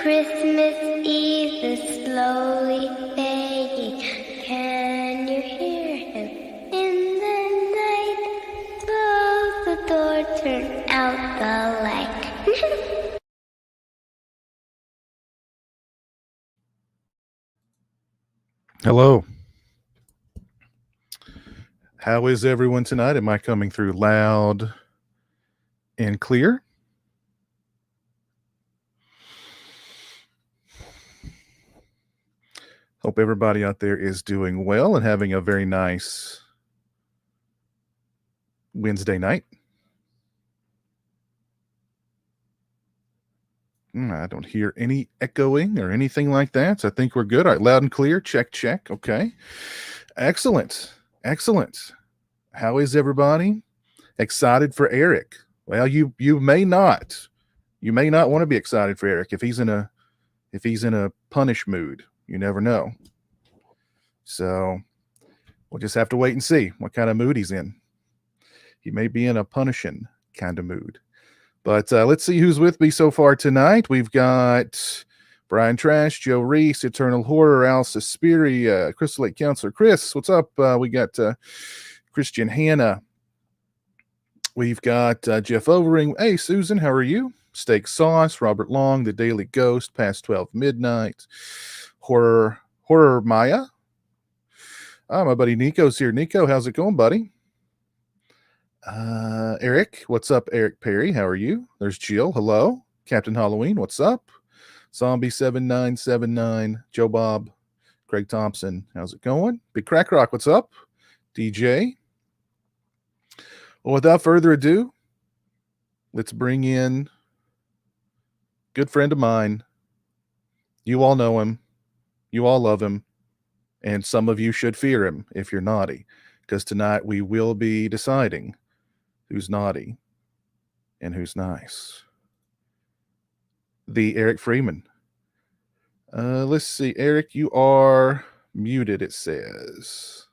Christmas Eve is slowly fading. Can you hear him in the night? Close the door, turn out the light. Hello. How is everyone tonight? Am I coming through loud and clear? Hope everybody out there is doing well and having a very nice Wednesday night. I don't hear any echoing or anything like that. So I think we're good. All right, loud and clear. Check, check. Okay. Excellent. Excellent. How is everybody? Excited for Eric? Well, you may not. You may not want to be excited for Eric if he's in a punish mood. You never know. So we'll just have to wait and see what kind of mood he's in. He may be in a punishing kind of mood. But let's see who's with me so far tonight. We've got Brian Trash, Joe Reese, Eternal Horror, Al Suspiria, Crystal Lake Counselor Chris. What's up? We got Christian Hanna. We've got Jeff Overing. Hey, Susan, how are you? Steak Sauce, Robert Long, The Daily Ghost, Past 12 Midnight, Horror Maya. My buddy Nico's here. Nico, how's it going, buddy? Eric, what's up, Eric Perry? How are you? There's Jill. Hello. Captain Halloween, what's up? Zombie 7979, Joe Bob, Craig Thompson, how's it going? Big Crack Rock, what's up? DJ. Well, without further ado, let's bring in good friend of mine. You all know him. You all love him. And some of you should fear him if you're naughty, because tonight we will be deciding who's naughty and who's nice. The Eric Freeman. Let's see. Eric, you are muted, it says.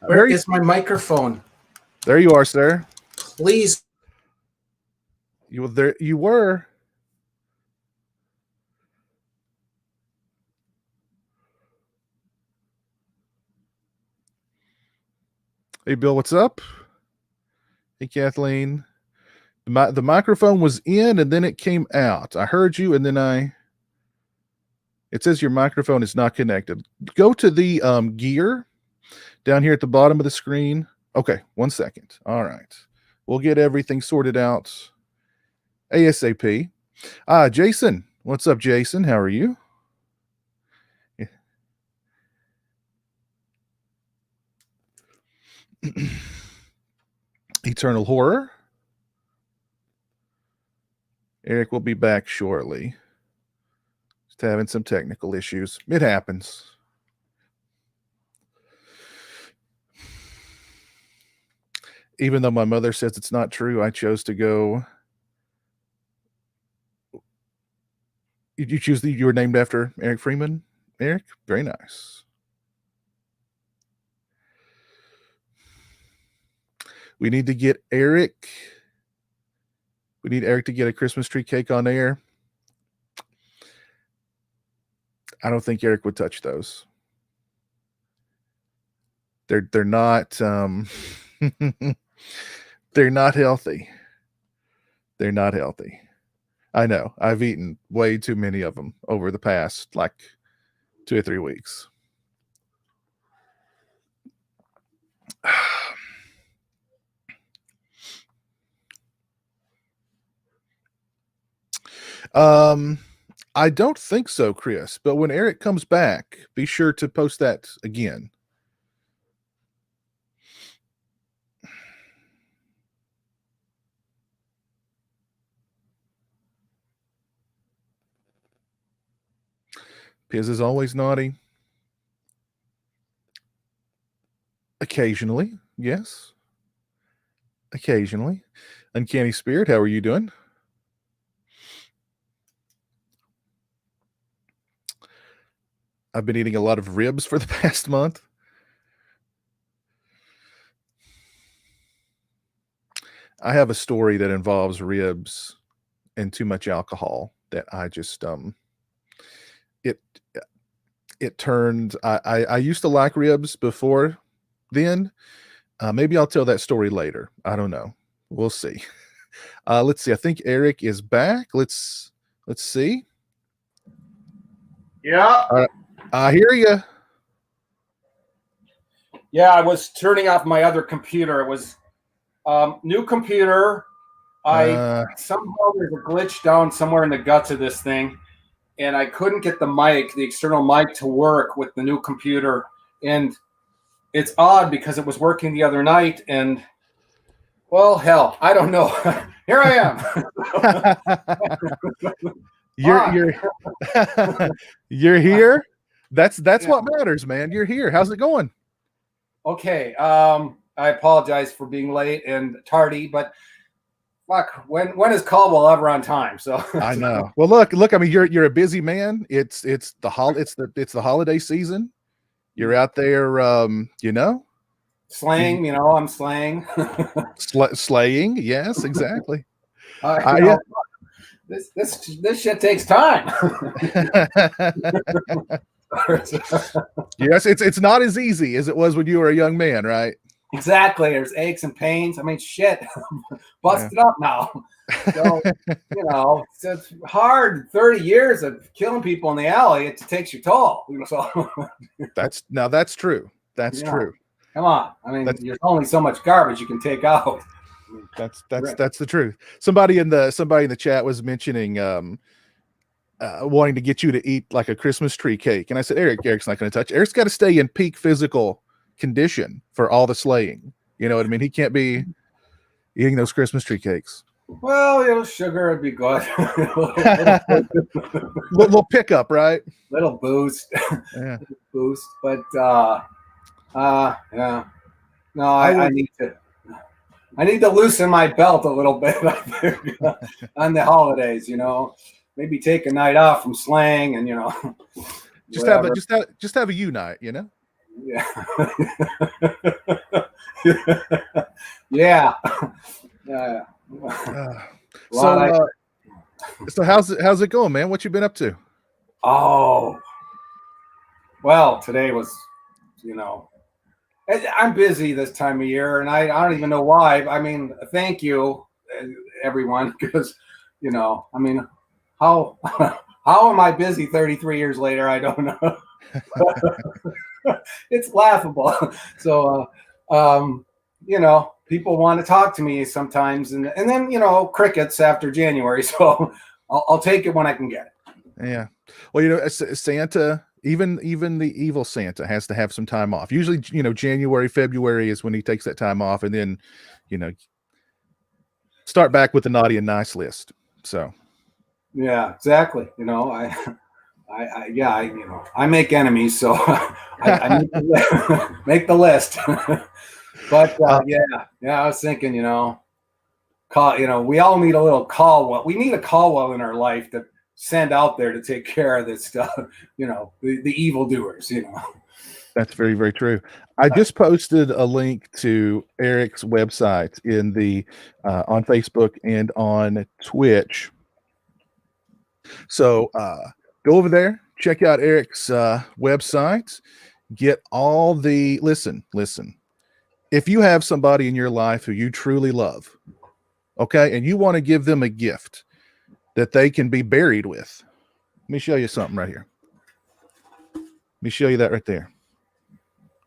Where is my microphone? There you are, sir. Please. You were. Hey, Bill, what's up? Hey, Kathleen. The microphone was in and then it came out. I heard you and then it says your microphone is not connected. Go to the gear down here at the bottom of the screen. Okay, 1 second. All right. We'll get everything sorted out ASAP. Jason. What's up, Jason? How are you? Eternal Horror. Eric will be back shortly. Just having some technical issues. It happens. Even though my mother says it's not true, I chose to go. You choose you were named after Eric Freeman? Eric? Very nice. We need to get Eric. We need Eric to get a Christmas tree cake on air. I don't think Eric would touch those. They're not they're not healthy. They're not healthy. I know. I've eaten way too many of them over the past 2 or 3 weeks. I don't think so, Chris, but when Eric comes back, be sure to post that again. Piz is always naughty. Occasionally, yes. Occasionally. Uncanny Spirit, how are you doing? I've been eating a lot of ribs for the past month. I have a story that involves ribs and too much alcohol that I just it it turned. I used to like ribs before then. Maybe I'll tell that story later. I don't know. We'll see. Let's see. I think Eric is back. Let's see. Yeah. I hear you. Yeah, I was turning off my other computer. It was new computer. Somehow there's a glitch down somewhere in the guts of this thing, and I couldn't get the external mic to work with the new computer. And it's odd because it was working the other night, and well, hell, I don't know. Here I am. You're here. That's what matters, man. You're here. How's it going? Okay. I apologize for being late and tardy, but fuck, when is Caldwell ever on time? So I know. Well, look. I mean, you're a busy man. It's the holiday season. You're out there, slaying. I'm slaying. Slaying. Yes, exactly. This shit takes time. Yes, it's not as easy as it was when you were a young man, right? Exactly. There's aches and pains. I mean, shit, busted up now. So, it's hard. 30 years of killing people in the alley, it takes your toll. So that's true. That's true. Come on. I mean, there's only so much garbage you can take out. That's the truth. Somebody in the chat was mentioning wanting to get you to eat like a Christmas tree cake, and I said, Eric's not going to touch. Eric's got to stay in peak physical condition for all the slaying. You know what I mean? He can't be eating those Christmas tree cakes. Well, sugar would be good. little pickup, right? Little boost. Yeah. Boost. But yeah. No, I need to loosen my belt a little bit on the holidays, Maybe take a night off from slaying and just have a unite, Yeah. Yeah. So how's it going, man? What you been up to? Oh, well, today was, I'm busy this time of year, and I don't even know why. I mean, thank you, everyone, because, I mean, how am I busy 33 years later? I don't know. It's laughable. So, people want to talk to me sometimes, and then crickets after January. So I'll take it when I can get it. Yeah. Well, Santa, even the evil Santa has to have some time off. Usually, January, February is when he takes that time off, and then, start back with the naughty and nice list. So. Yeah, exactly. I make enemies, so I need to make the list. But I was thinking, we all need a little Caldwell. We need a Caldwell in our life to send out there to take care of this stuff. The evildoers. That's very, very true. I just posted a link to Eric's website in the on Facebook and on Twitch. So go over there, check out Eric's website, get all the listen. If you have somebody in your life who you truly love, okay, and you want to give them a gift that they can be buried with, let me show you something right here. Let me show you that right there.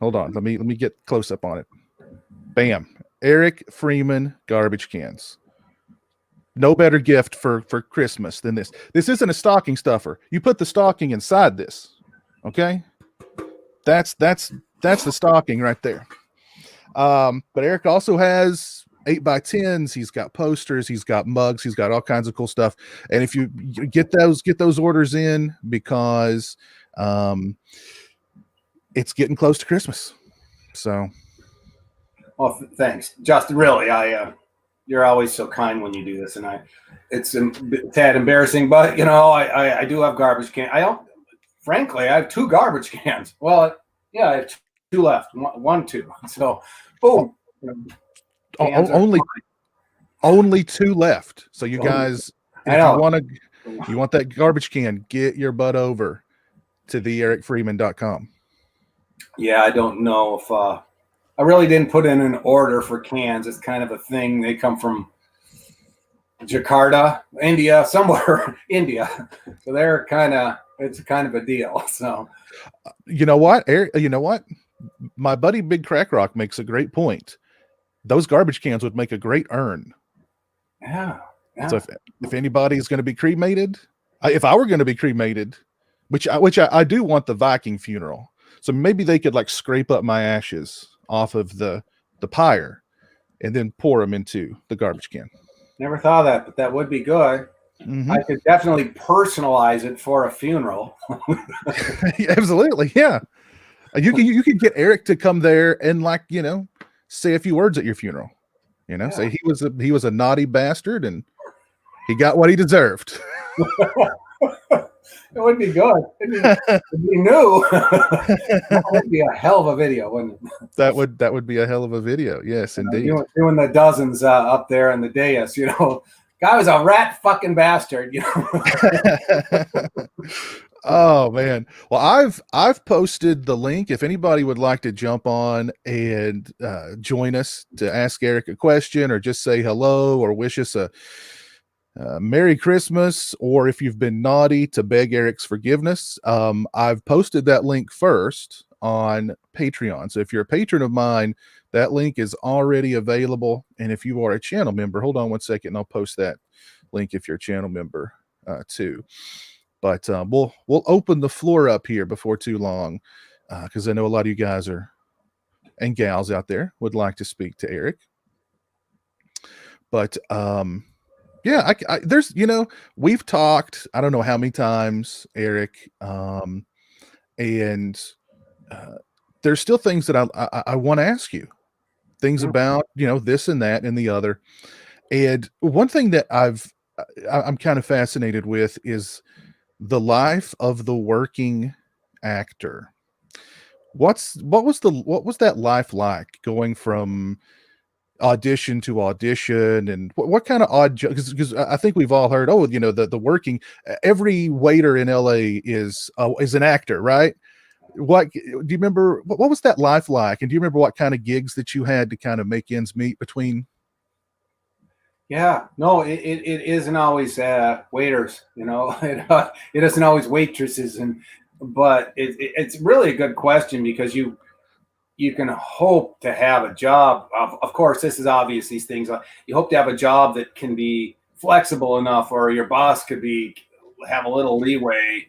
Hold on. Let me get close up on it. Bam. Eric Freeman garbage cans. No better gift for Christmas than this. This isn't a stocking stuffer. You put the stocking inside this. Okay? That's the stocking right there. But Eric also has 8x10s. He's got posters. He's got mugs. He's got all kinds of cool stuff. And if you get those orders in, because it's getting close to Christmas. So. Well, thanks, Justin. Really, you're always so kind when you do this, and it's a tad embarrassing, but I do have garbage cans. Frankly, I have 2 garbage cans. Well, yeah, I have 2 left. One, 2. So, boom. Only 2 left. So you guys, I if know. you want that garbage can, get your butt over to theericfreeman.com. Yeah, I don't know if I really didn't put in an order for cans. It's kind of a thing. They come from Jakarta, India, somewhere India. So it's kind of a deal. So You know what, Eric? You know what? My buddy Big Crack Rock makes a great point. Those garbage cans would make a great urn. yeah. So if anybody is going to be cremated, if I were going to be cremated, which I do want the Viking funeral, so maybe they could like scrape up my ashes off of the pyre and then pour them into the garbage can. Never thought of that, but that would be good. Mm-hmm. I could definitely personalize it for a funeral. Absolutely, yeah. You can get Eric to come there and like say a few words at your funeral. Say he was a naughty bastard and he got what he deserved. It would be good. It'd be new. That would be a hell of a video, wouldn't it? That would be a hell of a video. Yes, indeed. Doing the dozens up there in the dais, guy was a rat fucking bastard, Oh man. Well, I've posted the link if anybody would like to jump on and join us to ask Eric a question or just say hello or wish us a Merry Christmas, or if you've been naughty to beg Eric's forgiveness. I've posted that link first on Patreon. So if you're a patron of mine, that link is already available. And if you are a channel member, hold on one second and I'll post that link if you're a channel member too. But we'll open the floor up here before too long because I know a lot of you guys and gals out there would like to speak to Eric. But yeah, there's we've talked I don't know how many times, Eric, and there's still things that I want to ask you, things about this and that and the other. And one thing that I'm kind of fascinated with is the life of the working actor. What was that life like going from audition to audition, and what kind of odd because I think we've all heard the working, every waiter in LA is an actor, right? What do you remember, what was that life like, and do you remember what kind of gigs that you had to kind of make ends meet between? Yeah, no, it isn't always waiters, it isn't always waitresses, but it's really a good question because you can hope to have a job. Of course, this is obvious, these things. You hope to have a job that can be flexible enough, or your boss could have a little leeway.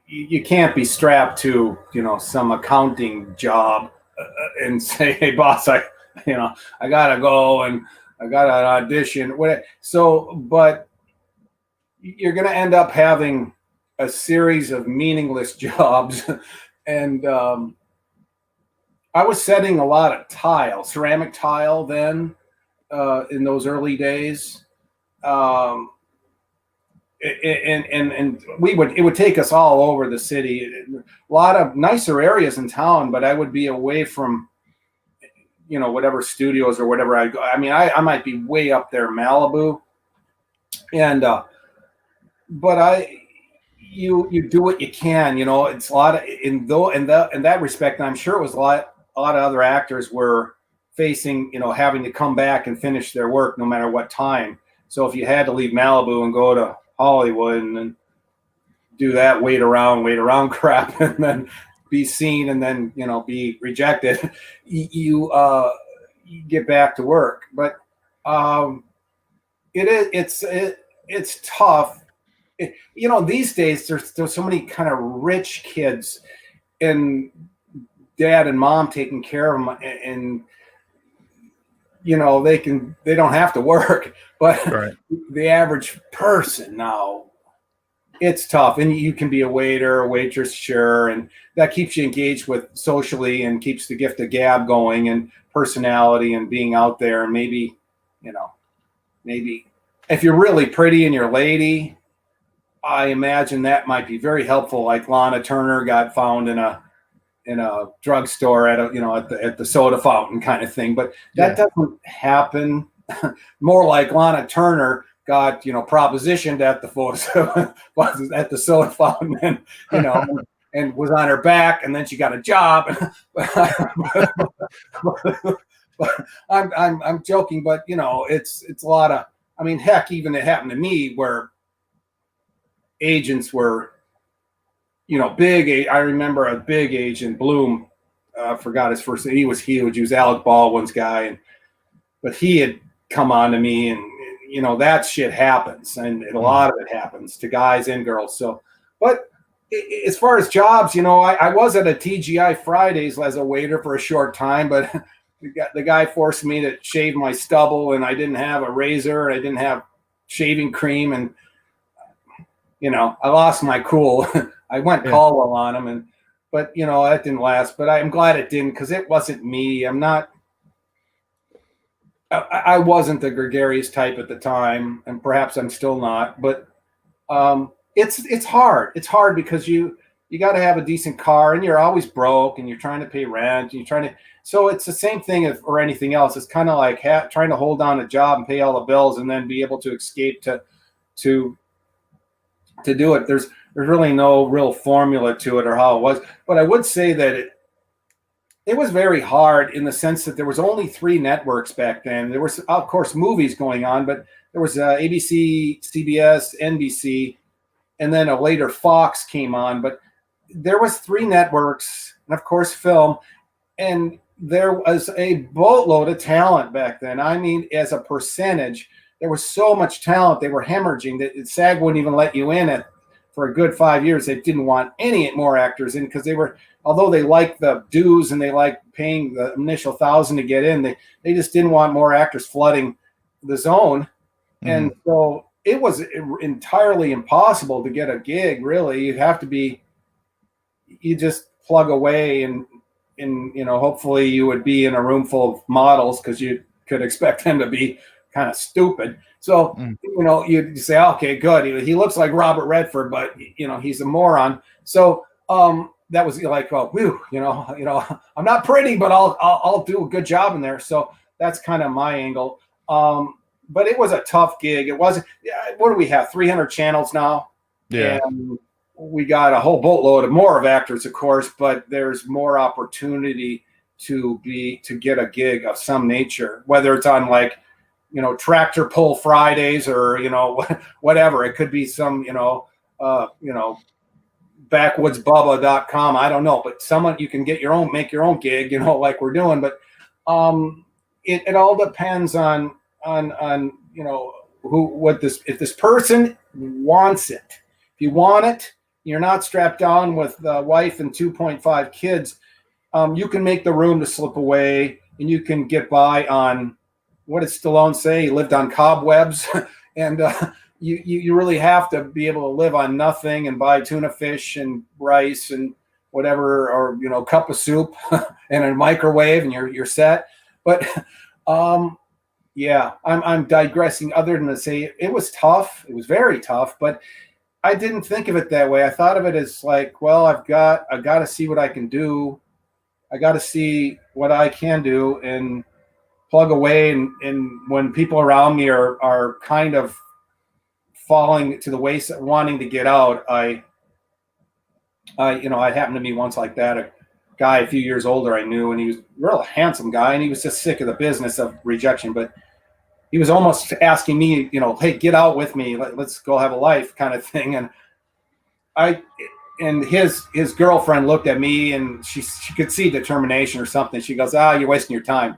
You can't be strapped to, some accounting job and say, hey, boss, I gotta go and I got an audition. But you're going to end up having a series of meaningless jobs. And I was setting a lot of tile, ceramic tile then in those early days. And it would take us all over the city, a lot of nicer areas in town, but I would be away from, whatever studios or whatever I go. I mean, I might be way up there, Malibu. And, but you do what you can, it's a lot of, in that respect, and I'm sure it was a lot of other actors were facing, having to come back and finish their work no matter what time. So if you had to leave Malibu and go to Hollywood and then do that wait around crap and then be seen and then be rejected, you get back to work. But it's tough. These days there's so many kind of rich kids and dad and mom taking care of them, and they don't have to work, but right. The average person now, it's tough. And you can be a waiter or waitress, sure, and that keeps you engaged with socially and keeps the gift of gab going and personality and being out there. And maybe if you're really pretty and you're a lady, I imagine that might be very helpful. Like Lana Turner got found in a drugstore at at the soda fountain kind of thing. But that doesn't happen. More like Lana Turner got propositioned at the at the soda fountain, and and was on her back, and then she got a job. I'm joking, but it's a lot of. I mean, heck, even it happened to me where agents were, big. I remember a big agent, Bloom. Forgot his first name. He was huge. He was Alec Baldwin's guy, but he had come on to me, and that shit happens, and a lot of it happens to guys and girls. So, but as far as jobs, I was at a TGI Fridays as a waiter for a short time, but the guy forced me to shave my stubble, and I didn't have a razor, and I didn't have shaving cream, and I lost my cool. I went Caldwell on him, but that didn't last. But I'm glad it didn't, because it wasn't me. I wasn't the gregarious type at the time, and perhaps I'm still not. But it's hard. It's hard because you got to have a decent car, and you're always broke, and you're trying to pay rent, and you're trying to. So it's the same thing or anything else. It's kind of like trying to hold down a job and pay all the bills, and then be able to escape to do it. There's really no real formula to it or how it was. But I would say that it was very hard in the sense that there was only 3 networks back then. There was, of course, movies going on, but there was ABC, CBS, NBC, and then later Fox came on. But there was 3 networks, and of course film, and there was a boatload of talent back then. I mean, as a percentage, there was so much talent. They were hemorrhaging that SAG wouldn't even let you in for a good 5 years. They didn't want any more actors in because although they liked the dues and they liked paying the initial $1,000 to get in, they just didn't want more actors flooding the zone. And so it was entirely impossible to get a gig, really. You just plug away and hopefully you would be in a room full of models because you could expect them to be kind of stupid. So, you say, okay, good. He looks like Robert Redford, but he's a moron. So, that was like, oh, whew, I'm not pretty, but I'll do a good job in there. So that's kind of my angle. But it was a tough gig. It wasn't. What do we have? 300 channels now. Yeah. And we got a whole boatload of more of actors, of course, but there's more opportunity to get a gig of some nature, whether it's on like, Tractor Pull Fridays or, whatever. It could be some, backwoodsbubba.com. I don't know, but you can make your own gig, like we're doing. But it all depends on if this person wants it. If you want it, you're not strapped down with a wife and 2.5 kids. You can make the room to slip away, and you can get by on, what did Stallone say? He lived on cobwebs, and you really have to be able to live on nothing and buy tuna fish and rice and whatever, or cup of soup and a microwave, and you're set. But I'm digressing. Other than to say it was tough. It was very tough, but I didn't think of it that way. I thought of it as like, well, I've got to see what I can do. I got to see what I can do and plug away. And when people around me are kind of falling to the waist, wanting to get out, I happened to me once like that. A guy a few years older I knew, and he was a real handsome guy, and he was just sick of the business of rejection. But he was almost asking me, hey, get out with me. Let's go have a life kind of thing. And his girlfriend looked at me, and she could see determination or something. She goes, you're wasting your time.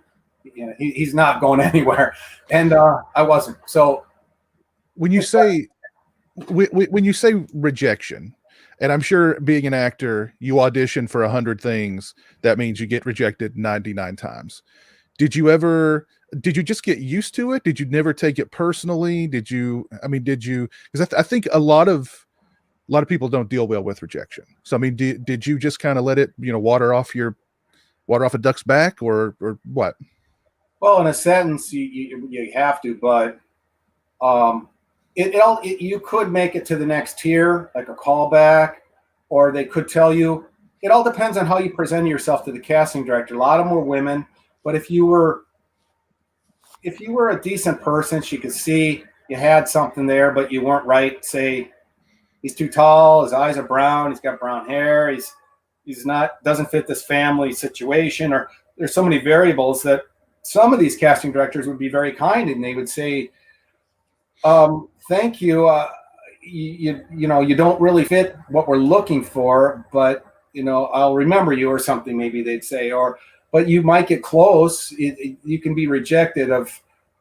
He's not going anywhere. And I wasn't. So when you say rejection, and I'm sure being an actor, you audition for 100 things. That means you get rejected 99 times. Did you just get used to it? Did you never take it personally? Because I think a lot of people don't deal well with rejection. So, I mean, did you just kind of let it, water off a duck's back, or what? Well, in a sentence, you have to, but you could make it to the next tier, like a callback, or they could tell you, it all depends on how you present yourself to the casting director. A lot of them were women, but if you were a decent person, she could see you had something there, but you weren't right. Say he's too tall, his eyes are brown, he's got brown hair, he's not, doesn't fit this family situation, or there's so many variables that some of these casting directors would be very kind and they would say, thank you. You don't really fit what we're looking for, but I'll remember you, or something. Maybe they'd say, but you might get close. You can be rejected of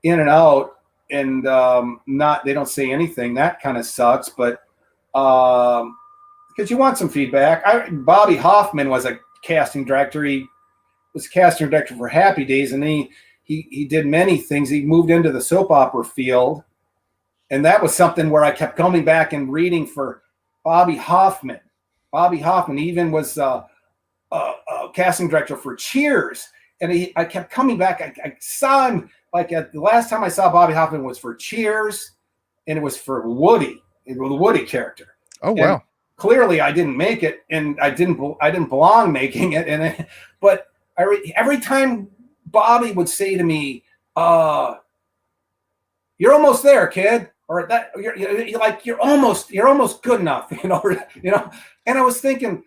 in and out, and they don't say anything. That kind of sucks, but because you want some feedback. Bobby Hoffman was a casting director. He was casting director for Happy Days, and he did many things. He moved into the soap opera field. And that was something where I kept coming back and reading for Bobby Hoffman. Bobby Hoffman even was a casting director for Cheers. And I kept coming back. I saw him, the last time I saw Bobby Hoffman was for Cheers, and it was for Woody, the Woody character. Oh, wow. And clearly I didn't make it, and I didn't belong making it. But every time Bobby would say to me, "You're almost there, kid," or that you're almost good enough, And I was thinking,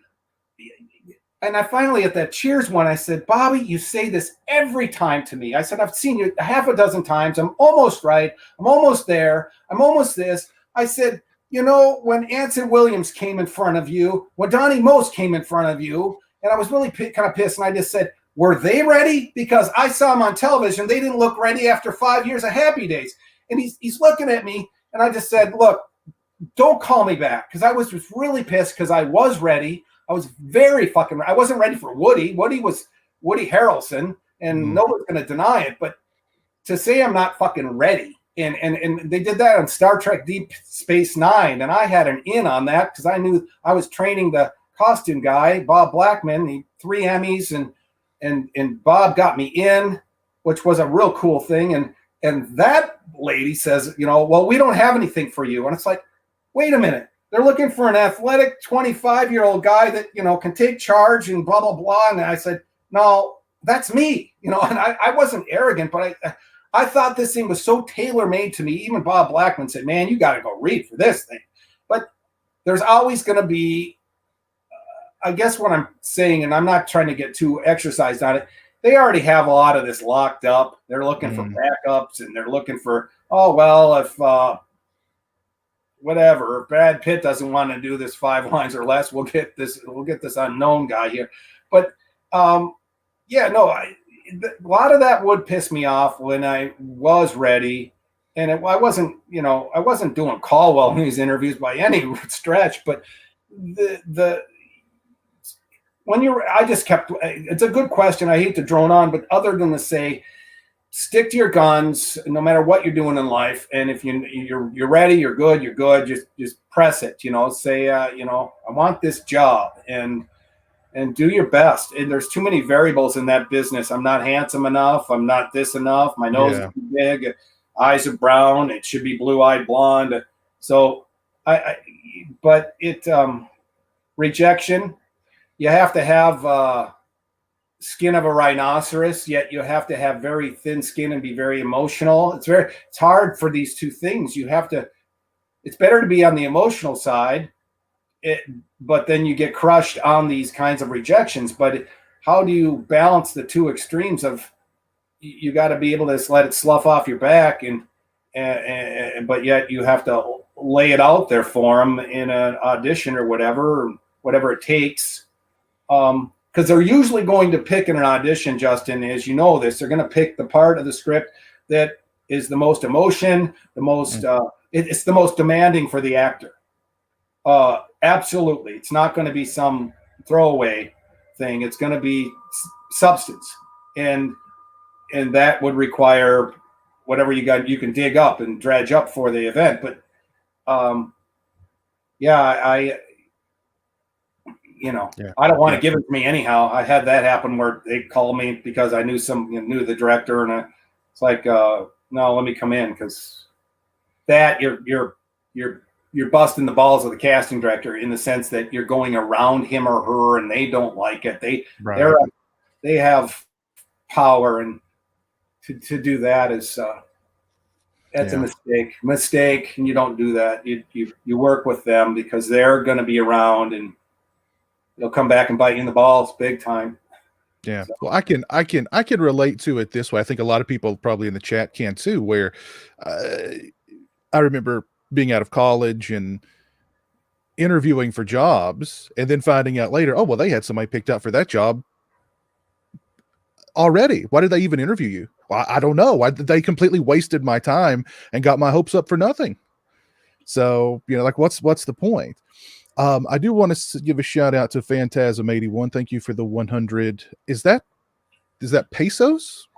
and I finally at that Cheers one, I said, "Bobby, you say this every time to me." I said, "I've seen you half a dozen times. I'm almost right. I'm almost there. I'm almost this." I said, when Anson Williams came in front of you, when Donnie Most came in front of you, and I was really kind of pissed, and I just said, "Were they ready? Because I saw them on television. They didn't look ready after 5 years of Happy Days." And he's looking at me, and I just said, "Look, don't call me back," because I was just really pissed, because I was ready. I was very fucking. I wasn't ready for Woody. Woody was Woody Harrelson, and no one's going to deny it. But to say I'm not fucking ready, and they did that on Star Trek Deep Space Nine, and I had an in on that because I knew I was training the costume guy, Bob Blackman. He 3 Emmys, and Bob got me in, which was a real cool thing. And that lady says, "Well, we don't have anything for you." And it's like, wait a minute. They're looking for an athletic 25-year-old guy that, can take charge and blah, blah, blah. And I said, "No, that's me." And I wasn't arrogant, but I thought this thing was so tailor-made to me. Even Bob Blackman said, "Man, you got to go read for this thing." But there's always going to be, I guess what I'm saying, and I'm not trying to get too exercised on it, they already have a lot of this locked up. They're looking for backups, and they're looking for, if whatever, Brad Pitt doesn't want to do this 5 lines or less, we'll get this unknown guy here. But a lot of that would piss me off when I was ready, and I wasn't doing Caldwell in these interviews by any stretch, but it's a good question. I hate to drone on, but other than to say, stick to your guns no matter what you're doing in life. And if you're ready, you're good, just press it, say, I want this job, and do your best. And there's too many variables in that business. I'm not handsome enough. I'm not this enough. My nose is too big. Eyes are brown. It should be blue-eyed blonde. So rejection, you have to have skin of a rhinoceros, yet you have to have very thin skin and be very emotional. It's hard for these two things. It's better to be on the emotional side, but then you get crushed on these kinds of rejections. But how do you balance the two extremes of, you got to be able to let it slough off your back, but yet you have to lay it out there for them in an audition or whatever it takes. Because they're usually going to pick in an audition, Justin, as you know this, they're going to pick the part of the script that is the most emotion, it's the most demanding for the actor. Absolutely. It's not going to be some throwaway thing. It's going to be substance. And that would require whatever you can dig up and dredge up for the event. But I don't want to give it to me anyhow. I had that happen where they called me because I knew knew the director, and it's like, no, let me come in, because that you're you're busting the balls of the casting director in the sense that you're going around him or her, and they don't like it. They have power, and to do that is that's a mistake, and you don't do that. You work with them because they're going to be around, and they'll come back and bite you in the balls big time. Yeah. So. Well, I can relate to it this way. I think a lot of people probably in the chat can too, where I remember being out of college and interviewing for jobs and then finding out later, oh, well, they had somebody picked out for that job already. Why did they even interview you? Well, I don't know. They completely wasted my time and got my hopes up for nothing. So, like what's the point? I do want to give a shout out to Phantasm81. Thank you for the 100. Is that pesos?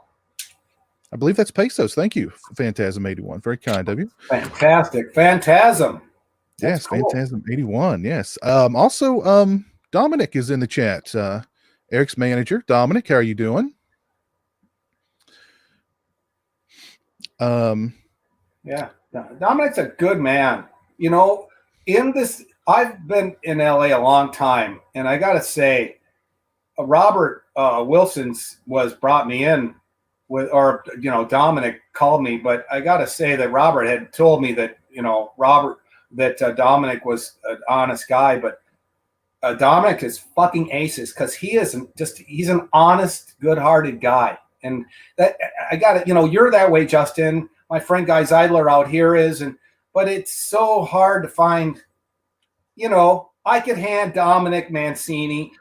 I believe that's pesos. Thank you, Phantasm81. Very kind of you. Fantastic. Phantasm. Yes, cool. Phantasm81. Yes. Also, Dominic is in the chat. Eric's manager. Dominic, how are you doing? Yeah. Dominic's a good man. I've been in LA a long time, and I got to say, Robert Wilson's brought me in Dominic called me, but I got to say that Robert had told me that, Dominic was an honest guy, but Dominic is fucking aces because he's an honest, good-hearted guy. And that I got it. You're that way, Justin. My friend Guy Zeidler out here is, but it's so hard to find. I could hand Dominic Mancini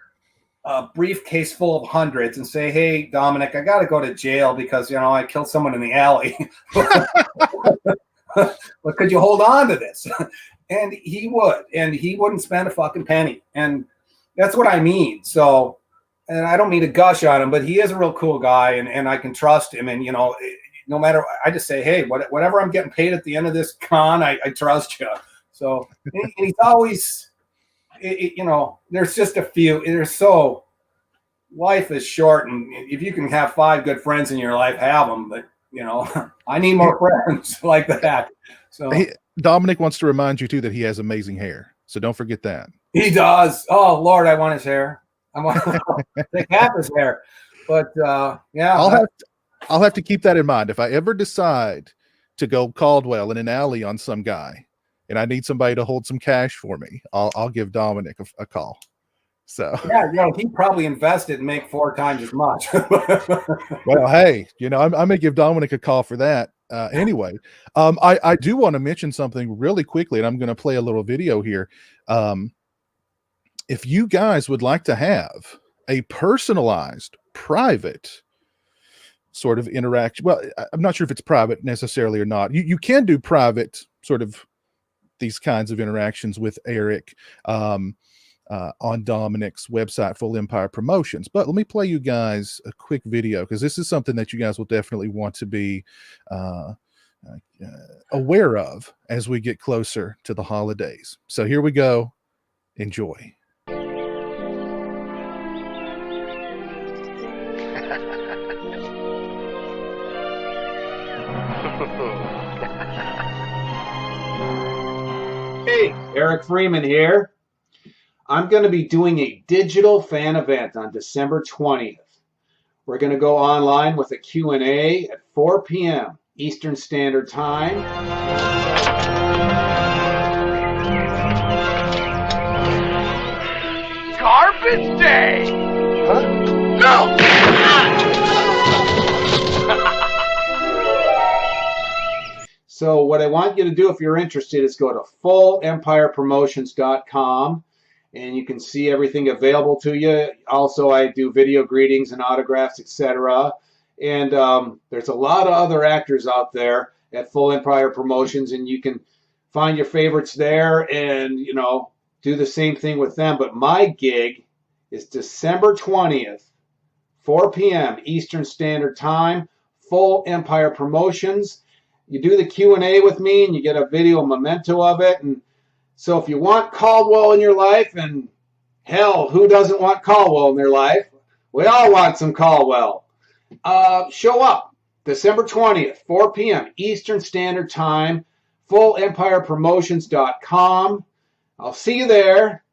a briefcase full of hundreds and say, "Hey, Dominic, I got to go to jail because I killed someone in the alley. But could you hold on to this?" And he would, and he wouldn't spend a fucking penny. And that's what I mean. So, and I don't mean to gush on him, but he is a real cool guy, and I can trust him. And no matter, I just say, "Hey, whatever I'm getting paid at the end of this con, I trust you." So, and he's always, there's just a few. Life is short, and if you can have 5 good friends in your life, have them. But I need more friends like that. So Dominic wants to remind you too that he has amazing hair. So don't forget that. He does. Oh Lord, I want his hair. I want to take half his hair. But yeah, I'll have to keep that in mind if I ever decide to go Caldwell in an alley on some guy, and I need somebody to hold some cash for me. I'll give Dominic a call. So yeah, he probably invested and make 4 times as much. Well, hey, I'm gonna give Dominic a call for that. Anyway, I do want to mention something really quickly, and I'm going to play a little video here. If you guys would like to have a personalized, private sort of interaction, well, I'm not sure if it's private necessarily or not. You can do private sort of these kinds of interactions with Eric on Dominic's website, Full Empire Promotions. But let me play you guys a quick video because this is something that you guys will definitely want to be aware of as we get closer to the holidays. So here we go. Enjoy. Hey, Eric Freeman here. I'm going to be doing a digital fan event on December 20th. We're going to go online with a Q&A at 4 p.m. Eastern Standard Time. Garbage Day! Huh? No! So what I want you to do if you're interested is go to fullempirepromotions.com. And you can see everything available to you. Also, I do video greetings and autographs, etc. And there's a lot of other actors out there at Full Empire Promotions, and you can find your favorites there and, do the same thing with them. But my gig is December 20th, 4 p.m. Eastern Standard Time, Full Empire Promotions. You do the Q&A with me, and you get a video memento of it. And so if you want Caldwell in your life, and hell, who doesn't want Caldwell in their life? We all want some Caldwell. Show up December 20th, 4 p.m. Eastern Standard Time, fullempirepromotions.com. I'll see you there.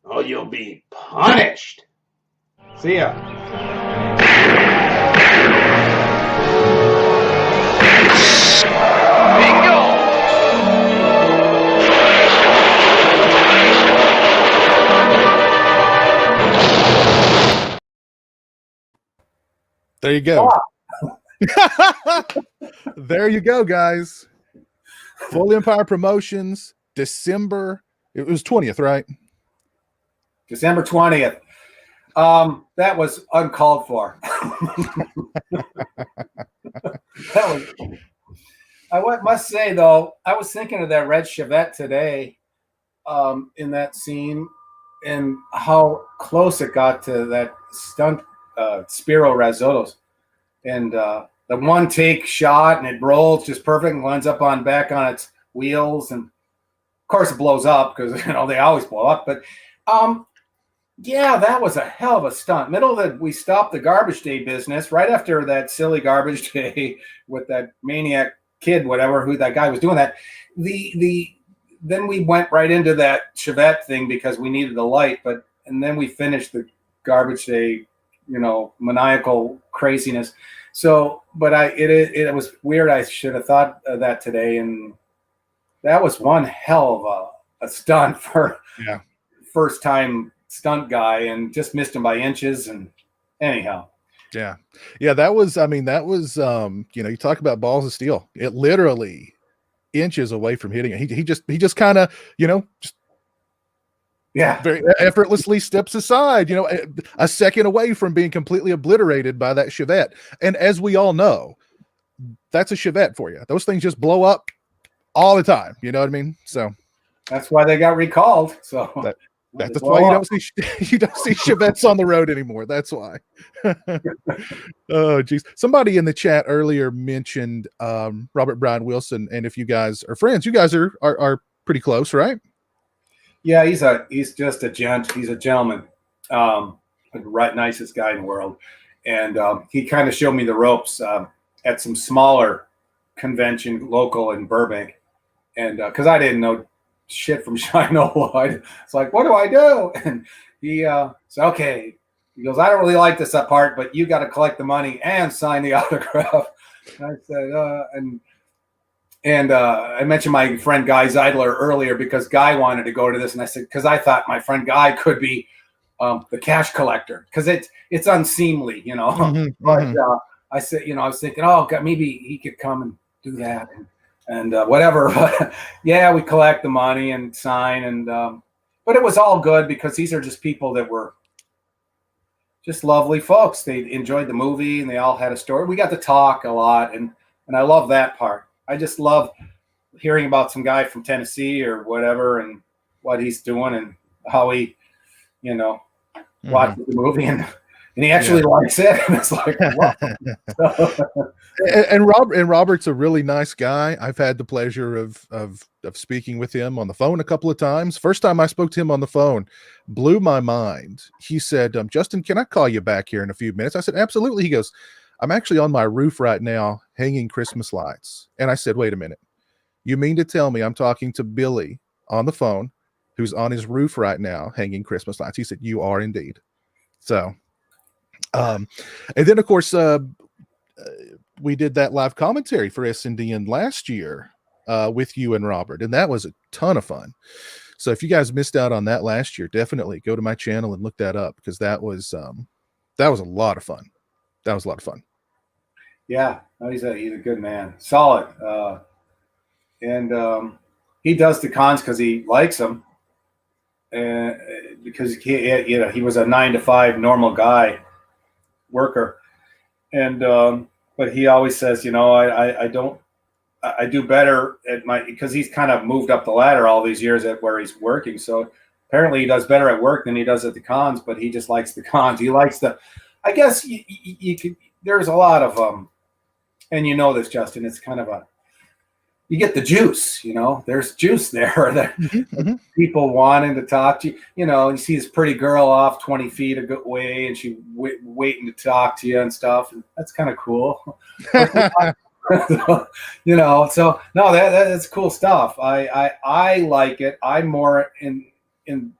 Oh, you'll be punished. See ya. Bingo! There you go. There you go, guys. Full Empire Promotions, December. It was 20th, right? December 20th. That was uncalled for. I must say, though, I was thinking of that red Chevette today in that scene and how close it got to that stunt Spiro Razzoto's. And the one take shot and it rolls just perfect and lands up back on its wheels. And of course it blows up because, they always blow up. But yeah, that was a hell of a stunt. We stopped the garbage day business right after that silly garbage day with that maniac kid, whatever, who that guy was doing that. Then we went right into that Chevette thing because we needed the light, and then we finished the garbage day, maniacal craziness. So, but it was weird. I should have thought of that today, and that was one hell of a stunt for first time stunt guy, and just missed him by inches. And anyhow, yeah, that was you talk about balls of steel. It literally inches away from hitting it. He just kind of very effortlessly steps aside, a second away from being completely obliterated by that Chevette. And as we all know, that's a Chevette for you. Those things just blow up all the time. You know what I mean? So that's why they got recalled. So that's why you don't see Chevettes on the road anymore. That's why. Oh, geez. Somebody in the chat earlier mentioned Robert Brian Wilson, and if you guys are friends, you guys are pretty close, right? Yeah, he's just a gent. He's a gentleman, the right nicest guy in the world, and he kind of showed me the ropes at some smaller convention local in Burbank, and because I didn't know shit from Shino Wood. It's like, what do I do? And he said, okay. He goes, I don't really like this part, but you got to collect the money and sign the autograph. And I said, I mentioned my friend Guy Zeidler earlier because Guy wanted to go to this, and I said, because I thought my friend Guy could be the cash collector because it's unseemly, Mm-hmm, but I said, I was thinking, oh God, maybe he could come and do that and whatever. But yeah, we collect the money and sign, and but it was all good because these are just people that were just lovely folks. They enjoyed the movie and they all had a story. We got to talk a lot, and I love that part. I just love hearing about some guy from Tennessee or whatever and what he's doing and how he, watches the movie and he actually likes it. And it's like, wow. and Robert's a really nice guy. I've had the pleasure of speaking with him on the phone a couple of times. First time I spoke to him on the phone blew my mind. He said, Justin, can I call you back here in a few minutes? I said, absolutely. He goes, I'm actually on my roof right now hanging Christmas lights. And I said, wait a minute. You mean to tell me I'm talking to Billy on the phone who's on his roof right now hanging Christmas lights? He said, you are indeed. So, and then of course, we did that live commentary for SNDN last year with you and Robert, and that was a ton of fun. So if you guys missed out on that last year, definitely go to my channel and look that up because that was a lot of fun. That was a lot of fun. Yeah, no, he's a good man, solid, and he does the cons because he likes them, and because he was a 9-to-5 normal guy worker, and but he always says, I do better at because he's kind of moved up the ladder all these years at where he's working, so apparently he does better at work than he does at the cons, but he just likes the cons. He likes I guess you could. There's a lot of and this, Justin. It's kind of you get the juice. There's juice there. Mm-hmm. People wanting to talk to you. You see this pretty girl off 20 feet away, and she waiting to talk to you and stuff. And that's kind of cool. So no, that's cool stuff. I like it. I'm more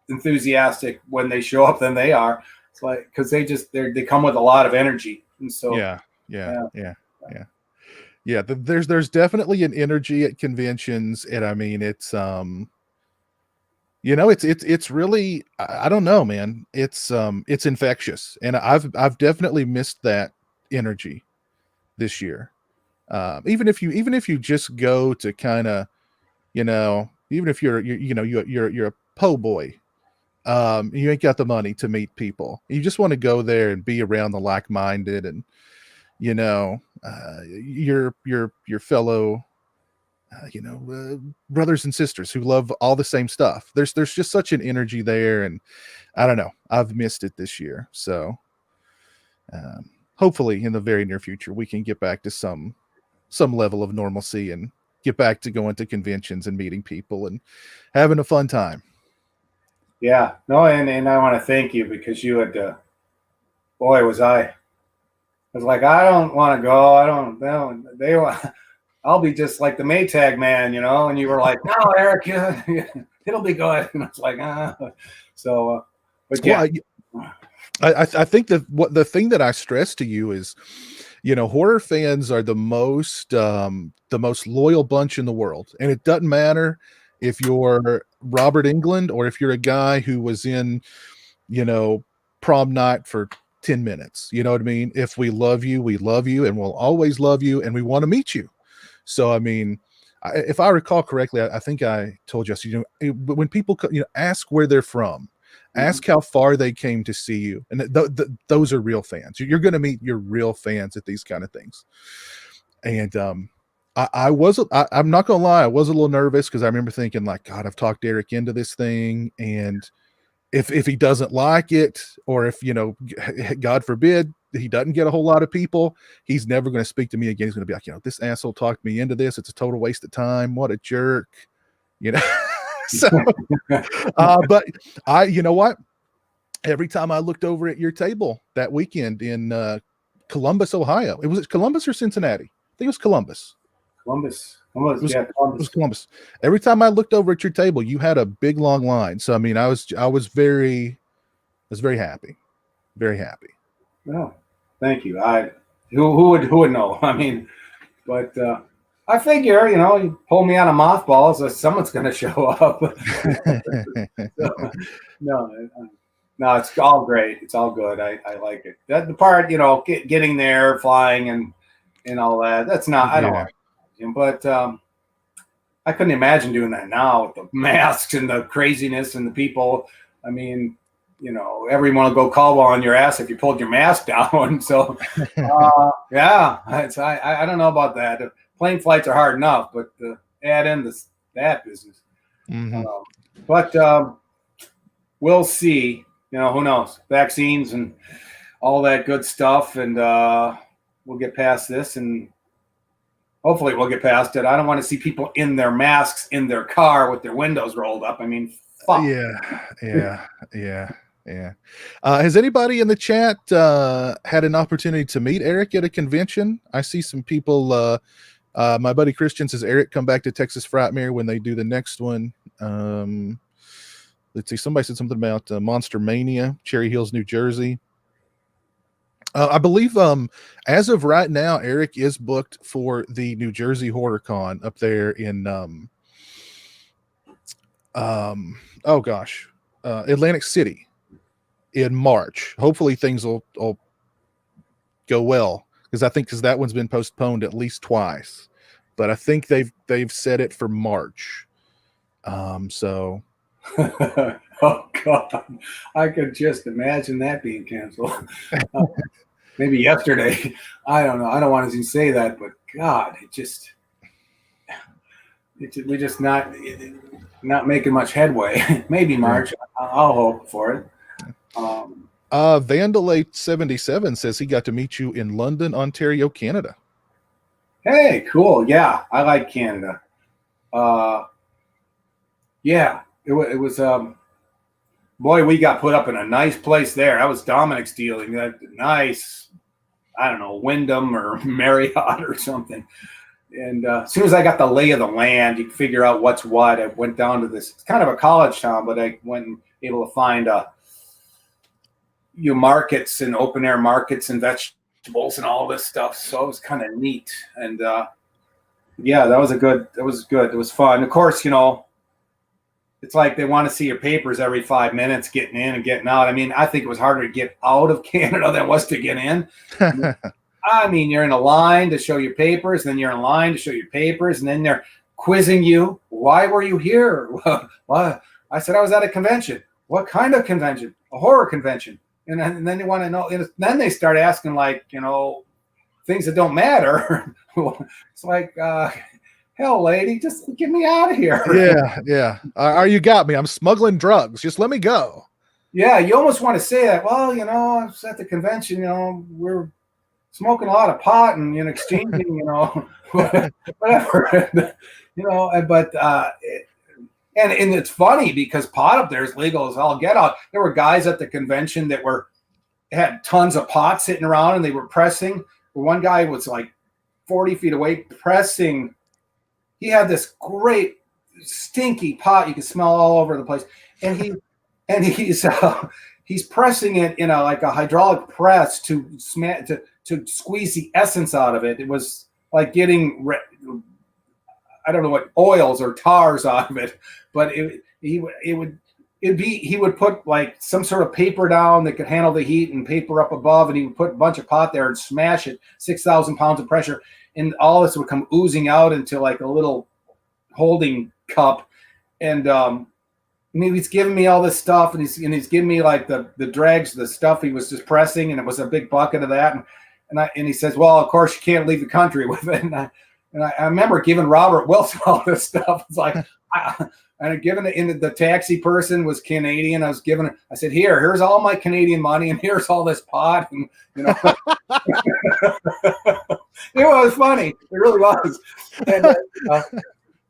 enthusiastic when they show up than they are. It's like because they come with a lot of energy, and so yeah. There's definitely an energy at conventions, and I mean it's it's really I don't know, man. It's infectious, and I've definitely missed that energy this year. Even if you just go to kind of, even if you're a po' boy, you ain't got the money to meet people. You just want to go there and be around the like-minded and your fellow brothers and sisters who love all the same stuff. There's just such an energy there, and I don't know. I've missed it this year, so hopefully in the very near future we can get back to some level of normalcy and get back to going to conventions and meeting people and having a fun time. Yeah, no, and I want to thank you because you had boy was I was like, I don't want to go. I don't they want. I'll be just like the Maytag man, and you were like, no, Eric, it'll be good. And I was like, so, but yeah. Well, I think that the thing that I stress to you is, horror fans are the most loyal bunch in the world. And it doesn't matter if you're Robert Englund or if you're a guy who was in, prom night for 10 minutes. You know what I mean? If we love you, and we'll always love you, and we want to meet you. So, I mean, if I recall correctly, I think I told you, when people, ask where they're from, ask how far they came to see you. And those are real fans. You're going to meet your real fans at these kind of things. And I'm not going to lie, I was a little nervous because I remember thinking like, God, I've talked Eric into this thing. And if he doesn't like it, or if, God forbid, he doesn't get a whole lot of people, he's never going to speak to me again. He's going to be like, this asshole talked me into this. It's a total waste of time. What a jerk, So, but you know what? Every time I looked over at your table that weekend in Columbus, Ohio, it was Columbus or Cincinnati? I think it was Columbus. Columbus. It was Columbus. Every time I looked over at your table, you had a big long line. So I mean, I was very happy, very happy. No, thank you. Who would know? I mean, but I figure, you pull me out of mothballs, so someone's going to show up. So, no, it's all great. It's all good. I like it. The part, getting there, flying, and all that. That's not. I don't like it. But I couldn't imagine doing that now with the masks and the craziness and the people. I mean, everyone will go call on your ass if you pulled your mask down. So, yeah, I don't know about that. Plane flights are hard enough, but add in that business. Mm-hmm. But we'll see. Who knows? Vaccines and all that good stuff, and we'll get past this, and hopefully we'll get past it. I don't want to see people in their masks in their car with their windows rolled up. I mean, fuck. Yeah. Has anybody in the chat had an opportunity to meet Eric at a convention? I see some people. My buddy Christian says, Eric, come back to Texas Frightmare when they do the next one. Let's see. Somebody said something about Monster Mania, Cherry Hills, New Jersey. I believe as of right now, Eric is booked for the New Jersey Horror Con up there in Atlantic City in March. Hopefully things will go well, because that one's been postponed at least twice, but I think they've set it for March. So oh God, I could just imagine that being canceled. Maybe yesterday. I don't know. I don't want to say that, but God, we're just not making much headway. Maybe March. I'll hope for it. Vandalay 77 says he got to meet you in London, Ontario, Canada. Hey, cool. Yeah, I like Canada. Yeah, it was boy, we got put up in a nice place there. That was Dominic's dealing. That nice. I don't know, Wyndham or Marriott or something. And as soon as I got the lay of the land, you can figure out what's what. I went down to this, it's kind of a college town, but I went and able to find markets and open air markets and vegetables and all this stuff. So it was kind of neat. And yeah, that was good. It was fun. Of course, you know, it's like they want to see your papers every 5 minutes, getting in and getting out. I mean, I think it was harder to get out of Canada than it was to get in. I mean, you're in a line to show your papers, then you're in line to show your papers, and then they're quizzing you. Why were you here? What? I said I was at a convention. What kind of convention? A horror convention. And then they want to know. And then they start asking, like, you know, things that don't matter. It's like, hell, lady, just get me out of here. Yeah. You got me. I'm smuggling drugs. Just let me go. Yeah, you almost want to say that. Well, you know, I was at the convention. You know, we're smoking a lot of pot and exchanging, you know, whatever. You know, but and it's funny because pot up there is legal as all get out. There were guys at the convention that had tons of pot sitting around and they were pressing. One guy was like 40 feet away pressing. He had this great stinky pot you could smell all over the place, and he's pressing it in like a hydraulic press to squeeze the essence out of it. It was like getting I don't know what oils or tars out of it, but he would put like some sort of paper down that could handle the heat and paper up above, and he would put a bunch of pot there and smash it, 6,000 pounds of pressure, and all this would come oozing out into like a little holding cup. And he was giving me all this stuff, and he's giving me like the dregs, the stuff he was just pressing, and it was a big bucket of that. And he says, well, of course you can't leave the country with it. And I remember giving Robert Wilson all this stuff. It's like, and giving it in the taxi person was Canadian. I said, here's all my Canadian money, and here's all this pot. And, you know, it was funny. It really was. And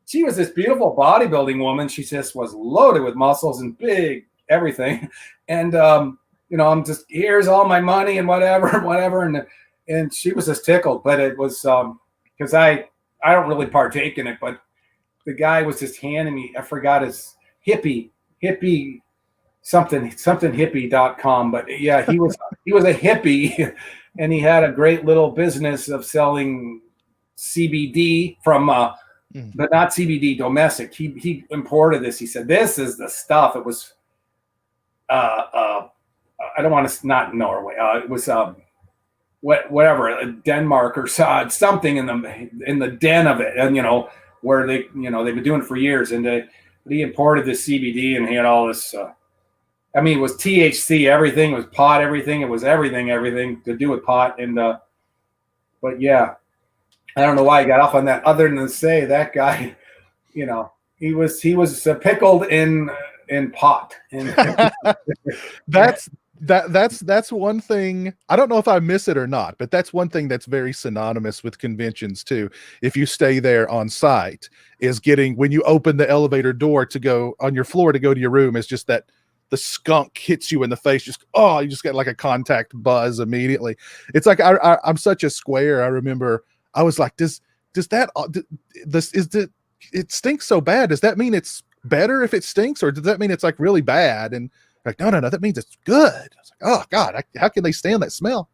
she was this beautiful bodybuilding woman. She just was loaded with muscles and big everything. And, you know, I'm just, here's all my money and whatever. And she was just tickled, but it was, because I don't really partake in it, but the guy was just handing me, I forgot his hippie something hippie.com, but yeah, he was a hippie, and he had a great little business of selling CBD from but not CBD domestic. He imported this. He said, this is the stuff. It was I don't want to, not Norway. It was whatever, Denmark or something in the den of it, and you know where they've been doing it for years. And he imported this CBD, and he had all this. I mean, it was THC, everything. It was pot, everything. It was everything to do with pot. And but yeah, I don't know why he got off on that, other than to say that guy, you know, he was pickled in pot. And That's one thing. I don't know if I miss it or not, but that's one thing that's very synonymous with conventions too. If you stay there on site, is getting, when you open the elevator door to go on your floor to go to your room, is just that the skunk hits you in the face. Just, you just get like a contact buzz immediately. It's like, I'm such a square. I remember I was like, it stinks so bad. Does that mean it's better if it stinks, or does that mean it's like really bad? And like, no, that means it's good. I was like, oh God, how can they stand that smell?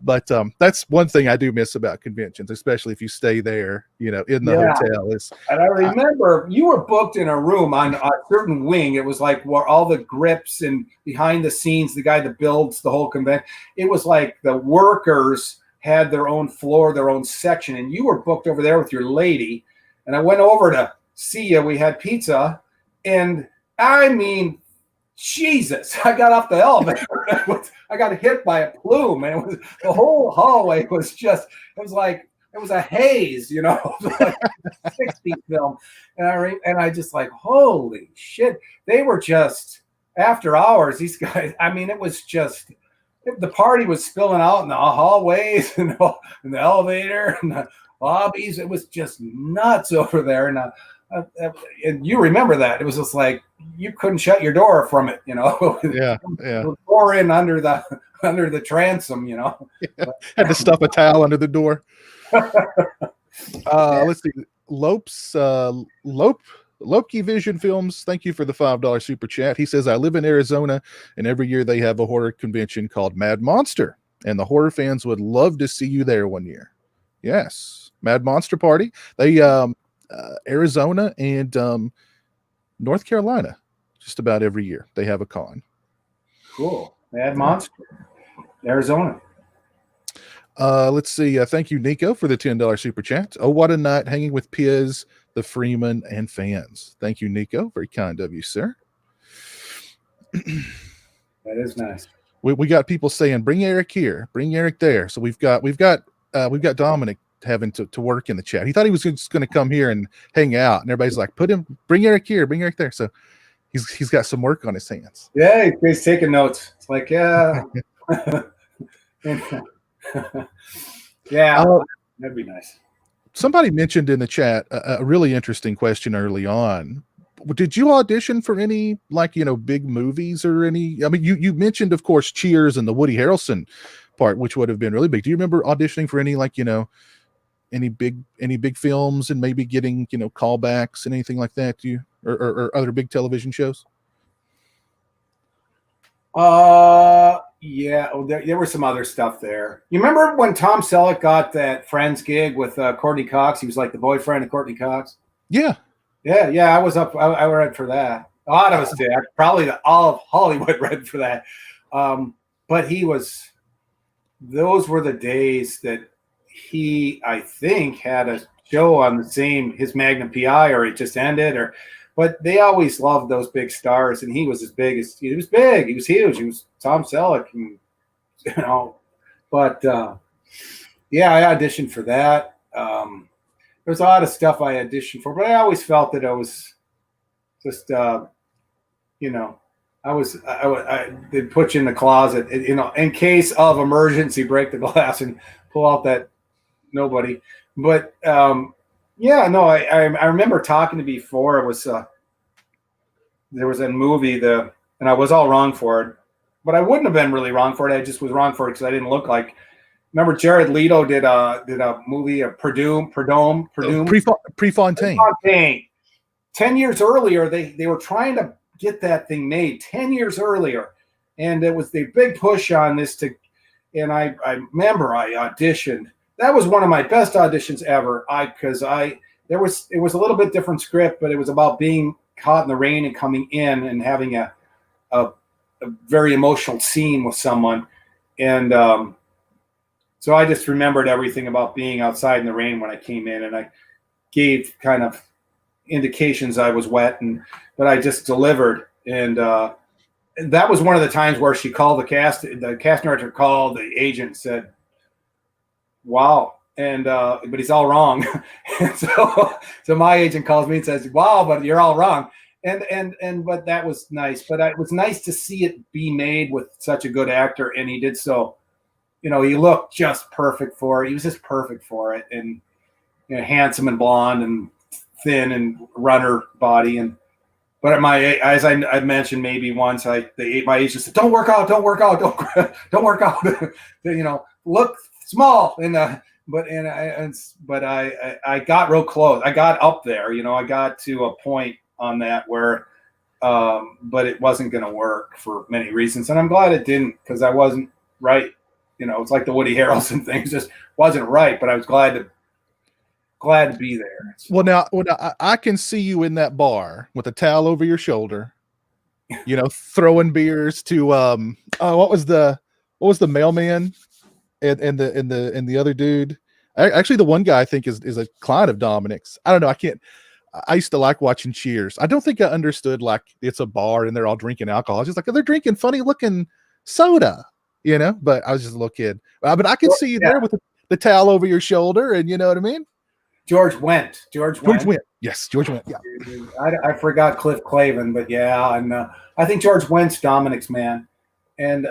But that's one thing I do miss about conventions, especially if you stay there, you know, in the hotel. And I remember you were booked in a room on a certain wing. It was like where all the grips and behind the scenes, the guy that builds the whole convention. It was like the workers had their own floor, their own section, and you were booked over there with your lady. And I went over to see you. We had pizza, and I mean, Jesus, I got off the elevator. I got hit by a plume, and it was, the whole hallway was just, it was a haze, you know, like 60 film. And I just like, holy shit. They were just, after hours, these guys, I mean, it was just, the party was spilling out in the hallways and in the elevator and the lobbies. It was just nuts over there. And you remember that. It was just like, you couldn't shut your door from it, you know. Yeah. Pour in under the under the transom, you know. Had to stuff a towel under the door. Let's see. Lopke Vision Films, thank you for the $5 super chat. He says, I live in Arizona, and every year they have a horror convention called Mad Monster, and the horror fans would love to see you there one year. Yes, Mad Monster Party. They Arizona and North Carolina, just about every year they have a con. Cool. Mad Monster, Arizona. Let's see. Thank you, Nico, for the $10 super chat. Oh, what a night hanging with Piz, the Freeman, and fans. Thank you, Nico. Very kind of you, sir. That is nice. We got people saying, "Bring Eric here, bring Eric there." So we've got Dominic having to work in the chat. He thought he was just going to come here and hang out, and everybody's like, bring Eric here, bring Eric there. So he's got some work on his hands. Yeah, he's taking notes. It's like, yeah. Yeah, that'd be nice. Somebody mentioned in the chat a really interesting question early on. Did you audition for any, like, big movies or any? I mean, you mentioned, of course, Cheers and the Woody Harrelson part, which would have been really big. Do you remember auditioning for any, like, any big films and maybe getting, callbacks and anything like that? Do you or other big television shows? Yeah, there was some other stuff there. You remember when Tom Selleck got that Friends gig with Courtney Cox? He was like the boyfriend of Courtney Cox. Yeah. I was up. I read for that. A lot of us did. Probably all of Hollywood read for that. But those were the days that he, I think, had a show on the same, his Magnum PI, or it just ended, but they always loved those big stars, and he was he was big, he was huge, he was Tom Selleck, and, but yeah, I auditioned for that. There's a lot of stuff I auditioned for, but I always felt that I was just, they'd put you in the closet, in case of emergency, break the glass and pull out that nobody. But I remember talking to before. It was there was a movie and I was all wrong for it, but I wouldn't have been really wrong for it. I just was wrong for it because I didn't look like. Remember, Jared Leto did a movie, Prefontaine. 10 years earlier, they were trying to get that thing made 10 years earlier, and it was the big push on this and I remember I auditioned. That was one of my best auditions ever. It was a little bit different script, but it was about being caught in the rain and coming in and having a very emotional scene with someone. And so I just remembered everything about being outside in the rain when I came in, and I gave kind of indications I was wet, but I just delivered. And that was one of the times where she called the cast director called the agent and said, wow. And but he's all wrong. And so my agent calls me and says, wow, but you're all wrong. But that was nice. But it was nice to see it be made with such a good actor, and he did so. He looked just perfect for it. He was just perfect for it, and handsome and blonde and thin and runner body. But as I mentioned maybe once, my agent said, "Don't work out, don't work out, don't work out." Look small. But I got real close. I got up there. I got to a point on that where, but it wasn't going to work for many reasons, and I'm glad it didn't, because I wasn't right. It's like the Woody Harrelson thing; it just wasn't right. But I was glad to be there. Well, now I can see you in that bar with a towel over your shoulder, throwing beers to what was the mailman and the other dude. Actually, the one guy I think is a client of Dominic's. I don't know. I used to like watching Cheers. I don't think I understood, like, it's a bar and they're all drinking alcohol. I was just like, they're drinking funny looking soda, but I was just a little kid. But I can see you there with the towel over your shoulder, and you know what I mean? George Wendt. Yes, George Wendt. Yeah. I forgot Cliff Clavin, but yeah, and I think George Wendt's Dominic's man. And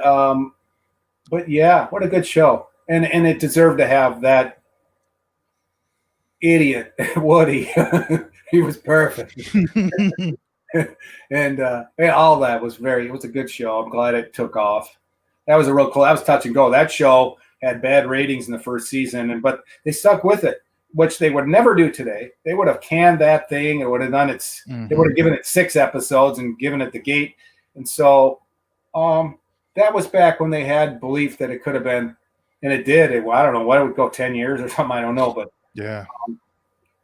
but yeah, what a good show. And it deserved to have that idiot Woody. He was perfect. And all that was it was a good show. I'm glad it took off. that was a real cool. That was touch and go. That show had bad ratings in the first season, but they stuck with it, which they would never do today. They would have canned that thing. It would have done its. They would have given it 6 episodes and given it the gate. And so that was back when they had belief that it could have been, and it did. I don't know why it would go 10 years or something. I don't know, but yeah,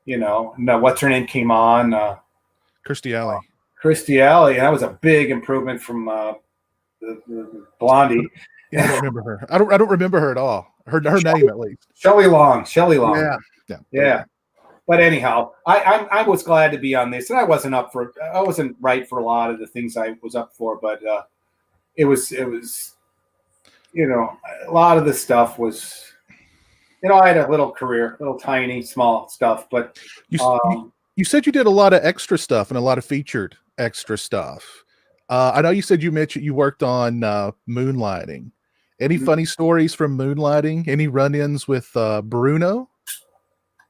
no, what's her name came on? Kirstie Alley. Kirstie Alley, and that was a big improvement from the Blondie. Yeah, I don't remember her. I don't remember her at all. Her name at least. Shelley Long. Yeah. But anyhow, I was glad to be on this, and I wasn't right for a lot of the things I was up for, but it was a lot of the stuff was, I had a little career, little tiny small stuff, but you said you did a lot of extra stuff and a lot of featured extra stuff. I know you said you mentioned you worked on Moonlighting. Any funny stories from Moonlighting? Any run-ins with Bruno?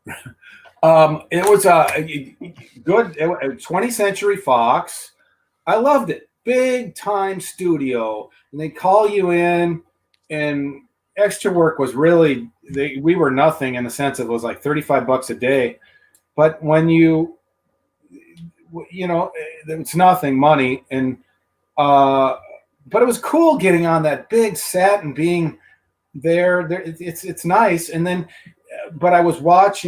It was good. 20th Century Fox. I loved it. Big time studio, and they call you in, and extra work was really we were nothing in the sense of it was like $35 a day, but when it's nothing money, and but it was cool getting on that big set and being there. It's nice, and then. But I would watch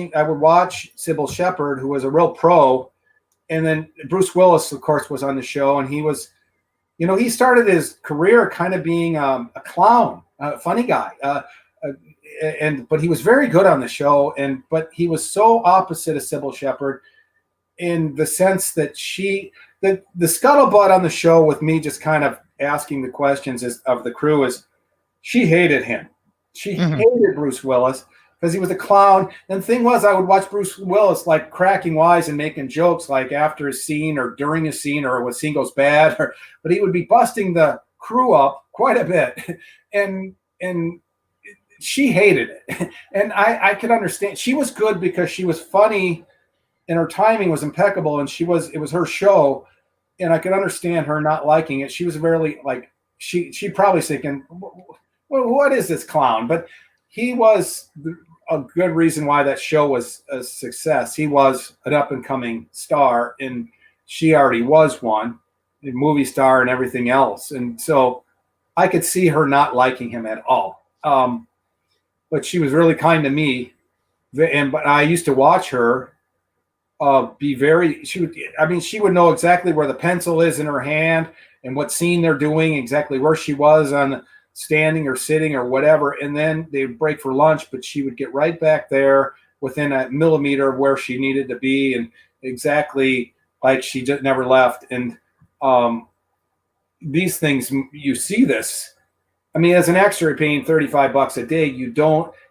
Sybil Shepherd, who was a real pro, and then Bruce Willis, of course, was on the show, and he was, he started his career kind of being a clown, a funny guy, but he was very good on the show, but he was so opposite of Sybil Shepherd in the sense that the scuttlebutt on the show with me just kind of asking the questions of the crew is she hated him. She hated Bruce Willis. Because he was a clown. And the thing was, I would watch Bruce Willis like cracking wise and making jokes like after a scene or during a scene or when a scene goes bad. But he would be busting the crew up quite a bit. And she hated it. And I could understand. She was good because she was funny and her timing was impeccable. And it was her show. And I could understand her not liking it. She was really like, she probably thinking, what is this clown? But he was a good reason why that show was a success. He was an up-and-coming star, and she already was one, a movie star and everything else. And so I could see her not liking him at all. But she was really kind to me. But I used to watch her she would know exactly where the pencil is in her hand and what scene they're doing, exactly where she was on standing or sitting or whatever, and then they would break for lunch, but she would get right back there within a millimeter of where she needed to be, and exactly like she just never left. And these things, you see this. I mean, as an extra paying $35 a day,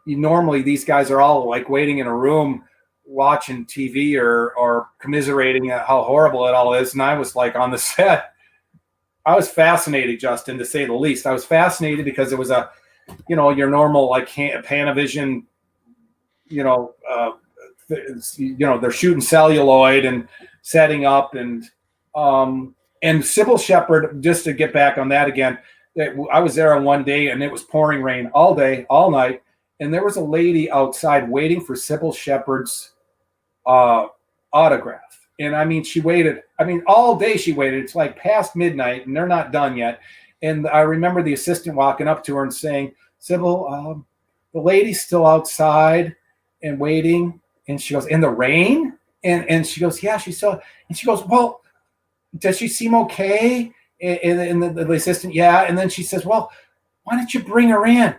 normally these guys are all like waiting in a room watching TV or commiserating at how horrible it all is. And I was like on the set. I was fascinated, Justin, to say the least. I was fascinated because it was your normal like Panavision, they're shooting celluloid and setting up, and Sybil Shepherd, just to get back on that again, I was there on one day and it was pouring rain all day, all night, and there was a lady outside waiting for Sybil Shepherd's autograph. And I mean, she waited. I mean, all day she waited. It's like past midnight, and they're not done yet. And I remember the assistant walking up to her and saying, "Sybil, the lady's still outside and waiting." And she goes, "In the rain?" And she goes, "Yeah, she's still." And she goes, "Well, does she seem okay?" And the assistant, "Yeah." And then she says, "Well, why don't you bring her in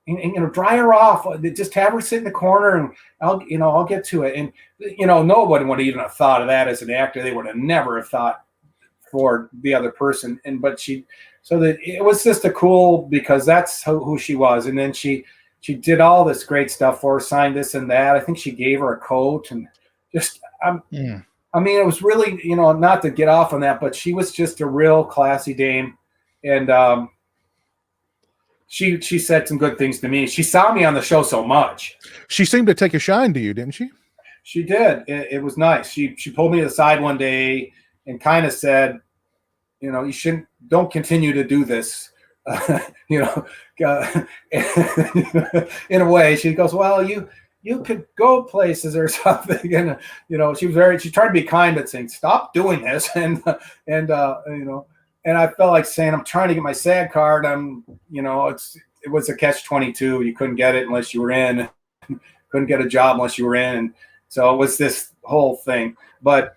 and dry her off? Just have her sit in the corner, and I'll get to it." And nobody would even have thought of that as an actor. They would have never have thought for the other person. So that it was just a cool, because that's who she was. And then she did all this great stuff for her, signed this and that. I think she gave her a coat, and just I mean, it was really, not to get off on that, but she was just a real classy dame. And she said some good things to me. She saw me on the show so much. She seemed to take a shine to you, didn't she? She did. It was nice. She pulled me aside one day and kind of said, don't continue to do this. you know, in a way. She goes, well, you could go places or something. And, she's trying to be kind, but saying, stop doing this. And I felt like saying, I'm trying to get my SAG card. It was a catch-22. You couldn't get it unless you were in, couldn't get a job unless you were in. And so it was this whole thing. But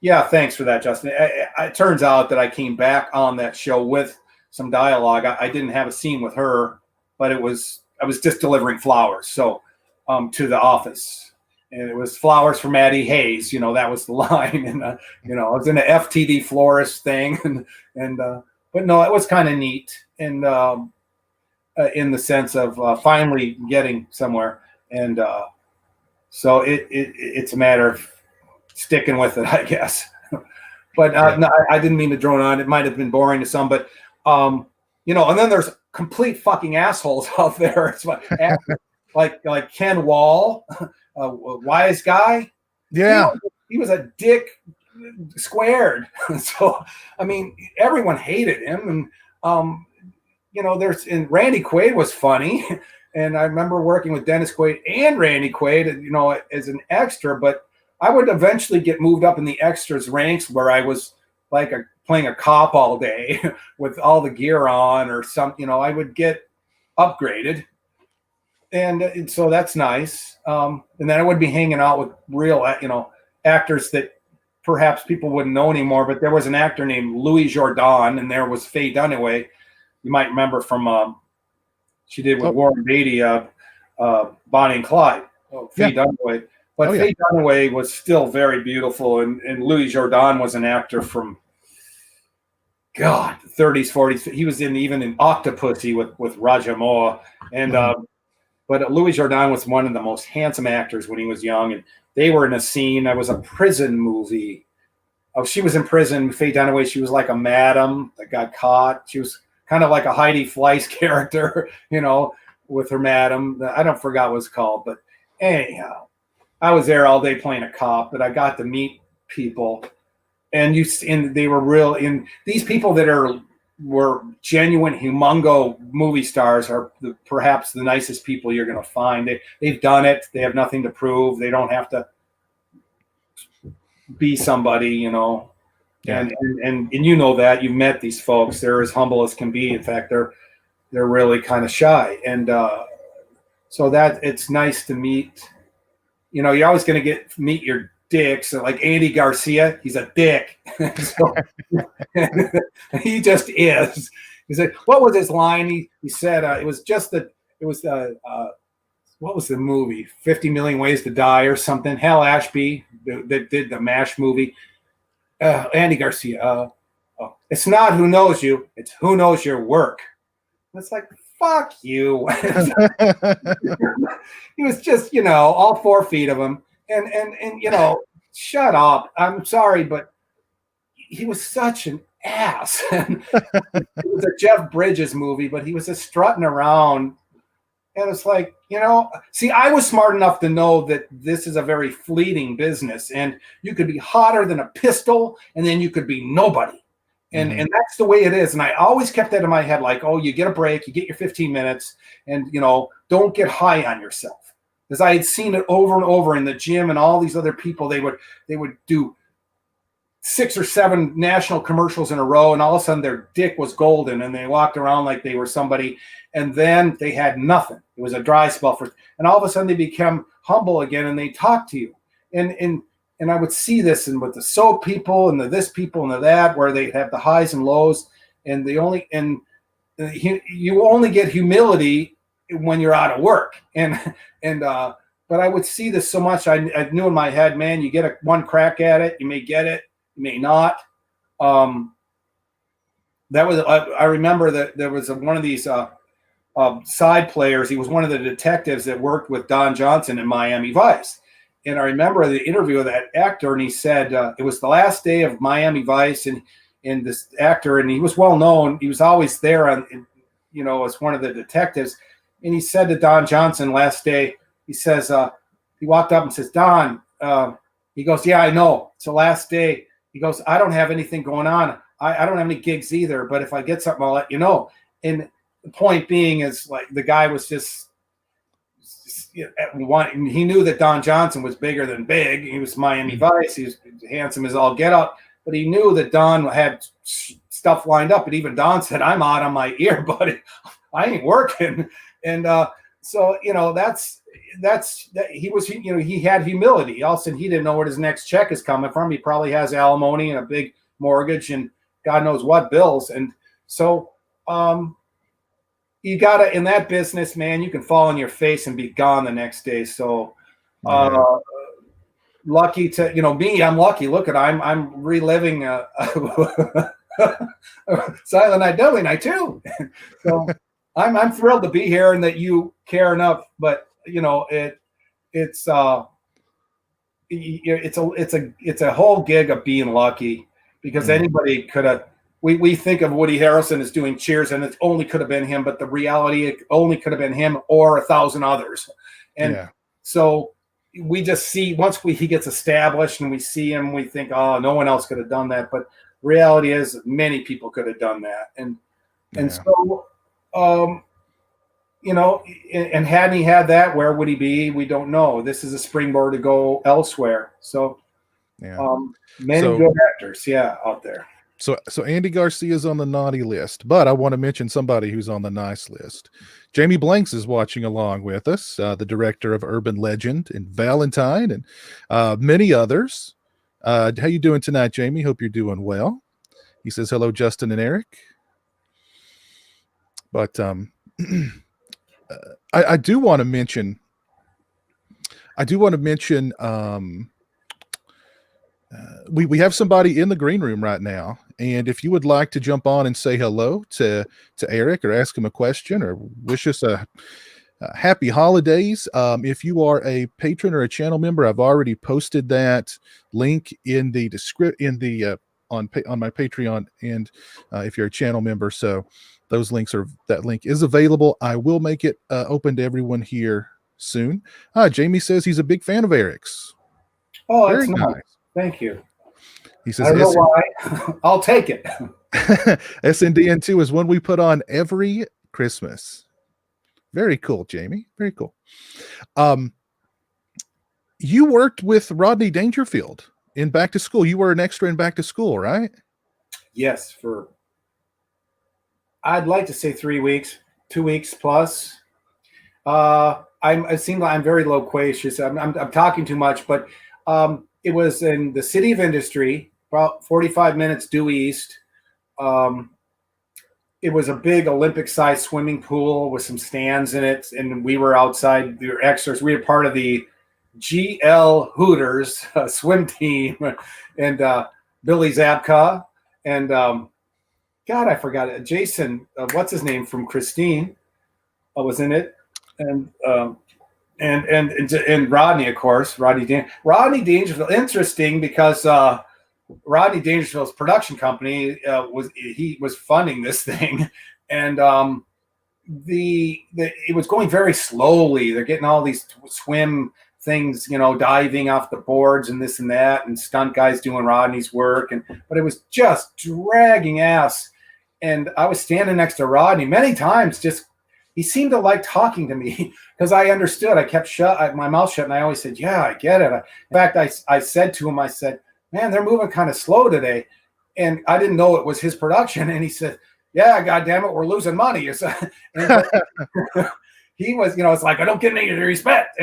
yeah, thanks for that, Justin. It turns out that I came back on that show with some dialogue. I didn't have a scene with her, but I was just delivering flowers. So to the office. And it was flowers for Maddie Hayes. That was the line. And, I was in an FTD florist thing. But no, it was kind of neat. And in the sense of finally getting somewhere. And so it's a matter of sticking with it, I guess. But no, I didn't mean to drone on. It might have been boring to some, but and then there's complete fucking assholes out there. It's like Ken Wall, wise guy. Yeah, he was a dick squared. So I mean, everyone hated him, and and Randy Quaid was funny, and I remember working with Dennis Quaid and Randy Quaid, as an extra. But I would eventually get moved up in the extras ranks where I was like playing a cop all day with all the gear on or something. I would get upgraded. And so that's nice. And then I would be hanging out with real, actors that perhaps people wouldn't know anymore. But there was an actor named Louis Jourdan, and there was Faye Dunaway. You might remember from she did with Warren Beatty, Bonnie and Clyde. Faye Dunaway. But Faye Dunaway was still very beautiful, and Louis Jourdan was an actor from the 30s, 40s. He was even in Octopussy with Raja Moore, and but Louis Jourdan was one of the most handsome actors when he was young, and they were in a scene. It was a prison movie. Oh, she was in prison. Faye Dunaway. She was like a madam that got caught. She was kind of like a Heidi Fleiss character, with her madam. I don't forget what it's called, but anyhow. I was there all day playing a cop, but I got to meet people, and they were real. And these people that were genuine, humongo movie stars are perhaps the nicest people you're going to find. They've done it. They have nothing to prove. They don't have to be somebody, Yeah. And that you've met these folks. They're as humble as can be. In fact, they're really kind of shy, and so that it's nice to meet. You're always going to meet your dicks. So like Andy Garcia, he's a dick. So, he just is. He said, what was his line? He said, what was the movie? 50 Million Ways to Die or something. Hal Ashby that did the MASH movie. Andy Garcia. It's not who knows you. It's who knows your work. It's like, fuck you. He was just, all 4 feet of him. And shut up. I'm sorry, but he was such an ass. It was a Jeff Bridges movie, but he was just strutting around. And it's like, see, I was smart enough to know that this is a very fleeting business. And you could be hotter than a pistol, and then you could be nobody. And that's the way it is. And I always kept that in my head, like, oh, you get a break, you get your 15 minutes, and, don't get high on yourself. Because I had seen it over and over in the gym, and all these other people, they would do 6 or 7 national commercials in a row, and all of a sudden their dick was golden, and they walked around like they were somebody, and then they had nothing. It was a dry spell and all of a sudden they became humble again, and they talked to you. And I would see this and with the soap people and the this people and the that, where they have the highs and lows, and you only get humility when you're out of work. But I would see this so much. I knew in my head, man, you get one crack at it, you may get it, you may not. I remember that there was one of these side players. He was one of the detectives that worked with Don Johnson in Miami Vice. And I remember the interview of that actor, and he said it was the last day of Miami Vice, and this actor, and he was well known. He was always there as one of the detectives. And he said to Don Johnson last day, he says, he walked up and says, Don, he goes, yeah, I know. It's the last day. He goes, I don't have anything going on. I don't have any gigs either, but if I get something, I'll let you know. And the point being is, like, the guy was just he knew that Don Johnson was bigger than big. He was Miami Vice. He was handsome as all get up, but he knew that Don had stuff lined up. And even Don said, "I'm out on my ear, buddy. I ain't working." And so, you know, that's he was, you know, he had humility. All of a sudden, he didn't know where his next check is coming from. He probably has alimony and a big mortgage and God knows what bills. And so, you gotta, in that business, man, you can fall on your face and be gone the next day. So, lucky to, you know, me, I'm lucky. Look at, I'm reliving Silent Night, Deadly Night too. So I'm thrilled to be here and that you care enough. But you know, it's a whole gig of being lucky, because anybody could have. We think of Woody Harrelson as doing Cheers, and it only could have been him, but the reality, it only could have been him or 1,000 others. And so we just see, once he gets established and we see him, we think, oh, no one else could have done that. But reality is many people could have done that. And so, you know, and hadn't he had that, where would he be? We don't know. This is a springboard to go elsewhere. So many good actors, out there. So Andy Garcia's on the naughty list, but I want to mention somebody who's on the nice list. Jamie Blanks is watching along with us, the director of Urban Legend and Valentine and many others. How you doing tonight, Jamie? Hope you're doing well. He says, hello, Justin and Eric. But I do want to mention, we have somebody in the green room right now, and if you would like to jump on and say hello to Eric, or ask him a question, or wish us a happy holidays, if you are a patron or a channel member, I've already posted that link in the on my Patreon, and if you're a channel member, so that link is available. I will make it open to everyone here soon. Jamie says he's a big fan of Eric's. Oh, that's nice. Thank you. He says, I don't know why. I'll take it. SNDN2 is one we put on every Christmas. Very cool, Jamie. Very cool. You worked with Rodney Dangerfield in Back to School. You were an extra in Back to School, right? Yes, for, I'd like to say 3 weeks, 2 weeks plus. It seems like I'm very loquacious. I'm talking too much, but it was in the City of Industry, about 45 minutes due east. It was a big Olympic-sized swimming pool with some stands in it, and we were outside. We were extras. We were part of the GL Hooters swim team, and Billy Zabka, and God, I forgot it. Jason, what's his name from Christine, was in it, and Rodney, of course, Rodney Dangerfield. Interesting, because Rodney Dangerfield's production company was funding this thing, and it was going very slowly. They're getting all these swim things, you know, diving off the boards and this and that, and stunt guys doing Rodney's work, but it was just dragging ass. And I was standing next to Rodney many times, just. He seemed to like talking to me because I understood. I kept my mouth shut, and I always said, yeah, I get it. In fact, I said to him, I said, man, they're moving kind of slow today. And I didn't know it was his production. And he said, yeah, God damn it, we're losing money. He was, you know, it's like, I don't get any respect.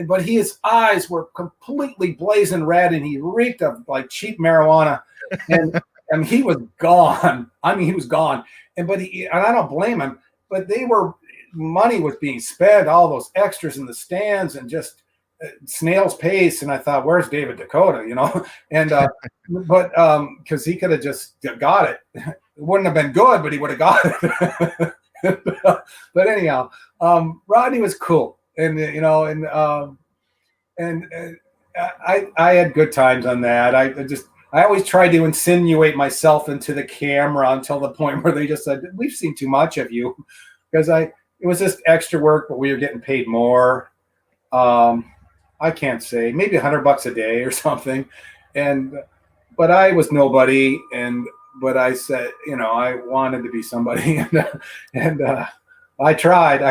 But his eyes were completely blazing red, and he reeked of like cheap marijuana. And he was gone. I mean, he was gone. And I don't blame him. But money was being spent, all those extras in the stands, and just snail's pace. And I thought, where's David Dakota, you know? And, but because he could have just got it. It wouldn't have been good, but he would have got it. But anyhow, Rodney was cool. And, you know, and I had good times on that. I always tried to insinuate myself into the camera until the point where they just said, we've seen too much of you, because it was just extra work, but we were getting paid more. I can't say, maybe $100 a day or something. But I was nobody, and but I said, I wanted to be somebody, and I tried.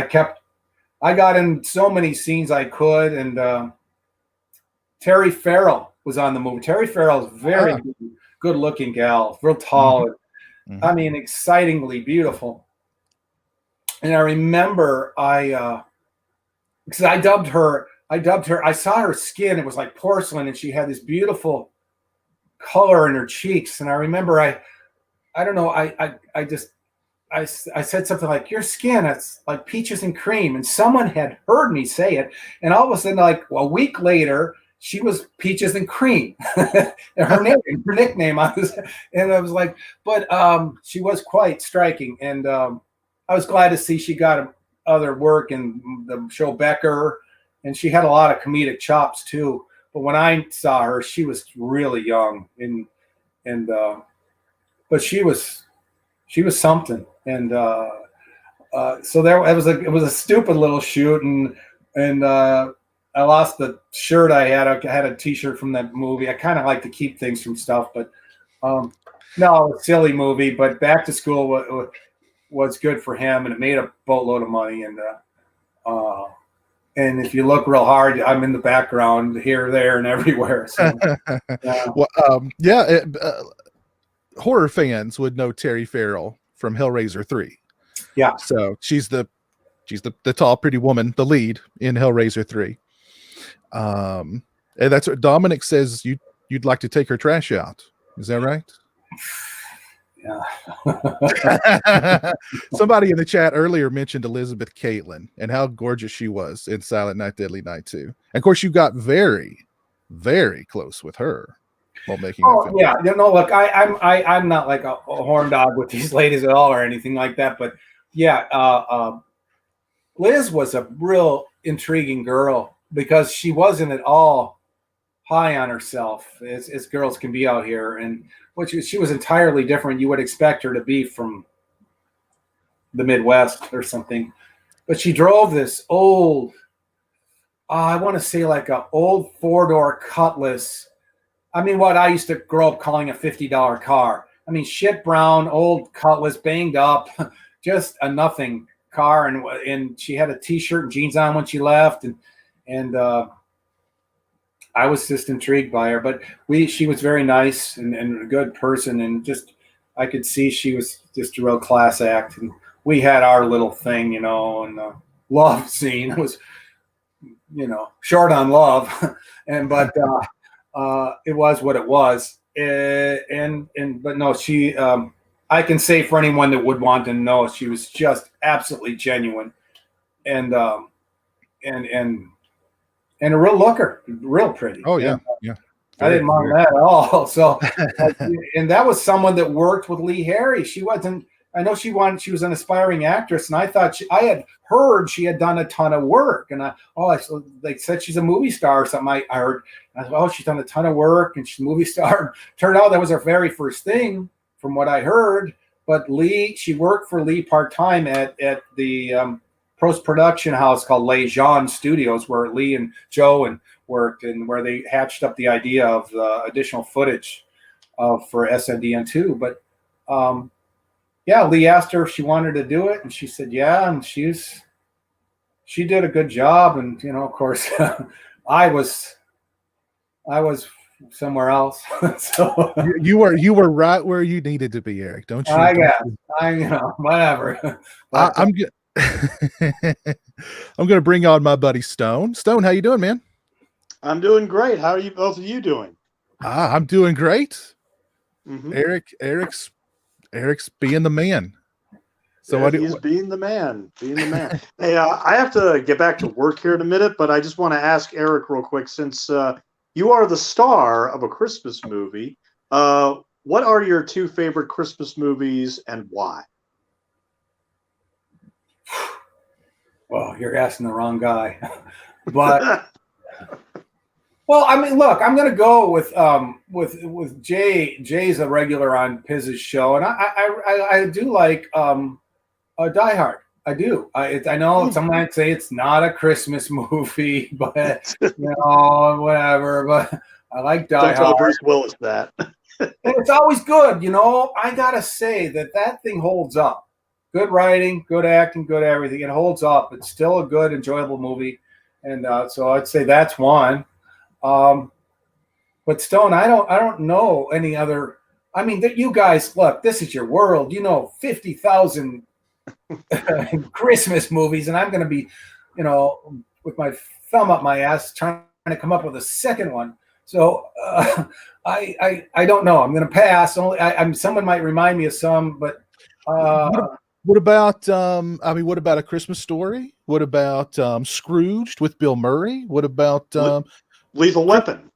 I got in so many scenes I could, and Terry Farrell was on the movie. Terry Farrell is very good-looking gal, real tall. Mm-hmm. I mean, excitingly beautiful. And I remember because I dubbed her. I saw her skin; it was like porcelain, and she had this beautiful color in her cheeks. And I remember, I don't know, I said something like, "Your skin, it's like peaches and cream," and someone had heard me say it, and all of a sudden, like a week later, she was Peaches and Cream. her nickname on this, and I was like, but she was quite striking, and I was glad to see she got other work in the show Becker, and she had a lot of comedic chops too. But when I saw her, she was really young, but she was something, and so it was a stupid little shoot, and I lost the shirt I had. I had a T-shirt from that movie. I kind of like to keep things from stuff, but no, a silly movie. But Back to School was good for him, and it made a boatload of money. And if you look real hard, I'm in the background here, there, and everywhere. So, horror fans would know Terry Farrell from Hellraiser 3. Yeah. So she's the tall, pretty woman, the lead in Hellraiser 3. And that's what Dominic says. You'd like to take her trash out. Is that right? Yeah. Somebody in the chat earlier mentioned Elizabeth Caitlin and how gorgeous she was in Silent Night, Deadly Night 2. And of course, you got very, very close with her while making that film. Yeah. Look, I'm not like a horn dog with these ladies at all or anything like that. But yeah, Liz was a real intriguing girl because she wasn't at all high on herself as girls can be out here, and she was entirely different. You would expect her to be from the Midwest or something, but she drove this old, I want to say like an old 4-door Cutlass. I mean, what I used to grow up calling a $50 car. I mean, shit brown, old Cutlass, banged up, just a nothing car. And she had a T-shirt and jeans on when she left, and I was just intrigued by her, but she was very nice and a good person, and just I could see she was just a real class act. And we had our little thing, and the love scene was, short on love, but it was what it was. But no, she I can say for anyone that would want to know, she was just absolutely genuine, and a real looker, real pretty. Oh yeah, yeah. I didn't mind that at all. So, and that was someone that worked with Lee Harry. She wasn't. I know she was an aspiring actress, and I thought I had heard she had done a ton of work. And they said she's a movie star or something. I heard. I thought, she's done a ton of work, and she's a movie star. Turned out that was her very first thing, from what I heard. But she worked for Lee part time at the post-production house called Les Jean Studios, where Lee and Joe worked, and where they hatched up the idea of additional footage for SNDN2. But Lee asked her if she wanted to do it, and she said yeah, and she did a good job. And of course, I was somewhere else. So you were right where you needed to be, Eric. Don't you? Whatever. I'm good. I'm going to bring on my buddy Stone. Stone, how you doing, man? I'm doing great. How are you both of you doing? I'm doing great. Mm-hmm. Eric's being the man. So yeah, he's being the man. Hey, I have to get back to work here in a minute, but I just want to ask Eric real quick, since you are the star of a Christmas movie. What are your 2 favorite Christmas movies and why? Well, you're asking the wrong guy, but well, I mean, look, I'm going to go with Jay. Jay's a regular on Piz's show, and I do like Die Hard. I do. I know some might say it's not a Christmas movie, but whatever. But I like Die Hard. Don't tell Bruce Willis that. And it's always good, you know. I gotta say that thing holds up. Good writing, good acting, good everything. It holds up. It's still a good, enjoyable movie, and so I'd say that's one. But Stone, I don't know any other. I mean, you guys, look, this is your world. You know, 50,000 Christmas movies, and I'm going to be, you know, with my thumb up my ass trying to come up with a second one. So I don't know. I'm going to pass. Only someone might remind me of some, but what about what about A Christmas Story? What about Scrooged with Bill Murray? What about Lethal Weapon?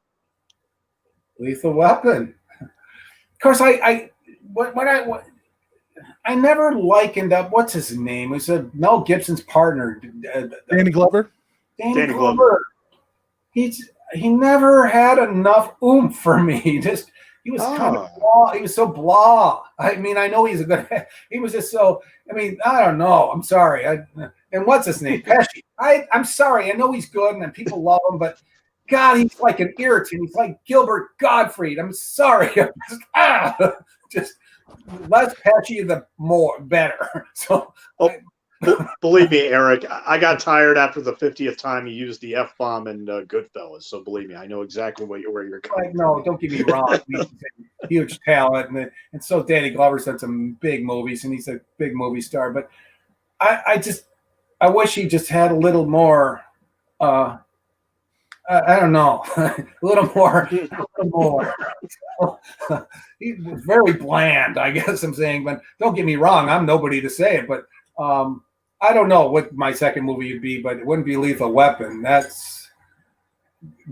Lethal Weapon. Of course, I never likened up. What's his name? It was Mel Gibson's partner, Danny Glover. Danny Glover. He never had enough oomph for me. He was kind of blah. He was so blah. I mean, I know he's a good. He was just so. I mean, I don't know. I'm sorry. And what's his name? Pesci. I'm sorry. I know he's good and people love him, but God, he's like an irritant. He's like Gilbert Gottfried. I'm sorry. Just less Pesci, the better. So. Believe me, Eric, I got tired after the 50th time he used the F-bomb in Goodfellas. So believe me, I know exactly where you're coming from. No, don't get me wrong. He's a huge talent. And so Danny Glover's done some big movies, and he's a big movie star. But I wish he just had a little more, I don't know, a little more. He was very bland, I guess I'm saying. But don't get me wrong, I'm nobody to say it. But I don't know what my second movie would be, but it wouldn't be Lethal Weapon. That's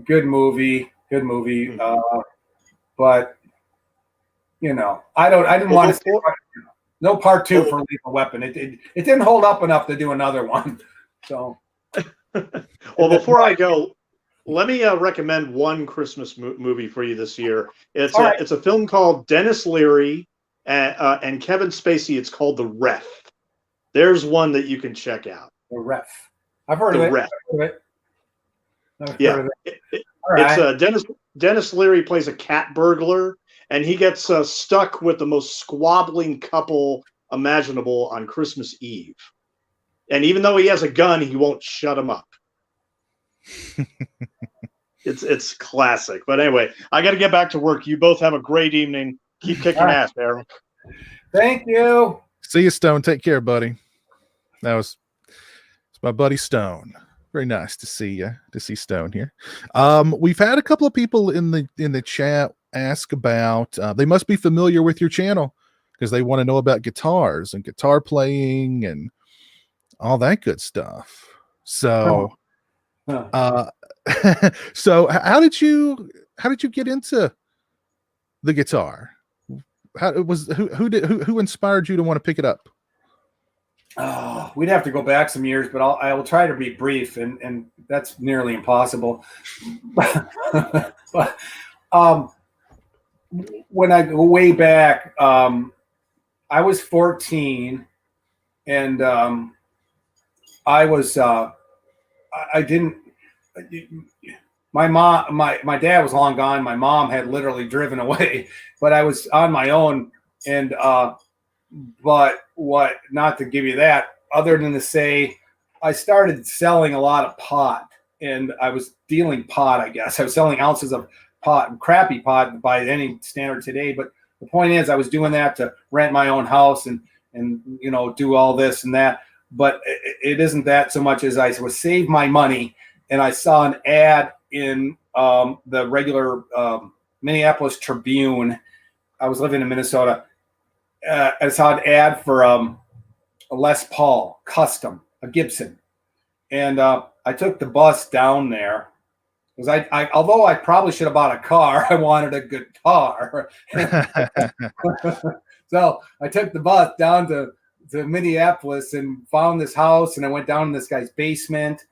good movie. But you know, I didn't want to see no part two for Lethal Weapon. It didn't hold up enough to do another one. So, well, before I go, let me recommend one Christmas movie for you this year. It's a film called Dennis Leary and Kevin Spacey. It's called The Ref. There's one that you can check out. The Ref. I've heard of it. Yeah. It's Dennis Leary plays a cat burglar, and he gets stuck with the most squabbling couple imaginable on Christmas Eve. And even though he has a gun, he won't shut him up. It's classic. But anyway, I got to get back to work. You both have a great evening. Keep kicking ass, Eric. Thank you. See you, Stone. Take care, buddy. It's my buddy Stone. Very nice to see Stone here. We've had a couple of people in the chat ask about. They must be familiar with your channel because they want to know about guitars and guitar playing and all that good stuff. So, so how did you get into the guitar? Who inspired you to want to pick it up? Oh, we'd have to go back some years, but I will try to be brief, and that's nearly impossible. But when I go way back, I was 14, and I was I didn't. My mom, my dad was long gone. My mom had literally driven away, but I was on my own. And but what? Not to give you that, other than to say, I started selling a lot of pot, and I was dealing pot. I guess I was selling ounces of pot, crappy pot by any standard today. But the point is, I was doing that to rent my own house and you know, do all this and that. But it isn't that so much as I would save my money, and I saw an ad in the regular Minneapolis Tribune. I was living in Minnesota. I saw an ad for a Les Paul custom, a Gibson, and I took the bus down there because although I probably should have bought a car, I wanted a guitar. So I took the bus down to Minneapolis and found this house, and I went down in this guy's basement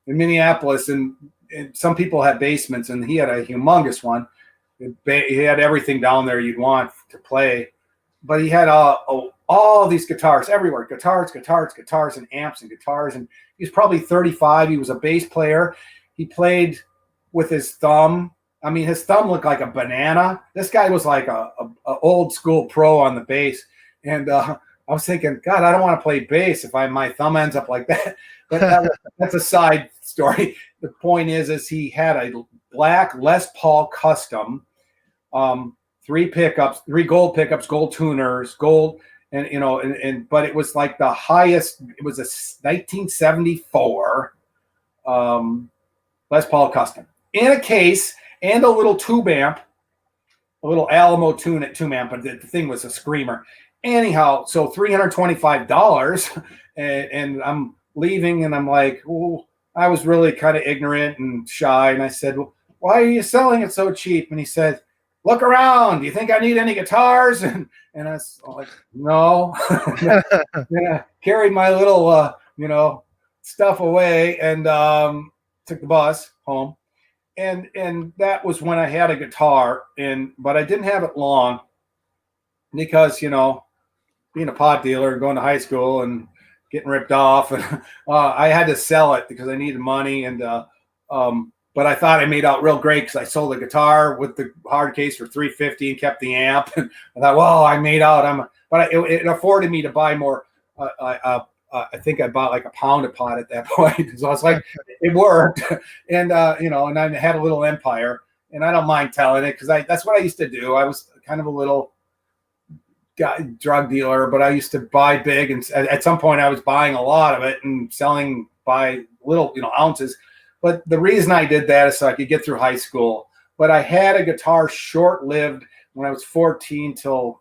in Minneapolis, and some people had basements, and he had a humongous one. He had everything down there you'd want to play, but he had all these guitars everywhere, guitars, and amps and guitars, and he was probably 35. He was a bass player. He played with his thumb I mean, his thumb looked like a banana. This guy was like a old school pro on the bass. And I was thinking, God, I don't want to play bass if my thumb ends up like that. But that's a side story. The point is he had a black Les Paul Custom, 3 pickups, 3 gold pickups, gold tuners, gold, and but it was like the highest. It was a 1974 Les Paul Custom in a case and a little tube amp, a little Alamo tube amp, but the thing was a screamer. Anyhow, so $325, and I'm leaving, and I'm like, oh, I was really kind of ignorant and shy, and I said, well, why are you selling it so cheap? And he said, look around. Do you think I need any guitars? And I was like, no. Yeah, carried my little, stuff away and took the bus home. And that was when I had a guitar, but I didn't have it long because, being a pot dealer and going to high school and getting ripped off, and I had to sell it because I needed money. And but I thought I made out real great because I sold a guitar with the hard case for $350 and kept the amp. And I thought, well, I made out. But it afforded me to buy more. I think I bought like a pound of pot at that point. So I was like, it worked. And and I had a little empire. And I don't mind telling it because that's what I used to do. I was kind of a little drug dealer, but I used to buy big. And at some point I was buying a lot of it and selling by little, ounces. But the reason I did that is so I could get through high school. But I had a guitar short-lived when I was 14 till,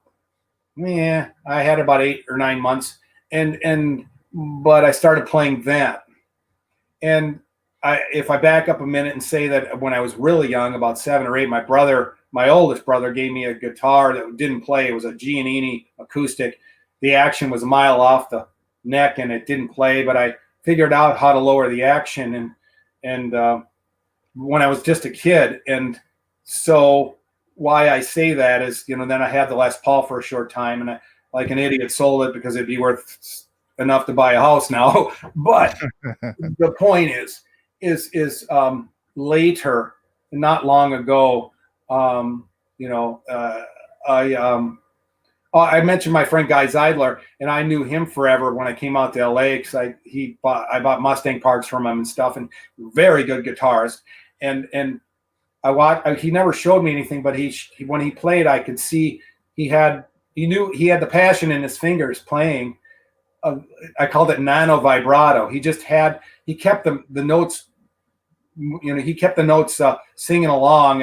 I had about 8 or 9 months. But I started playing then. And if I back up a minute and say that when I was really young, about 7 or 8, my oldest brother gave me a guitar that didn't play. It was a Giannini acoustic. The action was a mile off the neck and it didn't play, but I figured out how to lower the action and when I was just a kid. And so why I say that is, then I had the Les Paul for a short time, and I, like an idiot, sold it because it'd be worth enough to buy a house now. But the point is later, not long ago, I mentioned my friend Guy Zeidler, and I knew him forever when I came out to LA because I bought Mustang parts from him and stuff, and very good guitarist. And he never showed me anything, but he when he played, I could see he knew he had the passion in his fingers playing. I called it nano vibrato. He kept the notes. He kept the notes singing along.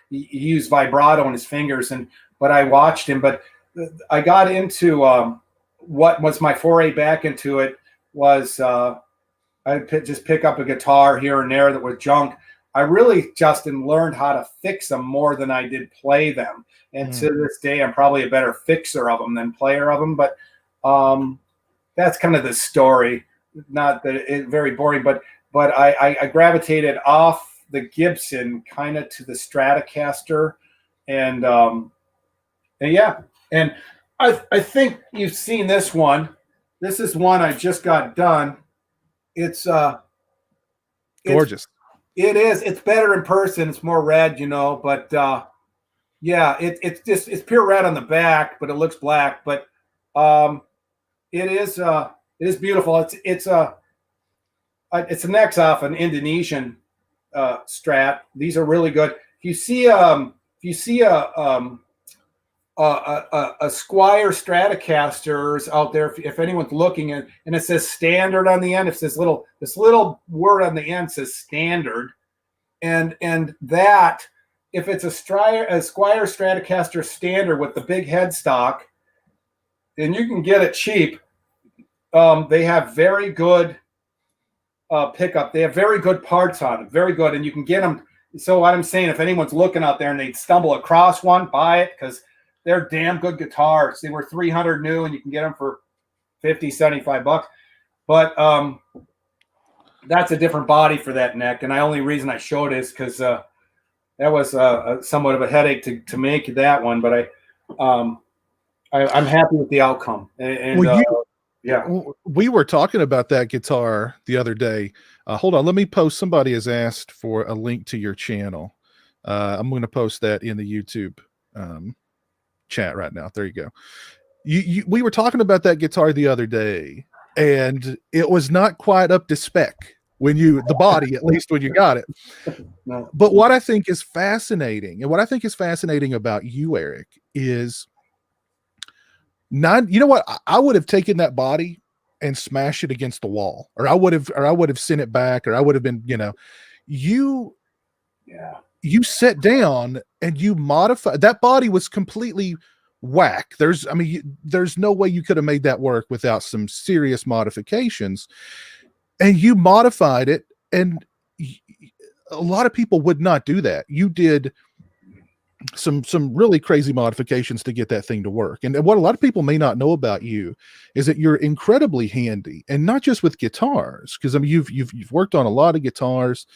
He used vibrato in his fingers, but I watched him. But I got into what was my foray back into it was just pick up a guitar here and there that was junk. I really, Justin, learned how to fix them more than I did play them. And to this day, I'm probably a better fixer of them than player of them. But that's kind of the story. Not that it's very boring, but I gravitated off the Gibson kind of to the Stratocaster, and yeah. And I think you've seen this one. This is one I just got done. It's gorgeous. It is. It's better in person. It's more red, but yeah, it's pure red on the back, but it looks black. But it is beautiful. It's a next off an Indonesian Strat. These are really good. If you see a Squire Stratocasters out there, if anyone's looking and it says standard on the end, it's this little word on the end says standard, and that if it's a Squire Stratocaster standard with the big headstock, and you can get it cheap. They have very good pickup. They have very good parts on it, very good, and you can get them. So what I'm saying, if anyone's looking out there and they stumble across one, buy it because they're damn good guitars. They were $300 new, and you can get them for $50, $75. But that's a different body for that neck. And the only reason I showed it is because that was somewhat of a headache to make that one. But I'm happy with the outcome. And yeah, we were talking about that guitar the other day. Hold on, let me post. Somebody has asked for a link to your channel. I'm going to post that in the YouTube chat right now. There you go. We were talking about that guitar the other day, and it was not quite up to spec when the body, at least when you got it. No. But what I think is fascinating, and what I think is fascinating about you, Eric, is you know what? I would have taken that body and smashed it against the wall, or I would have sent it back, or I would have been, you sat down and you modified that body. Was completely whack. There's no way you could have made that work without some serious modifications, and you modified it. And a lot of people would not do that. You did some really crazy modifications to get that thing to work. And what a lot of people may not know about you is that you're incredibly handy, and not just with guitars, because you've worked on a lot of guitars.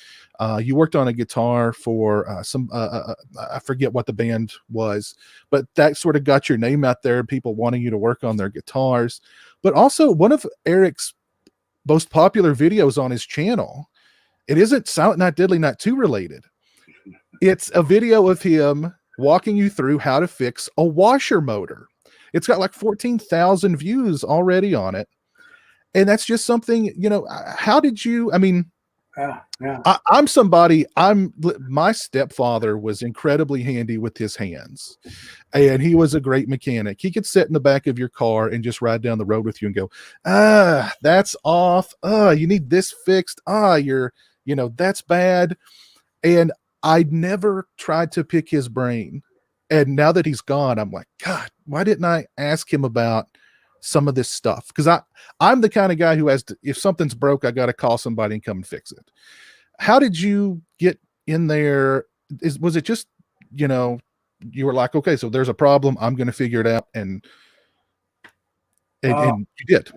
You worked on a guitar for I forget what the band was, but that sort of got your name out there, people wanting you to work on their guitars. But also, one of Eric's most popular videos on his channel, it isn't Silent Not Deadly Not 2 related. It's a video of him walking you through how to fix a washer motor. It's got like 14,000 views already on it. And that's just something, how did you, my stepfather was incredibly handy with his hands, and he was a great mechanic. He could sit in the back of your car and just ride down the road with you and go, that's off. You need this fixed. That's bad. And I never tried to pick his brain. And now that he's gone, I'm like, God, why didn't I ask him about some of this stuff? Because I'm the kind of guy who if something's broke, I got to call somebody and come and fix it. How did you get in there? Was it just, you were like, okay, so there's a problem, I'm going to figure it out. And you did.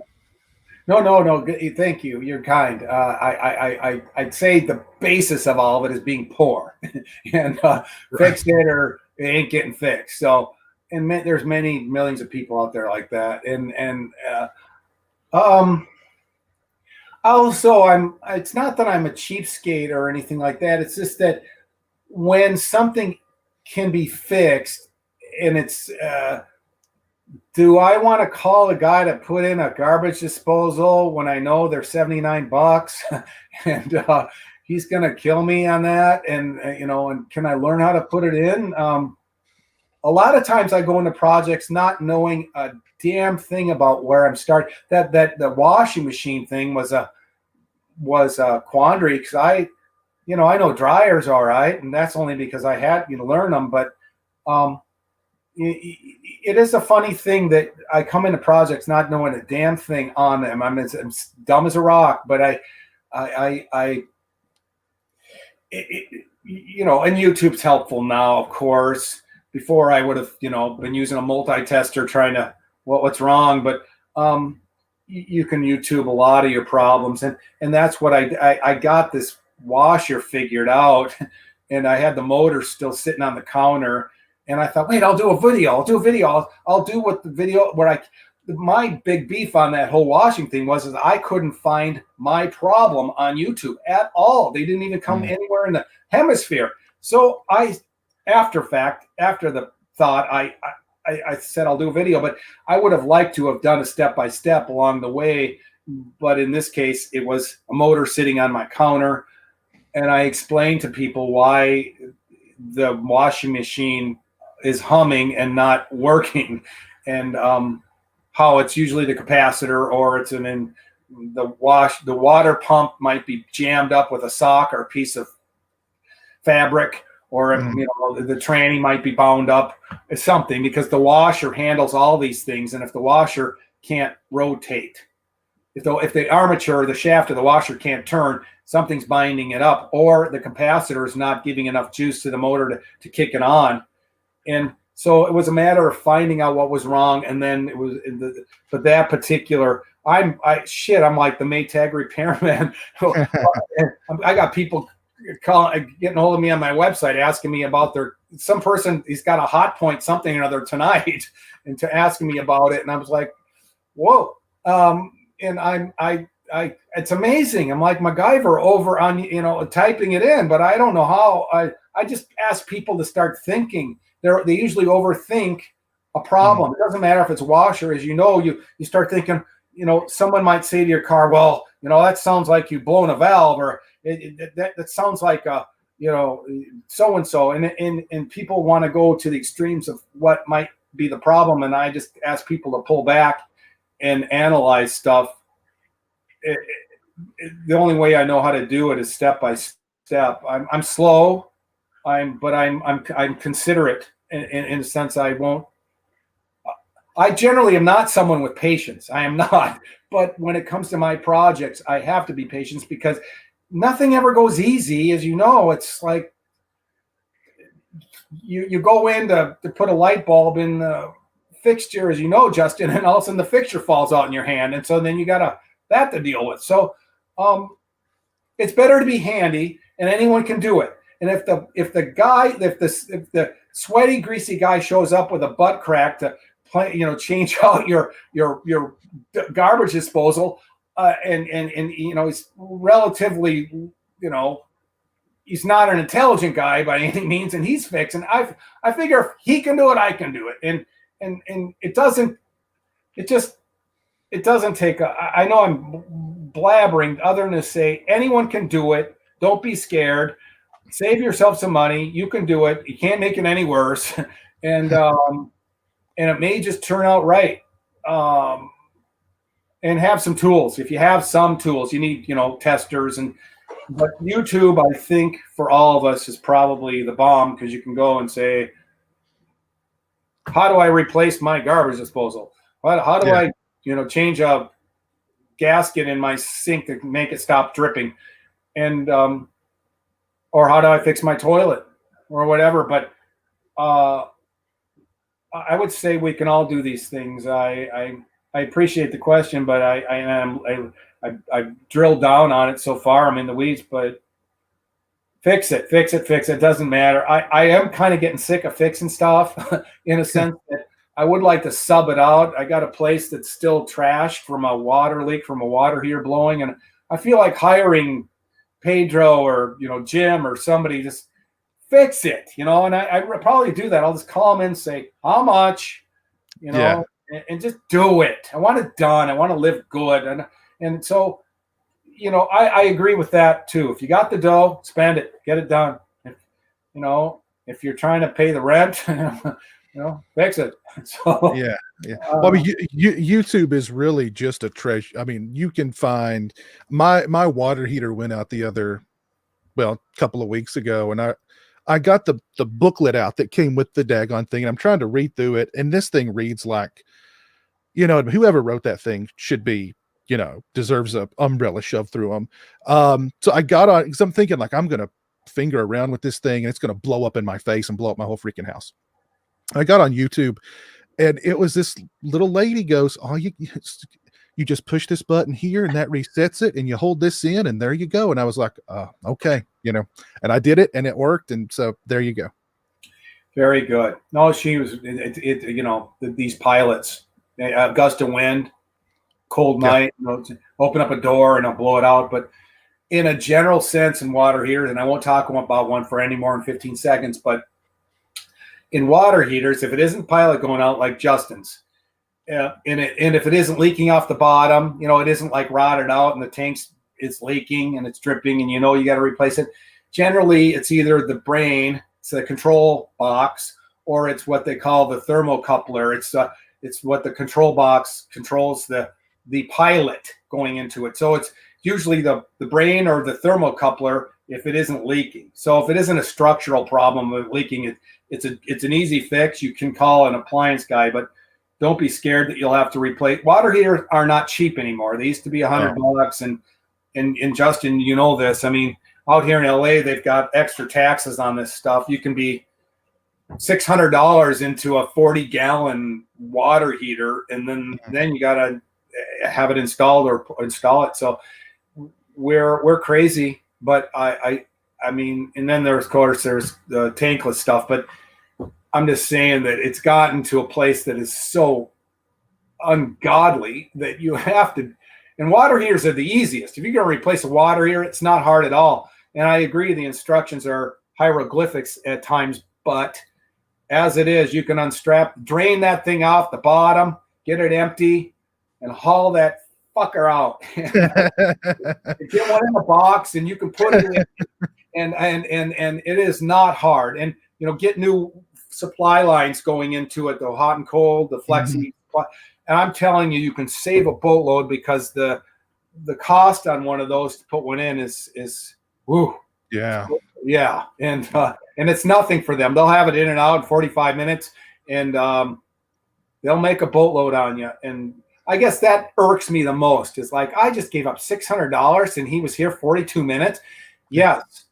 No. Thank you. You're kind. I'd say the basis of all of it is being poor, and fix it or it ain't getting fixed. So, and there's many millions of people out there like that. And also, it's not that I'm a cheapskate or anything like that. It's just that when something can be fixed, and it's do I want to call a guy to put in a garbage disposal when I know they're $79 and he's going to kill me on that? And, and can I learn how to put it in? A lot of times I go into projects not knowing a damn thing about where I'm starting. That the washing machine thing was a quandary, because I know dryers all right, and that's only because I had to learn them. But it is a funny thing that I come into projects not knowing a damn thing on them. I'm dumb as a rock, but and YouTube's helpful now, of course. Before I would have, been using a multi-tester trying to, what's wrong, but you can YouTube a lot of your problems, and that's what I got this washer figured out, and I had the motor still sitting on the counter. And I thought, wait, I'll do a video. I'll do what the video where my big beef on that whole washing thing was I couldn't find my problem on YouTube at all. They didn't even come anywhere in the hemisphere. So after the thought, I said I'll do a video, but I would have liked to have done a step-by-step along the way. But in this case, it was a motor sitting on my counter. And I explained to people why the washing machine is humming and not working, and how it's usually the capacitor, or it's the water pump might be jammed up with a sock or a piece of fabric, or the tranny might be bound up. It's something, because the washer handles all these things, and if the washer can't rotate, if the armature, the shaft of the washer can't turn, something's binding it up, or the capacitor is not giving enough juice to the motor to kick it on. And so it was a matter of finding out what was wrong. And then it was, but that particular, I'm like the Maytag repairman. I got people getting hold of me on my website, asking me about some person, he's got a hot point, something or other tonight, and to asking me about it. And I was like, whoa. And it's amazing. I'm like MacGyver over on, typing it in, but I don't know how. I just ask people to start thinking. They usually overthink a problem. It doesn't matter if it's a washer, as you know, you start thinking, someone might say to your car, well, that sounds like you've blown a valve, or that sounds like so-and-so. And people want to go to the extremes of what might be the problem. And I just ask people to pull back and analyze stuff. The only way I know how to do it is step by step. I'm slow, but I'm considerate in a sense. I generally am not someone with patience. I am not. But when it comes to my projects, I have to be patient because nothing ever goes easy. As you know, it's like you go in to put a light bulb in the fixture, as you know, Justin, and all of a sudden the fixture falls out in your hand. And so then you got that to deal with. So it's better to be handy, and anyone can do it. And if the sweaty, greasy guy shows up with a butt crack to change out your garbage disposal, and he's relatively, he's not an intelligent guy by any means, and he's fixing. I figure if he can do it, I can do it, and it doesn't take I know I'm blabbering other than to say anyone can do it. Don't be scared. Save yourself some money. You can do it. You can't make it any worse, and it may just turn out right. And have some tools. If you have some tools, you need, testers. But YouTube, I think, for all of us is probably the bomb, because you can go and say, how do I replace my garbage disposal? How do I, change a gasket in my sink to make it stop dripping? And, or how do I fix my toilet or whatever? But I would say we can all do these things. I appreciate the question, but I drilled down on it so far. I'm in the weeds, but fix it. It doesn't matter. I am kind of getting sick of fixing stuff in a sense that I would like to sub it out. I got a place that's still trashed from a water leak from a water heater blowing, and I feel like hiring Pedro or Jim or somebody just fix it, and I probably do that. I'll just call them in and say, how much, and just do it. I want it done. I want to live good. And so, I agree with that too. If you got the dough, spend it, get it done. If you're trying to pay the rent, fix it. So yeah. Well, I mean, YouTube is really just a treasure. I mean, you can find my water heater went out a couple of weeks ago, and I got the booklet out that came with the daggone thing, and I'm trying to read through it, and this thing reads like, whoever wrote that thing should be, deserves a umbrella shoved through them. So I got on, because I'm thinking like I'm gonna finger around with this thing, and it's gonna blow up in my face and blow up my whole freaking house. I got on YouTube, and it was this little lady goes, you just push this button here, and that resets it, and you hold this in, and there you go. And I was like, okay, and I did it, and it worked, and so there you go. Very good. No, she was, these pilots, a gust of wind, cold night, open up a door and I'll blow it out. But in a general sense, in water heaters, and I won't talk about one for any more than 15 seconds, but in water heaters, if it isn't pilot going out like Justin's, and if it isn't leaking off the bottom, it isn't like rotted out and the tank's is leaking and it's dripping and you got to replace it. Generally, it's either the brain, it's the control box, or it's what they call the thermocoupler. It's what the control box controls the pilot going into it. So it's usually the brain or the thermocoupler if it isn't leaking. So if it isn't a structural problem with leaking, it's an easy fix. You can call an appliance guy, but don't be scared that you'll have to replace. Water heaters are not cheap anymore. They used to be $100, and Justin, this. I mean, out here in LA, they've got extra taxes on this stuff. You can be $600 into a 40-gallon water heater, and then you got to have it installed or install it. So we're crazy, but I mean, and then there's the tankless stuff, but I'm just saying that it's gotten to a place that is so ungodly that you have to, and water heaters are the easiest. If you're going to replace a water heater, it's not hard at all. And I agree, the instructions are hieroglyphics at times, but as it is, you can unstrap, drain that thing off the bottom, get it empty, and haul that fucker out. Get one in a box, and you can put it in, and it is not hard. And get new supply lines going into it, the hot and cold, the flexi. And I'm telling you, you can save a boatload because the cost on one of those to put one in is whoo. Yeah. Yeah. And it's nothing for them. They'll have it in and out in 45 minutes, and they'll make a boatload on you. And I guess that irks me the most. Is like, I just gave up $600 and he was here 42 minutes. Yes.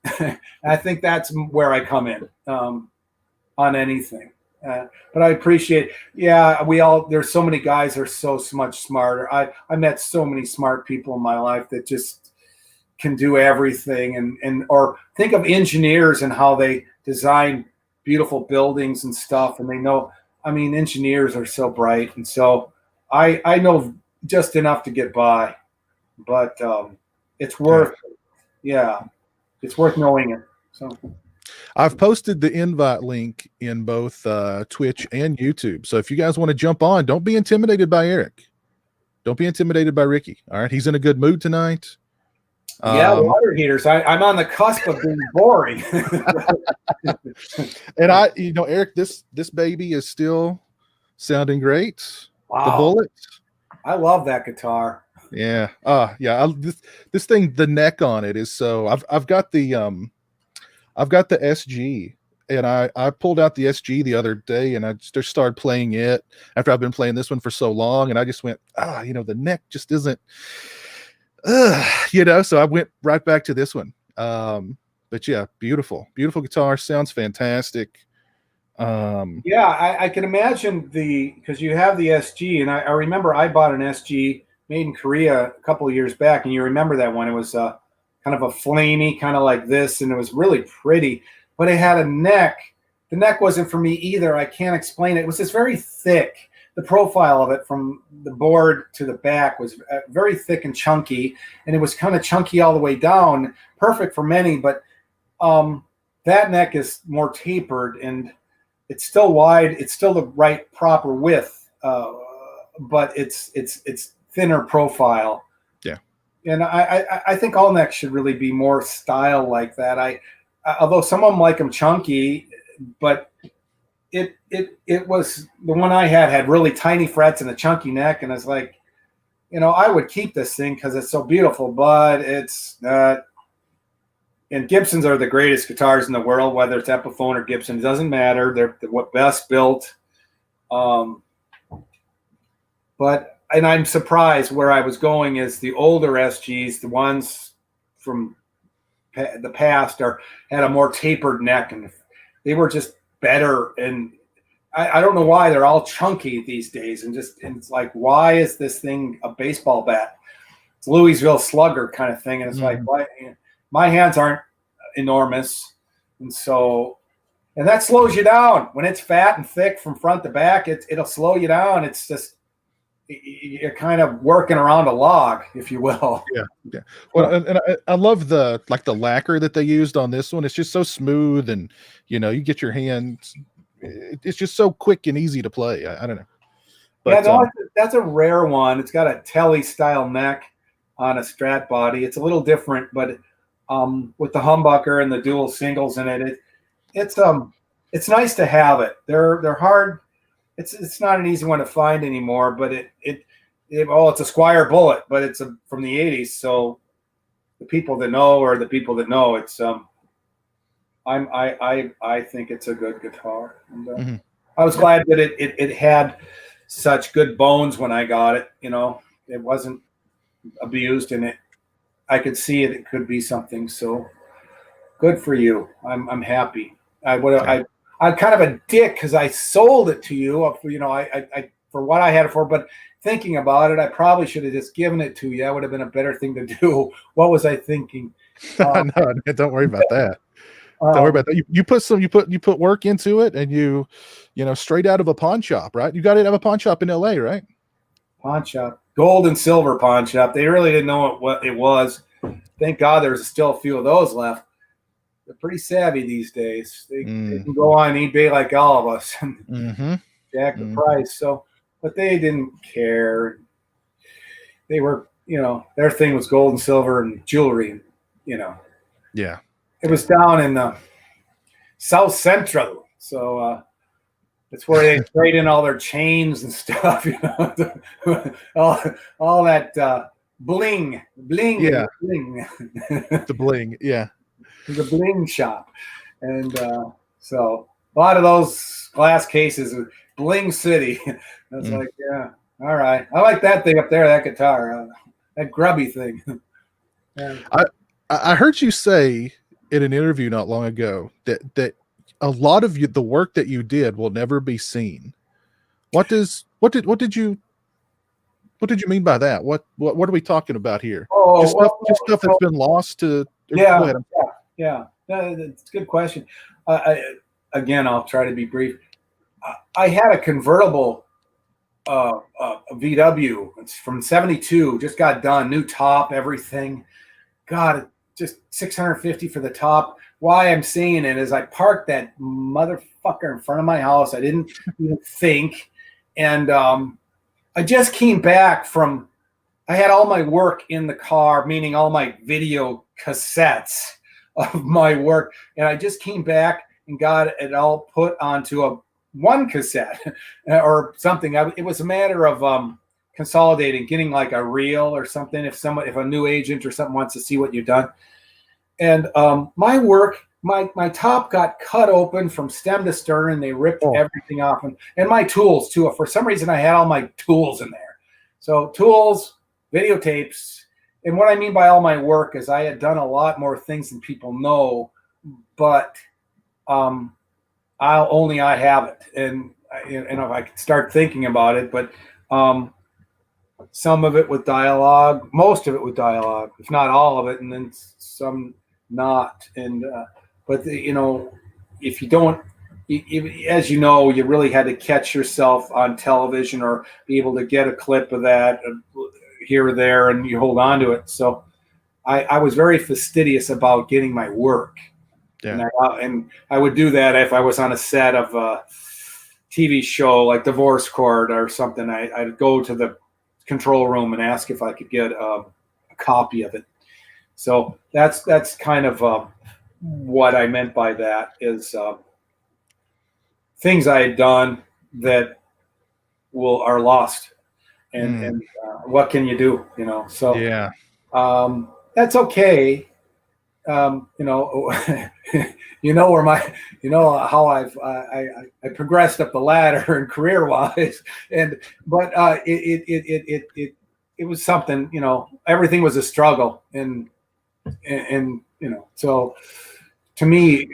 I think that's where I come in on anything. But I appreciate, there's so many guys that are so much smarter. I met so many smart people in my life that just can do everything, or think of engineers and how they design beautiful buildings and stuff. And they know, engineers are so bright. And so I know just enough to get by, but it's worth, it's worth knowing it. So I've posted the invite link in both Twitch and YouTube. So if you guys want to jump on, don't be intimidated by Eric. Don't be intimidated by Ricky. All right. He's in a good mood tonight. Water heaters. I'm on the cusp of being boring. And Eric, this baby is still sounding great. Wow. The bullet. I love that guitar. Yeah. This thing, the neck on it is so. I've got the SG, and I pulled out the SG the other day, and I just started playing it after I've been playing this one for so long, and I just went, the neck just isn't, so I went right back to this one. But yeah, beautiful guitar, sounds fantastic. I can imagine because you have the SG, and I remember I bought an SG made in Korea a couple of years back, and you remember that one. It was kind of a flamey, kind of like this, and it was really pretty, but it had a neck. The neck wasn't for me either. I can't explain it. It was just very thick. The profile of it from the board to the back was very thick and chunky, and it was kind of chunky all the way down, perfect for many, but that neck is more tapered, and it's still wide. It's still the right proper width, but it's thinner profile. Yeah. And I think all necks should really be more style like that. Although some of them like them chunky, but it was the one I had really tiny frets and a chunky neck, and it's like, I would keep this thing because it's so beautiful, but it's not. And Gibsons are the greatest guitars in the world, whether it's Epiphone or Gibson, it doesn't matter. They're what best built. And I'm surprised where I was going is the older SGs, the ones from the past, had a more tapered neck, and they were just better. And I don't know why they're all chunky these days, and it's like, why is this thing a baseball bat? It's Louisville Slugger kind of thing, and it's like, why? My hands aren't enormous, and that slows you down when it's fat and thick from front to back. It'll slow you down. It's just you're kind of working around a log, if you will. Yeah. Well, and I love the lacquer that they used on this one. It's just so smooth, and you get your hands. It's just so quick and easy to play. I don't know. But, that's a rare one. It's got a Telly style neck on a Strat body. It's a little different, but with the humbucker and the dual singles in it, it's nice to have it. They're hard. It's not an easy one to find anymore, but it's a Squire Bullet, but it's from the 80s. So the people that know, it's I think it's a good guitar. And, I was glad that it had such good bones when I got it. It wasn't abused, and I could see it could be something. So good for you. I'm happy. I'm kind of a dick because I sold it to you. I for what I had it for, but thinking about it, I probably should have just given it to you. That would have been a better thing to do. What was I thinking? No, don't worry about that. Don't worry about that. You put work into it, and you straight out of a pawn shop, right? You got to have a pawn shop in LA, right? Pawn shop, gold and silver pawn shop. They really didn't know what it was. Thank God there's still a few of those left. they're pretty savvy these days. They can go on eBay like all of us and jack the price. So, but they didn't care. They were, their thing was gold and silver and jewelry. Yeah. It was down in the South Central, so that's where they trade in all their chains and stuff. All that bling, Yeah. bling. The bling, yeah. The bling shop, and so a lot of those glass cases, Bling City. I was like, yeah, all right. I like that thing up there, that guitar, that grubby thing. Yeah. I heard you say in an interview not long ago that a lot of the work that you did will never be seen. What did you mean by that? What are we talking about here? Just stuff that's been lost to. Yeah. That's a good question. Again, I'll try to be brief. I had a convertible VW. It's from '72. Just got done, new top, everything. God, just $650 for the top. Why I'm saying it is I parked that motherfucker in front of my house. I didn't even think, and I just came back from. I had all my work in the car, meaning all my video cassettes of my work, and I just came back and got it all put onto one cassette or something. It was a matter of consolidating, getting like a reel or something. If a new agent or something wants to see what you've done, and my work, my top got cut open from stem to stern, and they ripped everything off, and my tools too. For some reason, I had all my tools in there, so tools, videotapes. And what I mean by all my work is I had done a lot more things than people know, but I have it, and if I could start thinking about it, but some of it with dialogue, most of it with dialogue, if not all of it, and then some not. And but if you don't, as you know, you really had to catch yourself on television or be able to get a clip of that here or there, and you hold on to it. So I was very fastidious about getting my work. Yeah. And I would do that if I was on a set of a TV show like Divorce Court or something. I'd go to the control room and ask if I could get a copy of it. So that's kind of what I meant by that is things I had done that are lost. And what can you do? So yeah, that's okay. Where how I progressed up the ladder and career wise, but it was something. Everything was a struggle, and so to me,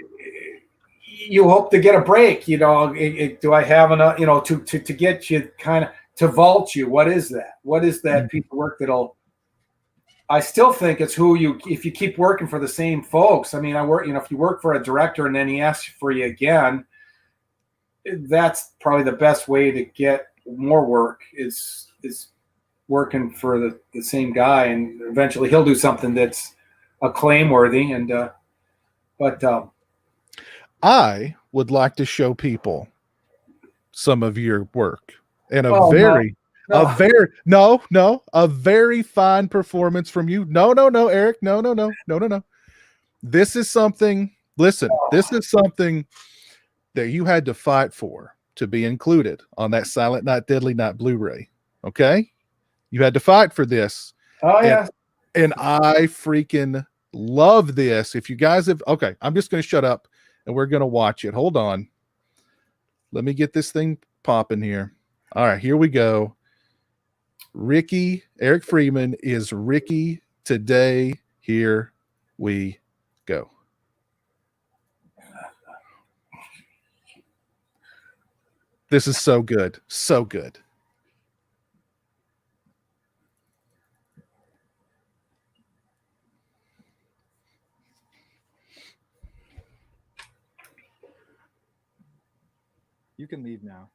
you hope to get a break. Do I have enough? To get you kind of to vault you. What is that? What is that piece of work that'll? I still think it's if you keep working for the same folks. I mean, if you work for a director and then he asks for you again, that's probably the best way to get more work is working for the same guy, and eventually he'll do something that's acclaim worthy. And but I would like to show people some of your work and a very fine performance from you. No, Eric. No. This is something, listen, this is something that you had to fight for to be included on that Silent Night, Deadly Night Blu-ray. Okay? You had to fight for this. Oh, yeah. And I freaking love this. If you guys have, okay, I'm just going to shut up and we're going to watch it. Hold on. Let me get this thing popping here. All right, here we go. Eric Freeman is Ricky today. Here we go. This is so good. So good. You can leave now.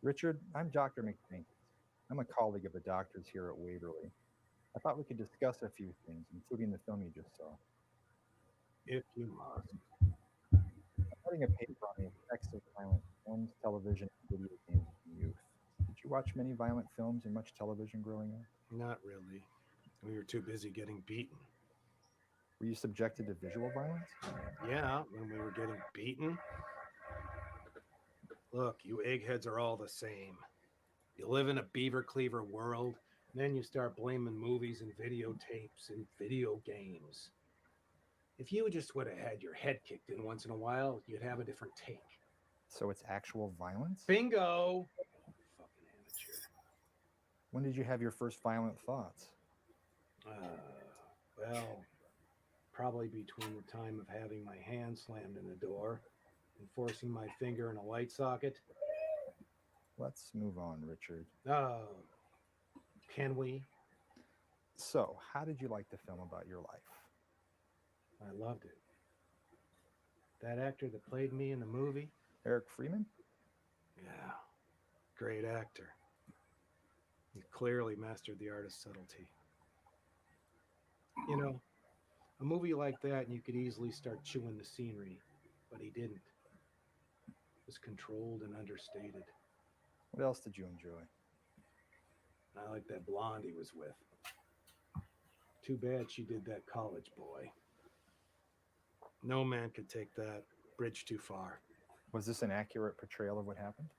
Richard, I'm Dr. McBain. I'm a colleague of the doctor's here at Waverly. I thought we could discuss a few things, including the film you just saw. If you must. I'm writing a paper on the effects of violent films, television, and video games on youth. Did you watch many violent films and much television growing up? Not really. We were too busy getting beaten. Were you subjected to visual violence? Yeah, when we were getting beaten. Look, you eggheads are all the same. You live in a beaver cleaver world, and then you start blaming movies and videotapes and video games. If you just would have had your head kicked in once in a while, you'd have a different take. So it's actual violence? Bingo! Fucking amateur. When did you have your first violent thoughts? Well, probably between the time of having my hand slammed in the door and forcing my finger in a light socket. Let's move on, Richard. Can we? So, how did you like the film about your life? I loved it. That actor that played me in the movie? Eric Freeman? Yeah, great actor. He clearly mastered the art of subtlety. You know, a movie like that, and you could easily start chewing the scenery, but he didn't. It was controlled and understated. What else did you enjoy? I like that blonde he was with. Too bad she did that college boy. No man could take that bridge too far. Was this an accurate portrayal of what happened?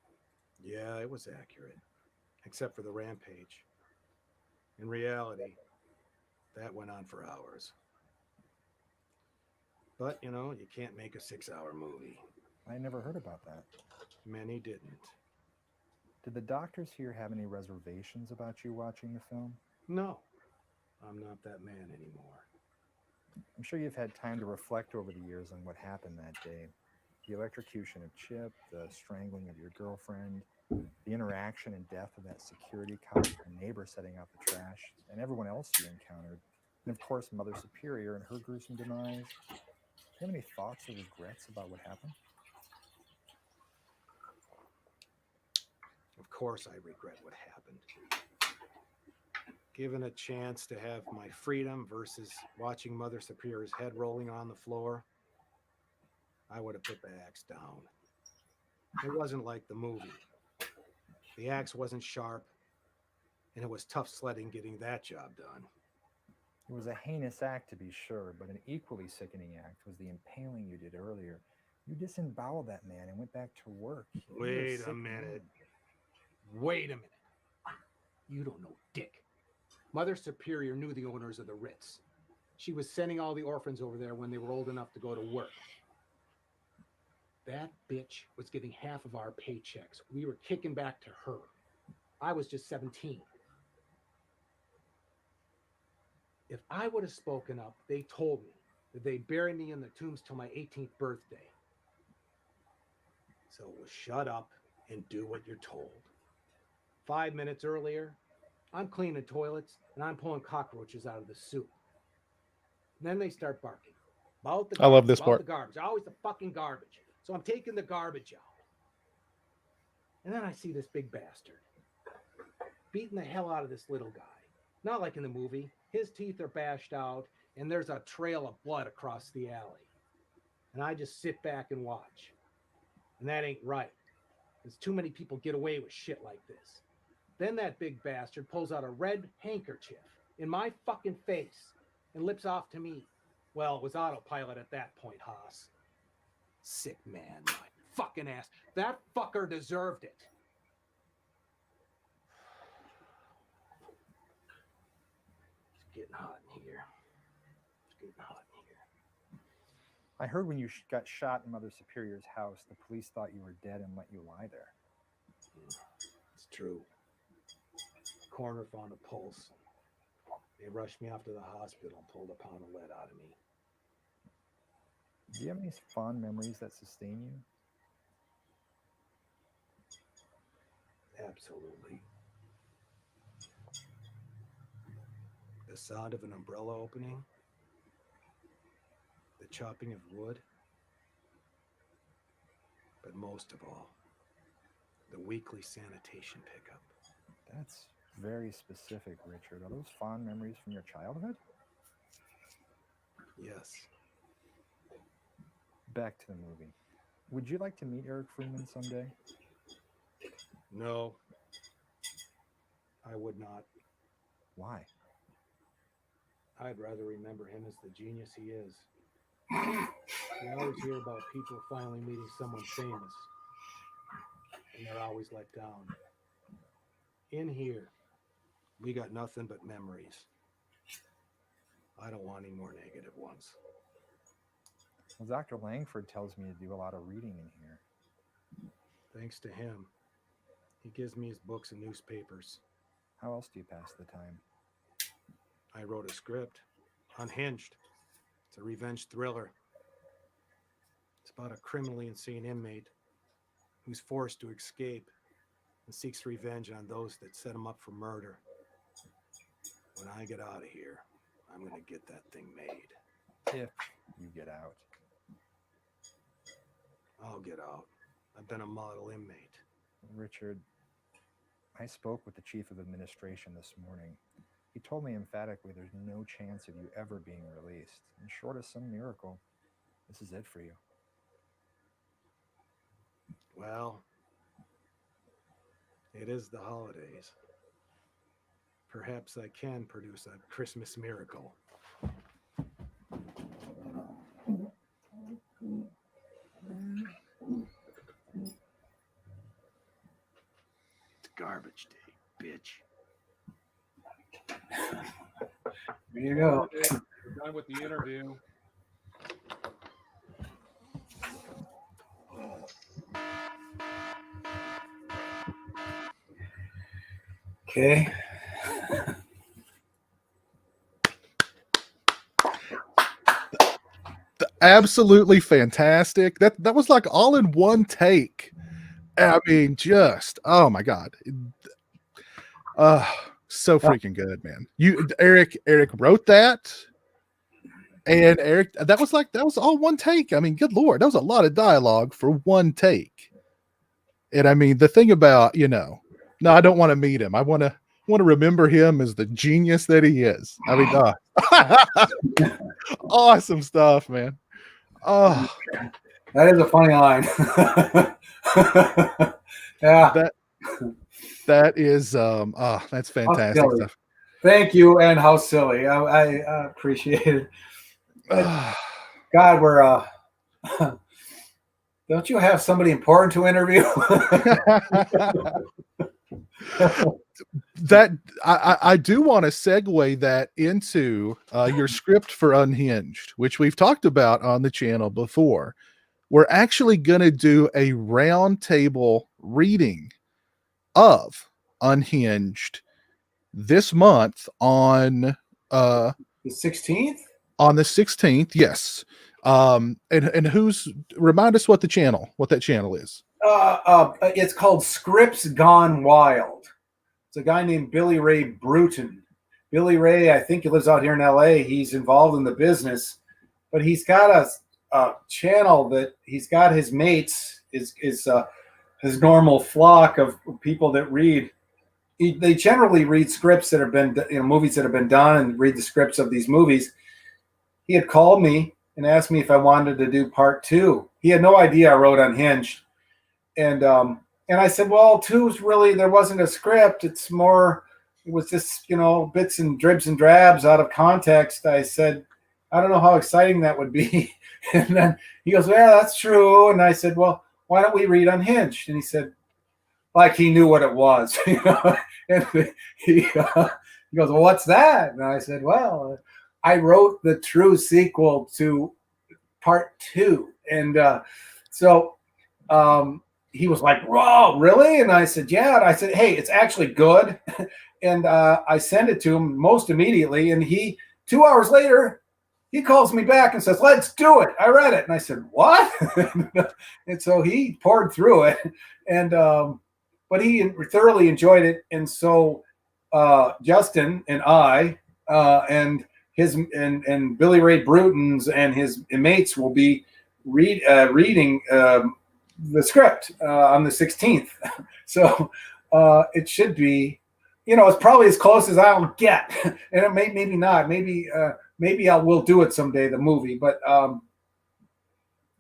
Yeah, it was accurate, except for the rampage. In reality, that went on for hours. But, you know, you can't make a 6-hour movie. I never heard about that. Many didn't. Did the doctors here have any reservations about you watching the film? No, I'm not that man anymore. I'm sure you've had time to reflect over the years on what happened that day. The electrocution of Chip, the strangling of your girlfriend, the interaction and death of that security cop, the neighbor setting out the trash, and everyone else you encountered. And of course, Mother Superior and her gruesome demise. Do you have any thoughts or regrets about what happened? Of course I regret what happened. Given a chance to have my freedom versus watching Mother Superior's head rolling on the floor, I would have put the axe down. It wasn't like the movie. The axe wasn't sharp, and it was tough sledding getting that job done. It was a heinous act, to be sure, but an equally sickening act was the impaling you did earlier. You disemboweled that man and went back to work. Wait a minute. Wait a minute. You don't know dick. Mother Superior knew the owners of the Ritz. She was sending all the orphans over there when they were old enough to go to work. That bitch was getting half of our paychecks. We were kicking back to her. I was just 17. If I would have spoken up, they told me that they'd bury me in the tombs till my 18th birthday. So it was shut up and do what you're told. 5 minutes earlier, I'm cleaning toilets and I'm pulling cockroaches out of the soup. And then they start barking. About the I love this about part. the garbage. Always the fucking garbage. So I'm taking the garbage out. And then I see this big bastard beating the hell out of this little guy. Not like in the movie. His teeth are bashed out and there's a trail of blood across the alley. And I just sit back and watch. And that ain't right. There's too many people get away with shit like this. Then that big bastard pulls out a red handkerchief in my fucking face and lips off to me. Well, it was autopilot at that point, Haas. Sick man, my fucking ass. That fucker deserved it. It's getting hot in here. It's getting hot in here. I heard when you got shot in Mother Superior's house, the police thought you were dead and let you lie there. It's true. Coroner found a pulse. They rushed me off to the hospital and pulled a pound of lead out of me. Do you have any fond memories that sustain you? Absolutely. The sound of an umbrella opening, the chopping of wood, but most of all, the weekly sanitation pickup. That's very specific, Richard. Are those fond memories from your childhood? Yes. Back to the movie. Would you like to meet Eric Freeman someday? No, I would not. Why? I'd rather remember him as the genius he is. You always hear about people finally meeting someone famous, and they're always let down. In here, we got nothing but memories. I don't want any more negative ones. Well, Dr. Langford tells me to do a lot of reading in here. Thanks to him, he gives me his books and newspapers. How else do you pass the time? I wrote a script, Unhinged. It's a revenge thriller. It's about a criminally insane inmate who's forced to escape and seeks revenge on those that set him up for murder. When I get out of here, I'm going to get that thing made. If you get out. I'll get out. I've been a model inmate. Richard, I spoke with the chief of administration this morning. He told me emphatically there's no chance of you ever being released. And short of some miracle, this is it for you. Well, it is the holidays. Perhaps I can produce a Christmas miracle. It's garbage day, bitch. There you go. We're done with the interview. Okay. Absolutely fantastic. That was like all in one take. I mean, just oh my god. So freaking good, man. Eric wrote that. And Eric, that was all one take. I mean, good Lord, that was a lot of dialogue for one take. And I mean, the thing about, no, I don't want to meet him. I want to remember him as the genius that he is. I mean, awesome stuff, man. Oh, that is a funny line. Yeah. That is that's fantastic stuff. Thank you, and how silly. I appreciate it. God, we're don't you have somebody important to interview? That I do want to segue that into your script for Unhinged, which we've talked about on the channel before. We're actually going to do a roundtable reading of Unhinged this month on the 16th. On the 16th, yes. And remind us what that channel is. It's called Scripts Gone Wild. It's a guy named Billy Ray Bruton. Billy Ray, I think he lives out here in LA. He's involved in the business, but he's got a channel that he's got his mates, his normal flock of people that read. They generally read scripts that have been, movies that have been done, and read the scripts of these movies. He had called me and asked me if I wanted to do part 2. He had no idea I wrote Unhinged. And I said, well, 2's really, there wasn't a script. It was just, bits and dribs and drabs out of context. I said, I don't know how exciting that would be. And then he goes, yeah, that's true. And I said, well, why don't we read Unhinged? And he said, like he knew what it was. And he goes, well, what's that? And I said, well, I wrote the true sequel to part 2. And so he was like, whoa, really? And I said, yeah. And I said, hey, it's actually good. And I sent it to him most immediately. And 2 hours later, he calls me back and says, let's do it. I read it. And I said, what? And so he poured through it. And but he thoroughly enjoyed it. And so Justin and I and Billy Ray Bruton's and his mates will be reading the script on the 16th. So it should be, it's probably as close as I'll get. And it maybe not. Maybe we'll do it someday, the movie. But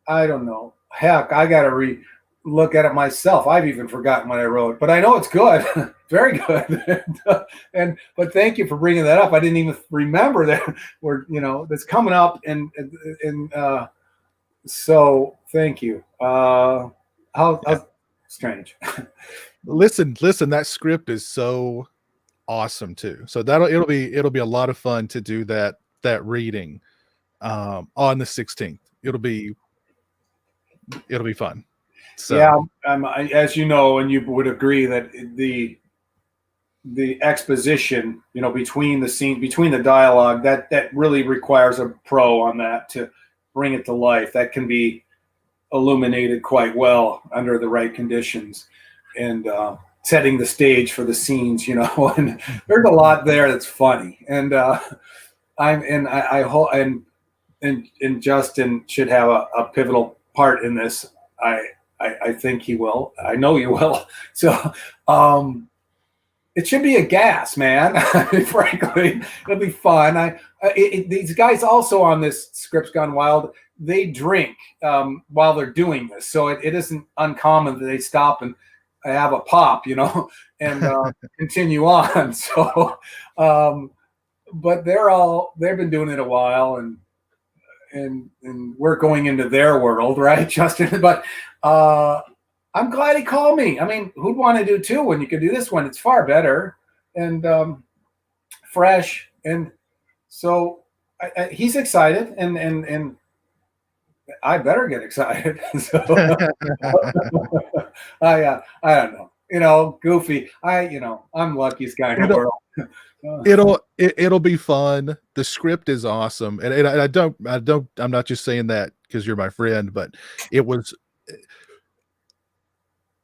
I don't know. Heck, I got to look at it myself. I've even forgotten what I wrote, but I know it's good. Very good. But thank you for bringing that up. I didn't even remember that that's coming up. And so thank you. How strange. Listen, that script is so awesome too. So it'll be a lot of fun to do that reading on the 16th. It'll be fun. So yeah, as you know, and you would agree that the exposition, between the scene, between the dialogue, that really requires a pro on that to bring it to life. That can be illuminated quite well under the right conditions, and setting the stage for the scenes, and there's a lot there that's funny. And I hope and Justin should have a pivotal part in this. I think he will. I know he will. So it should be a gas, man. Frankly, it'll be fun. These guys also on this Scripts Gone Wild, they drink while they're doing this. So it isn't uncommon that they stop and have a pop, and continue on. So, but they've been doing it a while, and we're going into their world, right, Justin? But I'm glad he called me. I mean, who'd want to do two when you could do this one? It's far better and fresh. And so he's excited, and I better get excited. So I don't know. Goofy. I'm luckiest guy in the world. It'll be fun. The script is awesome, and I'm not just saying that because you're my friend, but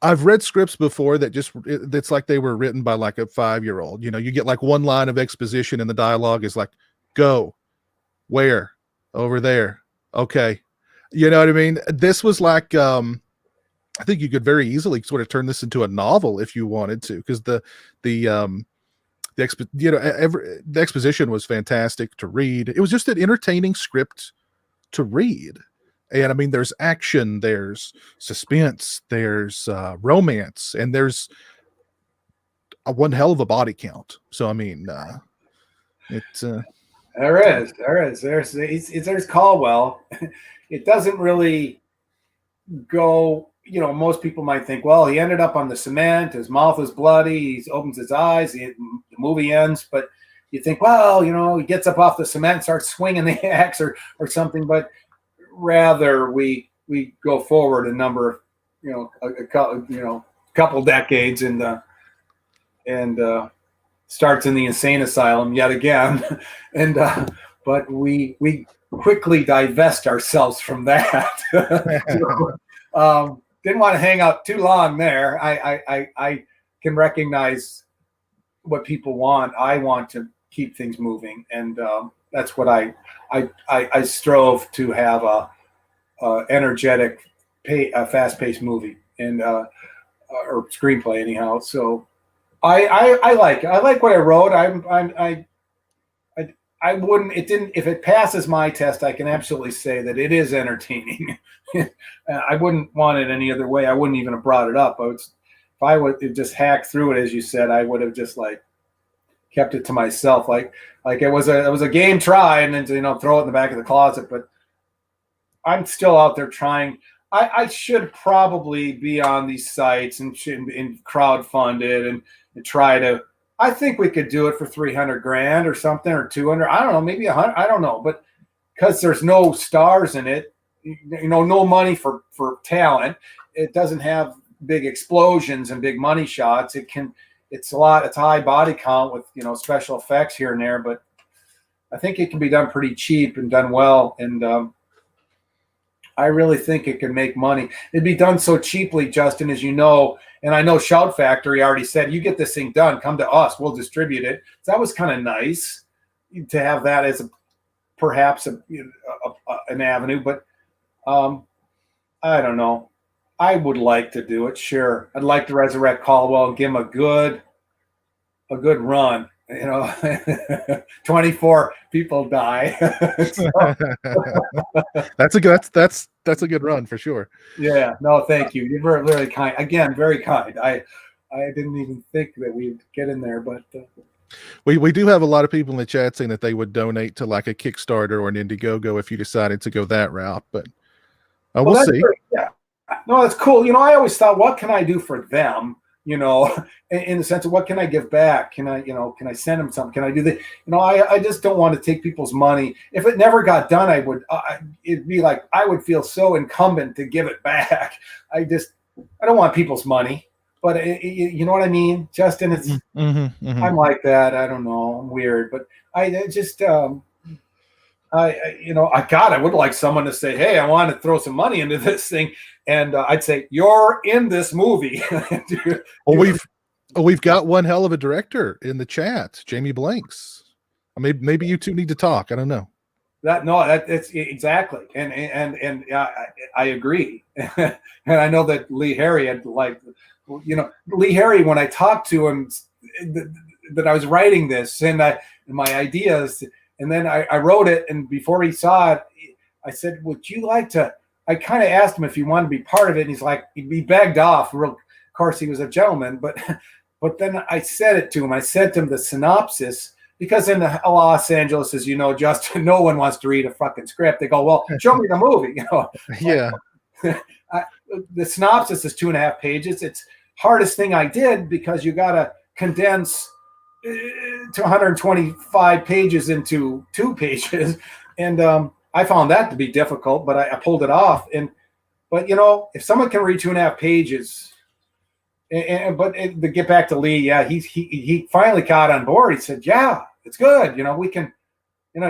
I've read scripts before that it's like they were written by like a 5-year-old. You get like one line of exposition and the dialogue is like, go, where, over there. Okay. You know what I mean? This was like, I think you could very easily sort of turn this into a novel if you wanted to, because the exposition was fantastic to read. It was just an entertaining script to read. And I mean, there's action, there's suspense, there's romance, and there's one hell of a body count. So I mean, it's there's Caldwell. It doesn't really go. Most people might think, well, he ended up on the cement. His mouth is bloody. He opens his eyes. The movie ends. But you think, well, he gets up off the cement, starts swinging the axe or something. But rather, we go forward a number of, a couple decades and starts in the insane asylum yet again. And but we quickly divest ourselves from that. So, didn't want to hang out too long there. I can recognize what people want. I want to keep things moving, and that's what I strove to have a energetic, fast-paced movie and or screenplay anyhow. So I like it. I like what I wrote. I wouldn't. It didn't. If it passes my test, I can absolutely say that it is entertaining. I wouldn't want it any other way. I wouldn't even have brought it up. If I would just hack through it, as you said, I would have just like kept it to myself. Like it was a game try, and then throw it in the back of the closet. But I'm still out there trying. I should probably be on these sites and crowdfund it and try to. I think we could do it for $300,000 or something, or 200. I don't know, maybe 100. I don't know, but because there's no stars in it, no money for talent. It doesn't have big explosions and big money shots. It's a high body count with special effects here and there, but I think it can be done pretty cheap and done well. And I really think it can make money. It'd be done so cheaply, Justin, as you know. And I know Shout Factory already said, you get this thing done, come to us, we'll distribute it. So that was kind of nice to have that as perhaps an avenue. But I don't know. I would like to do it. Sure, I'd like to resurrect Caldwell and give him a good run. 24 people die. That's a good run for sure. Yeah, no, thank you. You're very, very kind. Again, very kind. I didn't even think that we'd get in there, but we do have a lot of people in the chat saying that they would donate to like a Kickstarter or an Indiegogo if you decided to go that route, but we'll see. Yeah, no, that's cool. I always thought, what can I do for them? In the sense of what can I give back? Can I send them something? Can I do that? I just don't want to take people's money. If it never got done, it'd be like, I would feel so incumbent to give it back. I don't want people's money, but you know what I mean? Justin, it's, I'm like that. I don't know. I'm weird, but I would like someone to say, hey, I want to throw some money into this thing. And I'd say, you're in this movie. Well, we've got one hell of a director in the chat, Jamie Blanks. Maybe you two need to talk. I don't know. That's exactly. And I agree. And I know that Lee Harry had Lee Harry, when I talked to him, that I was writing this and my ideas, and then I wrote it. And before he saw it, I said, would you like to, I kind of asked him if he wanted to be part of it. And he's like, he begged off. Of course, he was a gentleman, but then I said it to him. I said to him the synopsis, because in Los Angeles, as you know, Justin, no one wants to read a fucking script. They go, well, show me the movie. Yeah. The synopsis is 2.5 pages. It's hardest thing I did because you got to condense to 125 pages into 2 pages. And I found that to be difficult, but I pulled it off. But if someone can read 2.5 pages, but to get back to Lee, yeah, he finally got on board. He said, yeah, it's good. We can,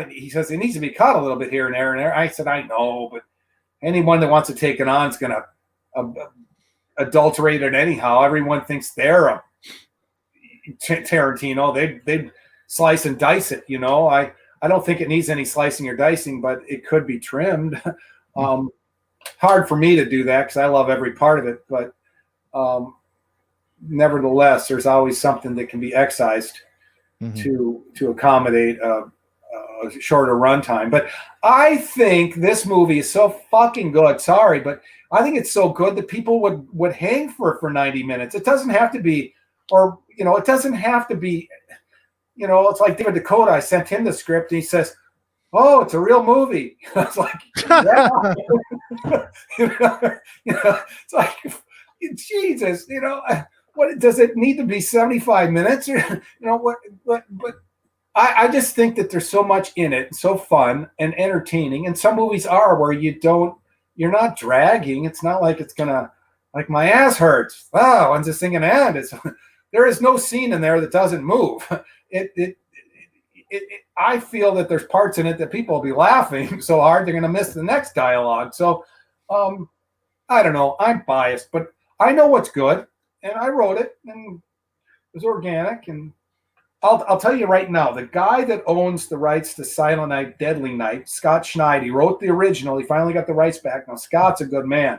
he says it needs to be cut a little bit here and there and there. I said, I know, but anyone that wants to take it on is going to adulterate it anyhow. Everyone thinks they're a Tarantino. They slice and dice it. I don't think it needs any slicing or dicing, but it could be trimmed. Hard for me to do that because I love every part of it, but nevertheless, there's always something that can be excised to accommodate a shorter runtime. But I think this movie is so fucking good. Sorry, but I think it's so good that people would hang for 90 minutes. It doesn't have to be, it doesn't have to be. It's like David Dakota. I sent him the script, and he says, "Oh, it's a real movie." I was like, "Yeah." It's like, Jesus, what does it need to be 75 minutes? Or But I just think that there's so much in it, so fun and entertaining. And some movies are where you're not dragging. It's not like it's gonna, like, my ass hurts. Oh, when's this thing gonna end? There is no scene in there that doesn't move. I feel that there's parts in it that people will be laughing so hard they're going to miss the next dialogue. So, I don't know. I'm biased, but I know what's good, and I wrote it, and it was organic. And I'll tell you right now, the guy that owns the rights to Silent Night, Deadly Night, Scott Schneid, he wrote the original. He finally got the rights back. Now, Scott's a good man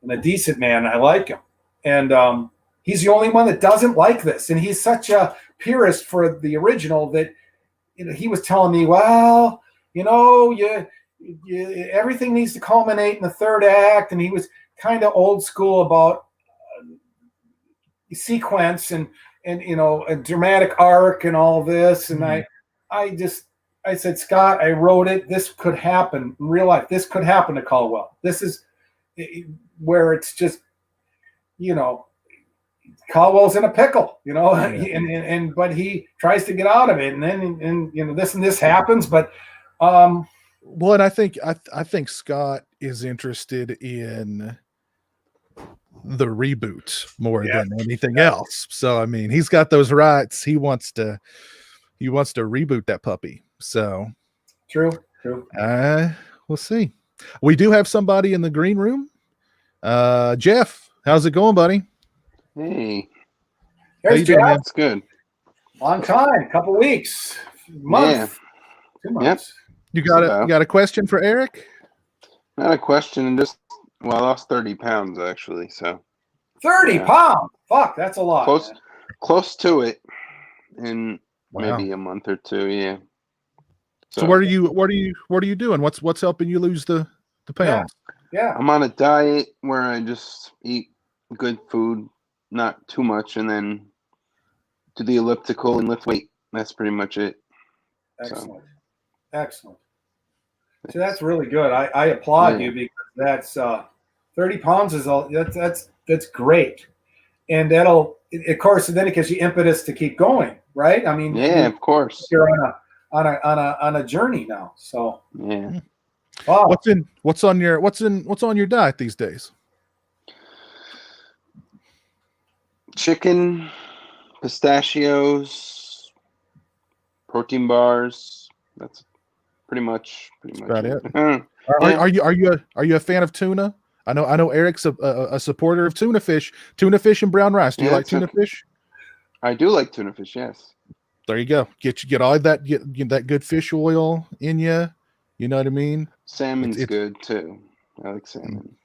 and a decent man. I like him, and he's the only one that doesn't like this, and he's such a purist for the original that he was telling me, well, everything needs to culminate in the third act, and he was kind of old school about sequence and a dramatic arc and all this. And I said, Scott, I wrote it. This could happen in real life. This could happen to Caldwell. This is where it's just, Caldwell's in a pickle, but he tries to get out of it, and then this and this happens. But well, and I think Scott is interested in the reboot more than anything else. So he's got those rights. He wants to reboot that puppy. So true. We'll see. We do have somebody in the green room. Jeff, how's it going, buddy? Hey. There's Jeff. That's good. Long time, couple weeks, month, 2 months. You got a question for Eric? Not a question, and just Well, I lost 30 pounds actually, so 30 yeah. pounds. Fuck, that's a lot. Close to it in Wow. maybe a month or two. Yeah. So what are you doing? What's helping you lose the pounds? Yeah. I'm on a diet where I just eat good food, not too much, and then do the elliptical and lift weight. That's pretty much it. Excellent. Excellent. So that's really good. I applaud you because that's 30 pounds is all that's great. And that'll of course then it gives you impetus to keep going, right? I mean, of course. You're on a journey now. So yeah. Wow. What's on your diet these days? Chicken, pistachios, protein bars. That's pretty much about it. Yeah. Are you a fan of tuna? I know Eric's a supporter of tuna fish and brown rice. Do you like tuna fish? I do like tuna fish. Yes. There you go. Get all that get that good fish oil in you. You know what I mean? Salmon's good too. I like salmon.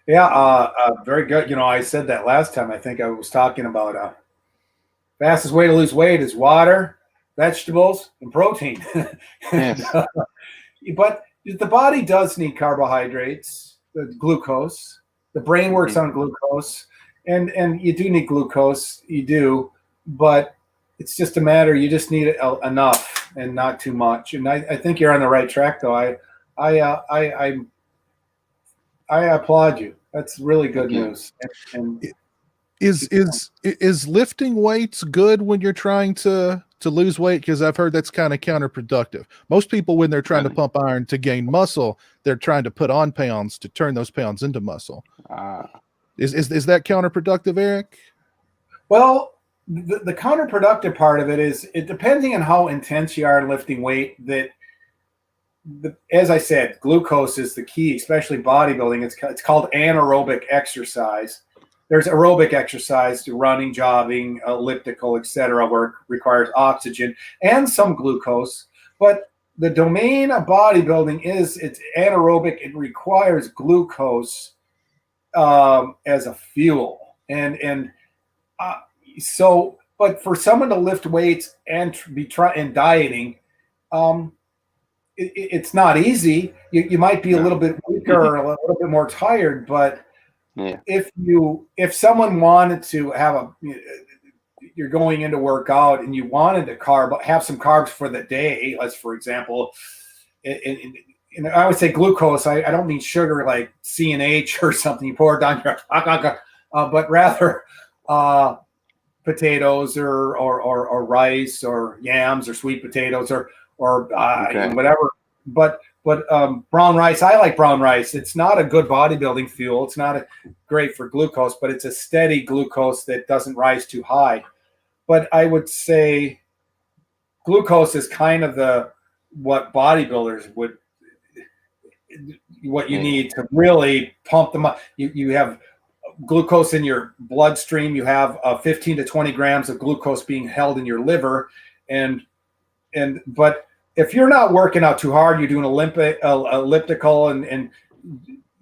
Yeah, very good. You know, I said that last time. I think I was talking about fastest way to lose weight is water, vegetables, and protein. Yes. But the body does need carbohydrates, the glucose. The brain works on glucose, and you do need glucose. You do, but it's just a matter. You just need enough and not too much. And I think you're on the right track, though. I applaud you. That's really good news. And is lifting weights good when you're trying to lose weight? Because I've heard that's kind of counterproductive. Most people, when they're trying to pump iron to gain muscle, they're trying to put on pounds to turn those pounds into muscle. Is that counterproductive, Eric? Well, the counterproductive part of it is depending on how intense you are in lifting weight. As I said, glucose is the key, especially bodybuilding. It's called anaerobic exercise. There's aerobic exercise to running, jogging, elliptical, etc., where it requires oxygen and some glucose. But the domain of bodybuilding it's anaerobic. It requires glucose as a fuel. So, but for someone to lift weights and be dieting, it's not easy. You might be a little bit weaker or a little bit more tired, but if someone wanted to have you're going into workout and you wanted to have some carbs for the day, as for example, and I would say glucose. I don't mean sugar like C&H or something you pour down your, but rather potatoes or rice or yams or sweet potatoes or whatever. But brown rice, I like brown rice. It's not a good bodybuilding fuel. It's not great for glucose, but it's a steady glucose that doesn't rise too high. But I would say glucose is kind of what bodybuilders what you need to really pump them up. You have glucose in your bloodstream. You have 15 to 20 grams of glucose being held in your liver, but if you're not working out too hard, you're doing elliptical and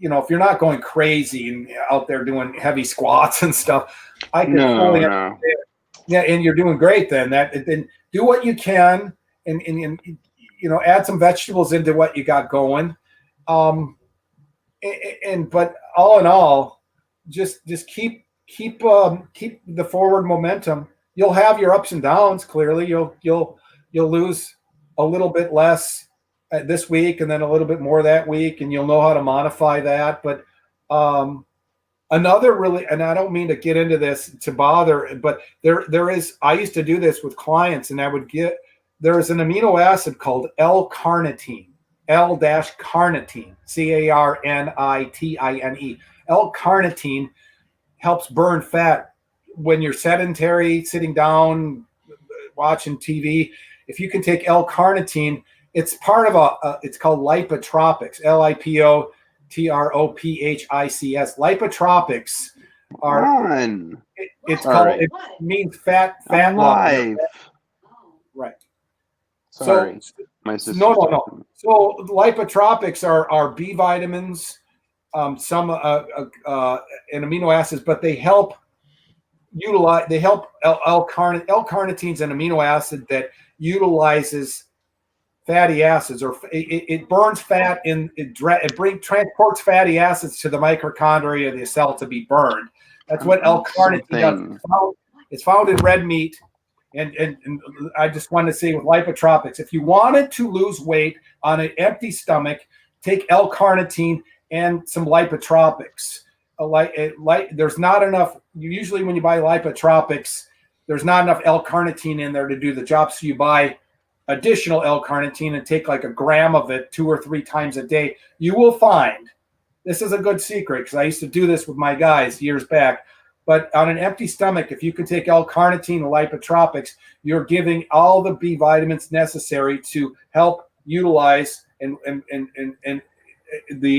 if you're not going crazy and out there doing heavy squats and stuff, I can fully understand. Yeah, and you're doing great then. Then do what you can and add some vegetables into what you got going. But all in all, just keep the forward momentum. You'll have your ups and downs. Clearly, you'll lose a little bit less this week and then a little bit more that week, and you'll know how to modify that. But another really, and I don't mean to get into this to bother, but there is, I used to do this with clients, and there's an amino acid called L-carnitine, L-carnitine, C-A-R-N-I-T-I-N-E. L-carnitine helps burn fat when you're sedentary, sitting down, watching TV. If you can take L-carnitine, it's part of it's called lipotropics, L-I-P-O-T-R-O-P-H-I-C-S. Lipotropics are, it means fat loss. Right. Sorry. So My sister. No. So lipotropics are B vitamins, some and amino acids, but they help L-carnitine is an amino acid that utilizes fatty acids, or it burns fat transports fatty acids to the mitochondria of the cell to be burned. That's what L-carnitine does. It's found in red meat. And I just wanted to say with lipotropics, if you wanted to lose weight on an empty stomach, take L-carnitine and some lipotropics. There's not enough. Usually when you buy lipotropics, there's not enough L-carnitine in there to do the job. So you buy additional L-carnitine and take like a gram of it 2 or 3 times a day. You will find, this is a good secret because I used to do this with my guys years back, but on an empty stomach, if you can take L-carnitine and lipotropics, you're giving all the B vitamins necessary to help utilize the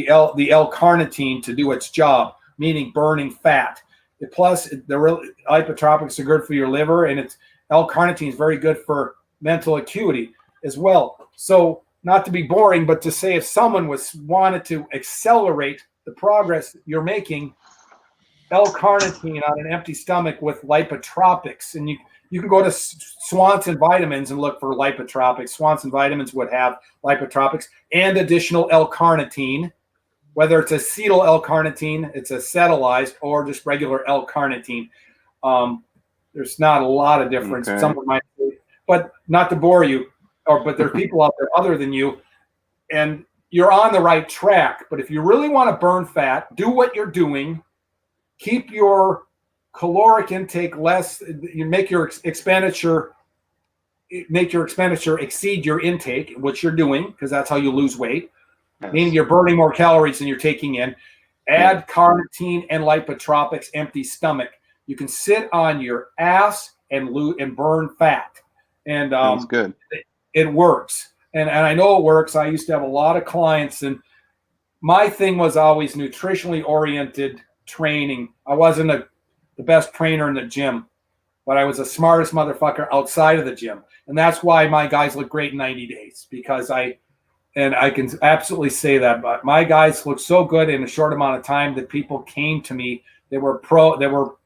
L-carnitine to do its job, meaning burning fat. Plus, the lipotropics are good for your liver, and L-carnitine is very good for mental acuity as well. So, not to be boring, but to say if someone wanted to accelerate the progress you're making, L-carnitine on an empty stomach with lipotropics, and you can go to Swanson Vitamins and look for lipotropics. Swanson Vitamins would have lipotropics and additional L-carnitine, whether it's acetyl L-carnitine, it's acetylized, or just regular L-carnitine. There's not a lot of difference. Okay. Someone might say, but not to bore you, but there's people out there other than you, and you're on the right track. But if you really want to burn fat, do what you're doing. Keep your caloric intake less. You make your expenditure exceed your intake, which you're doing, because that's how you lose weight. Yes. Meaning you're burning more calories than you're taking in. Add carnitine and lipotropics, empty stomach. You can sit on your ass and burn fat, and that's good. It works, and I know it works. I used to have a lot of clients, and my thing was always nutritionally oriented training. I wasn't the best trainer in the gym, but I was the smartest motherfucker outside of the gym. And that's why my guys look great in 90 days, because I can absolutely say that. But my guys look so good in a short amount of time that people came to me. They were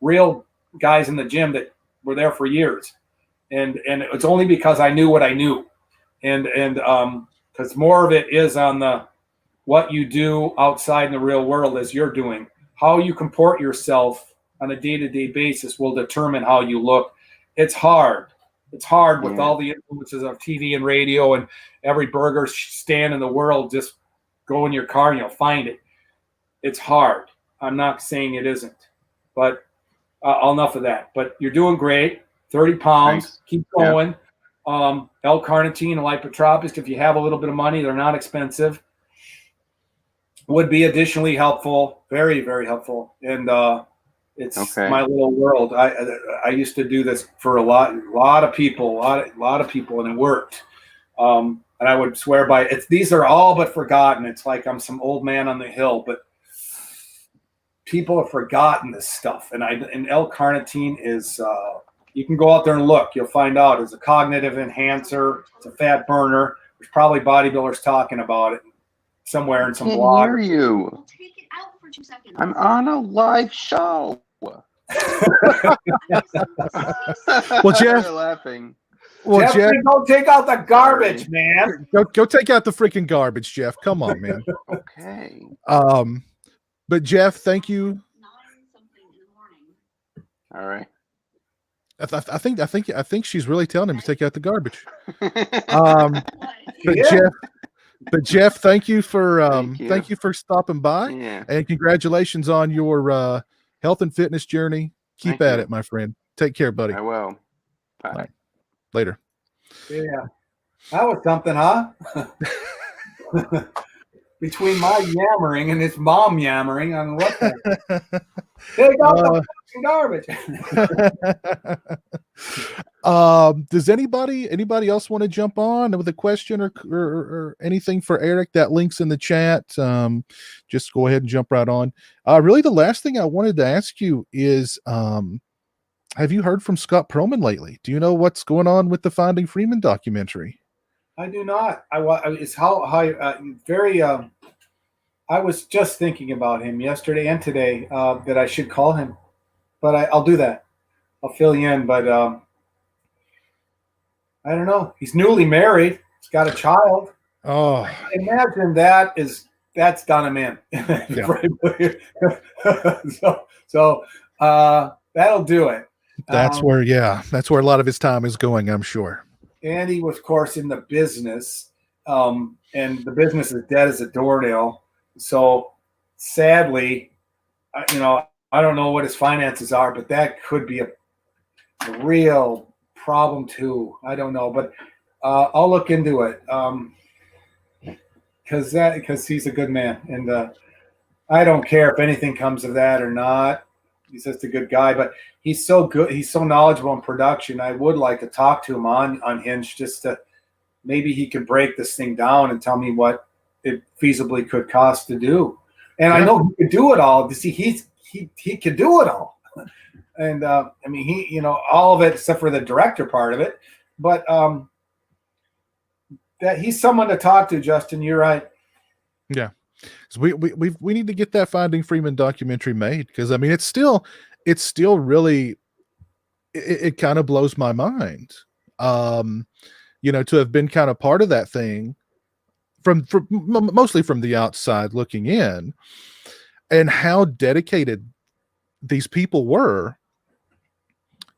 real guys in the gym that were there for years. And it's only because I knew what I knew. And because more of it is on what you do outside in the real world as you're doing. How you comport yourself on a day-to-day basis will determine how you look. It's hard. It's hard with all the influences of TV and radio and every burger stand in the world. Just go in your car and you'll find it. It's hard. I'm not saying it isn't, but enough of that. But you're doing great. 30 pounds. Thanks. Keep going. Yeah. L-carnitine and lipotropics, if you have a little bit of money, they're not expensive. Would be additionally helpful, very, very helpful, and it's my little world. I used to do this for a lot of people, and it worked. And I would swear by it. These are all but forgotten. It's like I'm some old man on the hill, but people have forgotten this stuff. And L-carnitine is. You can go out there and look. You'll find out it's a cognitive enhancer. It's a fat burner. There's probably bodybuilders talking about it somewhere in some blog. Hear you. Take it out for 2 seconds. I'm on a live show. Well, Jeff, laughing. Well, Jeff, go take out the garbage, man. Go take out the freaking garbage, Jeff. Come on, man. Okay. But Jeff, thank you. All right. I think she's really telling him to take out the garbage. But Jeff, thank you for stopping by, and congratulations on your health and fitness journey. Keep at it, my friend. Take care, buddy. I will. Bye. All right. Later. Yeah, that was something, huh? Between my yammering and his mom yammering on what the take out the garbage. Does anybody else want to jump on with a question or anything for Eric? That link's in the chat. Just go ahead and jump right on. Really, the last thing I wanted to ask you is, have you heard from Scott Perlman lately? Do you know what's going on with the Finding Freeman documentary? I do not. It's how very. I was just thinking about him yesterday and today that I should call him, but I'll do that. I'll fill you in, but I don't know. He's newly married. He's got a child. Oh, I imagine that's done him in. Yeah. so that'll do it. That's where a lot of his time is going, I'm sure. And he was, of course, in the business, and the business is dead as a doornail. So sadly, I don't know what his finances are, but that could be a real problem too. I don't know, but I'll look into it because he's a good man, and I don't care if anything comes of that or not. He's just a good guy, but he's so good. He's so knowledgeable in production. I would like to talk to him on Unhinged, just to maybe he could break this thing down and tell me what it feasibly could cost to do. And I know he could do it all. See, he could do it all. And I mean, he, all of it except for the director part of it. But that he's someone to talk to, Justin. You're right. Yeah. So we need to get that Finding Freeman documentary made, because I mean it's still really it kind of blows my mind. To have been kind of part of that thing from mostly from the outside looking in, and how dedicated these people were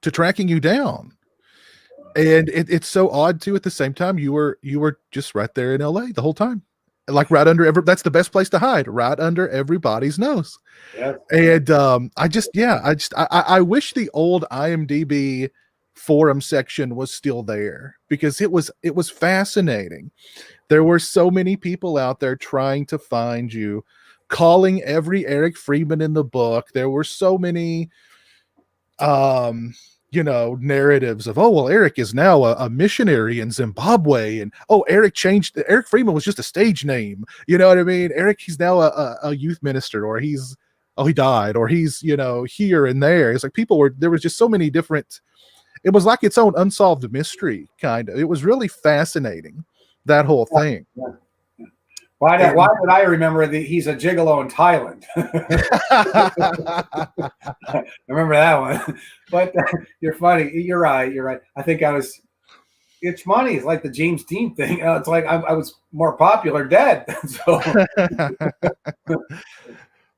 to tracking you down. And it's so odd too. At the same time, you were just right there in LA the whole time, like right under that's the best place to hide, right under everybody's nose. Yeah. And I wish the old IMDb forum section was still there, because it was fascinating. There were so many people out there trying to find you, calling every Eric Freeman in the book. There were so many narratives of, oh, well, Eric is now a missionary in Zimbabwe, and Eric Freeman was just a stage name. You know what I mean? Eric, he's now a youth minister, or he died, or he's, here and there. It's like there was just so many different, it was like its own unsolved mystery, kind of. It was really fascinating, that whole thing. Yeah. Why did I remember that he's a gigolo in Thailand? I remember that one. But you're funny. You're right. I think it's funny. It's like the James Dean thing. It's like I was more popular dead. So.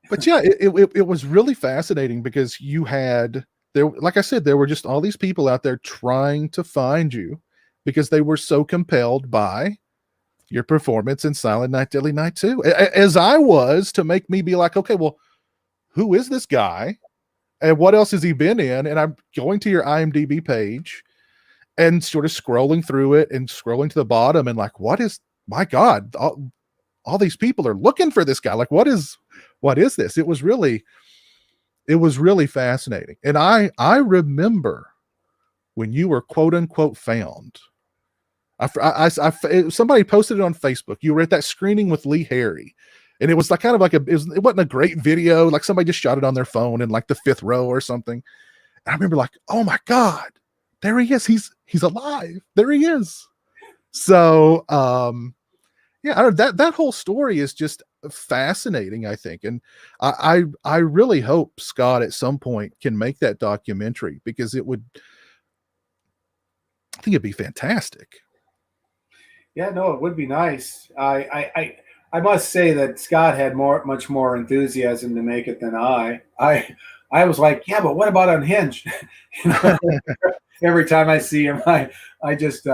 But yeah, it was really fascinating, because you had there, like I said, there were just all these people out there trying to find you, because they were so compelled by your performance in Silent Night, Deadly Night 2, as I was, to make me be like, okay, well, who is this guy, and what else has he been in? And I'm going to your IMDb page and sort of scrolling through it and scrolling to the bottom, and like, my God, all these people are looking for this guy. Like, what is this? It was really fascinating. And I remember when you were quote unquote found. Somebody posted it on Facebook. You were at that screening with Lee Harry, and it was like it wasn't a great video. Like somebody just shot it on their phone in like the 5th row or something. And I remember like, oh my God, there he is. He's alive. There he is. So, that whole story is just fascinating, I think. And I really hope Scott at some point can make that documentary, because I think it'd be fantastic. Yeah, no, it would be nice. I must say that Scott had much more enthusiasm to make it than I. I was like, yeah, but what about Unhinged? Every time I see him, I just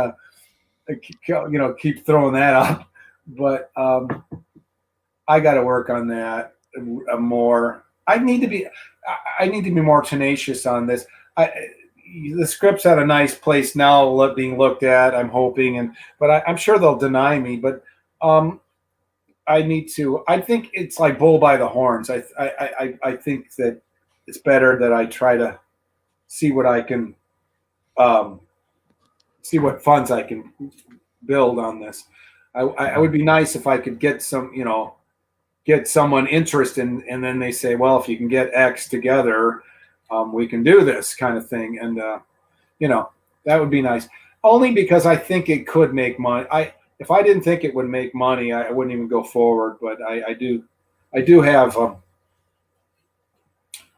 keep throwing that up. But I got to work on that more. I need to be more tenacious on this. The script's at a nice place now, being looked at, I'm hoping, but I'm sure they'll deny me. But I need to. I think it's like bull by the horns. I think that it's better that I try to see what I can, see what funds I can build on this. I would be nice if I could get someone interested, and then they say, well, if you can get X together, we can do this kind of thing. And, that would be nice. only because I think it could make money. If I didn't think it would make money, I wouldn't even go forward. But I do have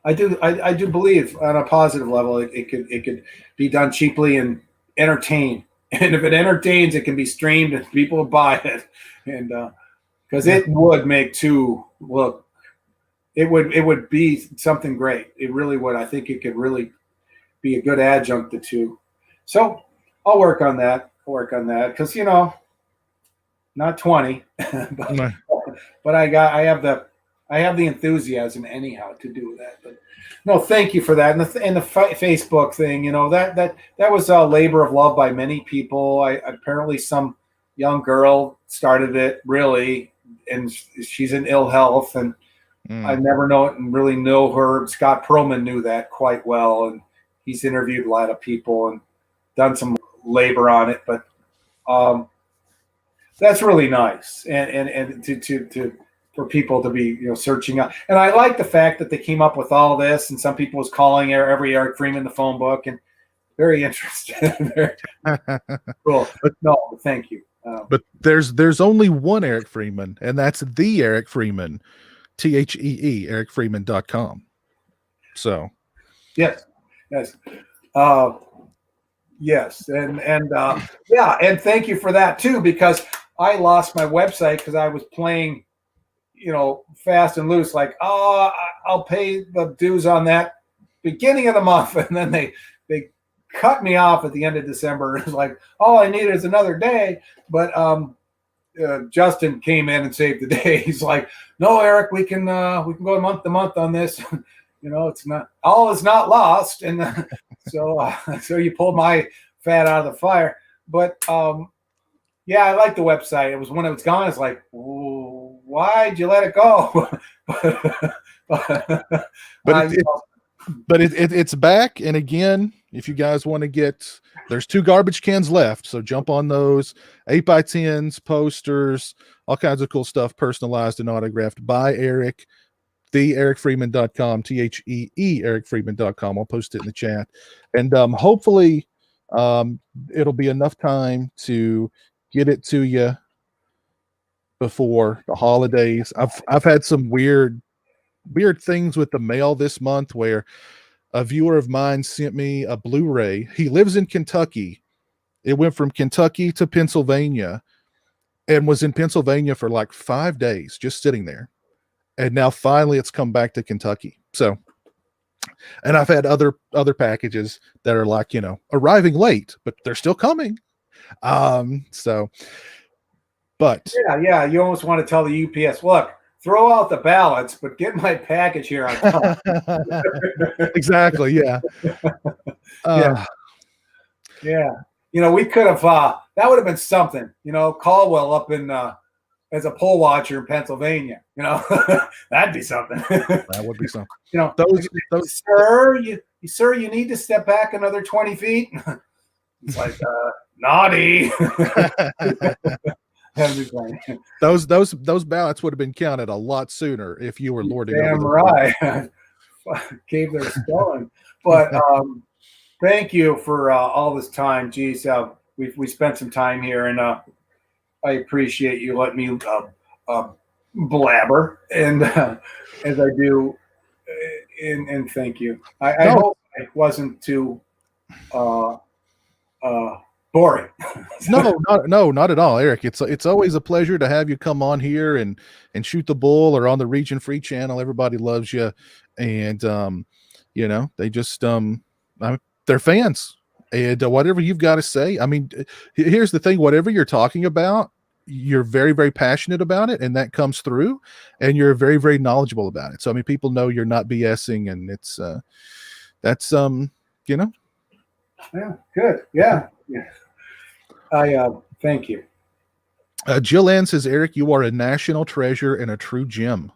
I do believe on a positive level it could be done cheaply and entertain. And if it entertains, it can be streamed and people will buy it. And because it would make two look, it would be something great. It really would. I think it could really be a good adjunct to two. So I'll work on that. Because not 20, but I have the enthusiasm anyhow to do that. But no, thank you for that. And the Facebook thing, that was a labor of love by many people. Apparently some young girl started it, really, and she's in ill health, and I never really know her. Scott Perlman knew that quite well, and he's interviewed a lot of people and done some labor on it. But that's really nice, and to for people to be searching out. And I like the fact that they came up with all this, and some people was calling every Eric Freeman the phone book, and very interesting. Cool. But no, thank you. But there's only one Eric Freeman, and that's the Eric Freeman, THEE, ericfreeman.com. So yes. Yes, and and thank you for that too, because I lost my website because I was playing, fast and loose, like, I'll pay the dues on that beginning of the month, and then they cut me off at the end of December. It was like, all I need is another day, but Justin came in and saved the day. He's like, no, Eric, we can go month to month on this. It's not all is not lost, and so you pulled my fat out of the fire. But yeah, I like the website. It was when it was gone. It's like, why'd you let it go? but it's back. And again, if you guys want to get, there's 2 garbage cans left, so jump on those 8x10s, posters, all kinds of cool stuff, personalized and autographed by Eric. TheEricFreeman.com, THEE ericfreeman.com. I'll post it in the chat, and hopefully it'll be enough time to get it to you before the holidays. I've had some weird things with the mail this month, where a viewer of mine sent me a Blu-ray. He lives in Kentucky. It went from Kentucky to Pennsylvania and was in Pennsylvania for like 5 days, just sitting there. And now finally it's come back to Kentucky. So, and I've had other packages that are like, arriving late, but they're still coming. But yeah, you almost want to tell the UPS, look, throw out the ballots, but get my package here on time. Exactly. Yeah. Yeah. We could have, that would have been something, Caldwell up in, as a poll watcher in Pennsylvania, that'd be something. That would be something. Those sir, you need to step back another 20 feet. It's like, naughty. Those ballots would have been counted a lot sooner if you were lording damn over right. Gave their spelling. But thank you for all this time. Geez, we spent some time here, and I appreciate you letting me blabber, and as I do, and thank you. I hope it wasn't too boring. No, not at all, Eric. It's always a pleasure to have you come on here and shoot the bull, or on the Region Free channel. Everybody loves you, and they just they're fans, and whatever you've got to say. I mean, here's the thing: whatever you're talking about, you're very, very passionate about it, and that comes through, and you're very, very knowledgeable about it. So I mean, people know you're not BSing, and it's that's yeah, good, yeah. I thank you. Jill Ann says, Eric, you are a national treasure and a true gem.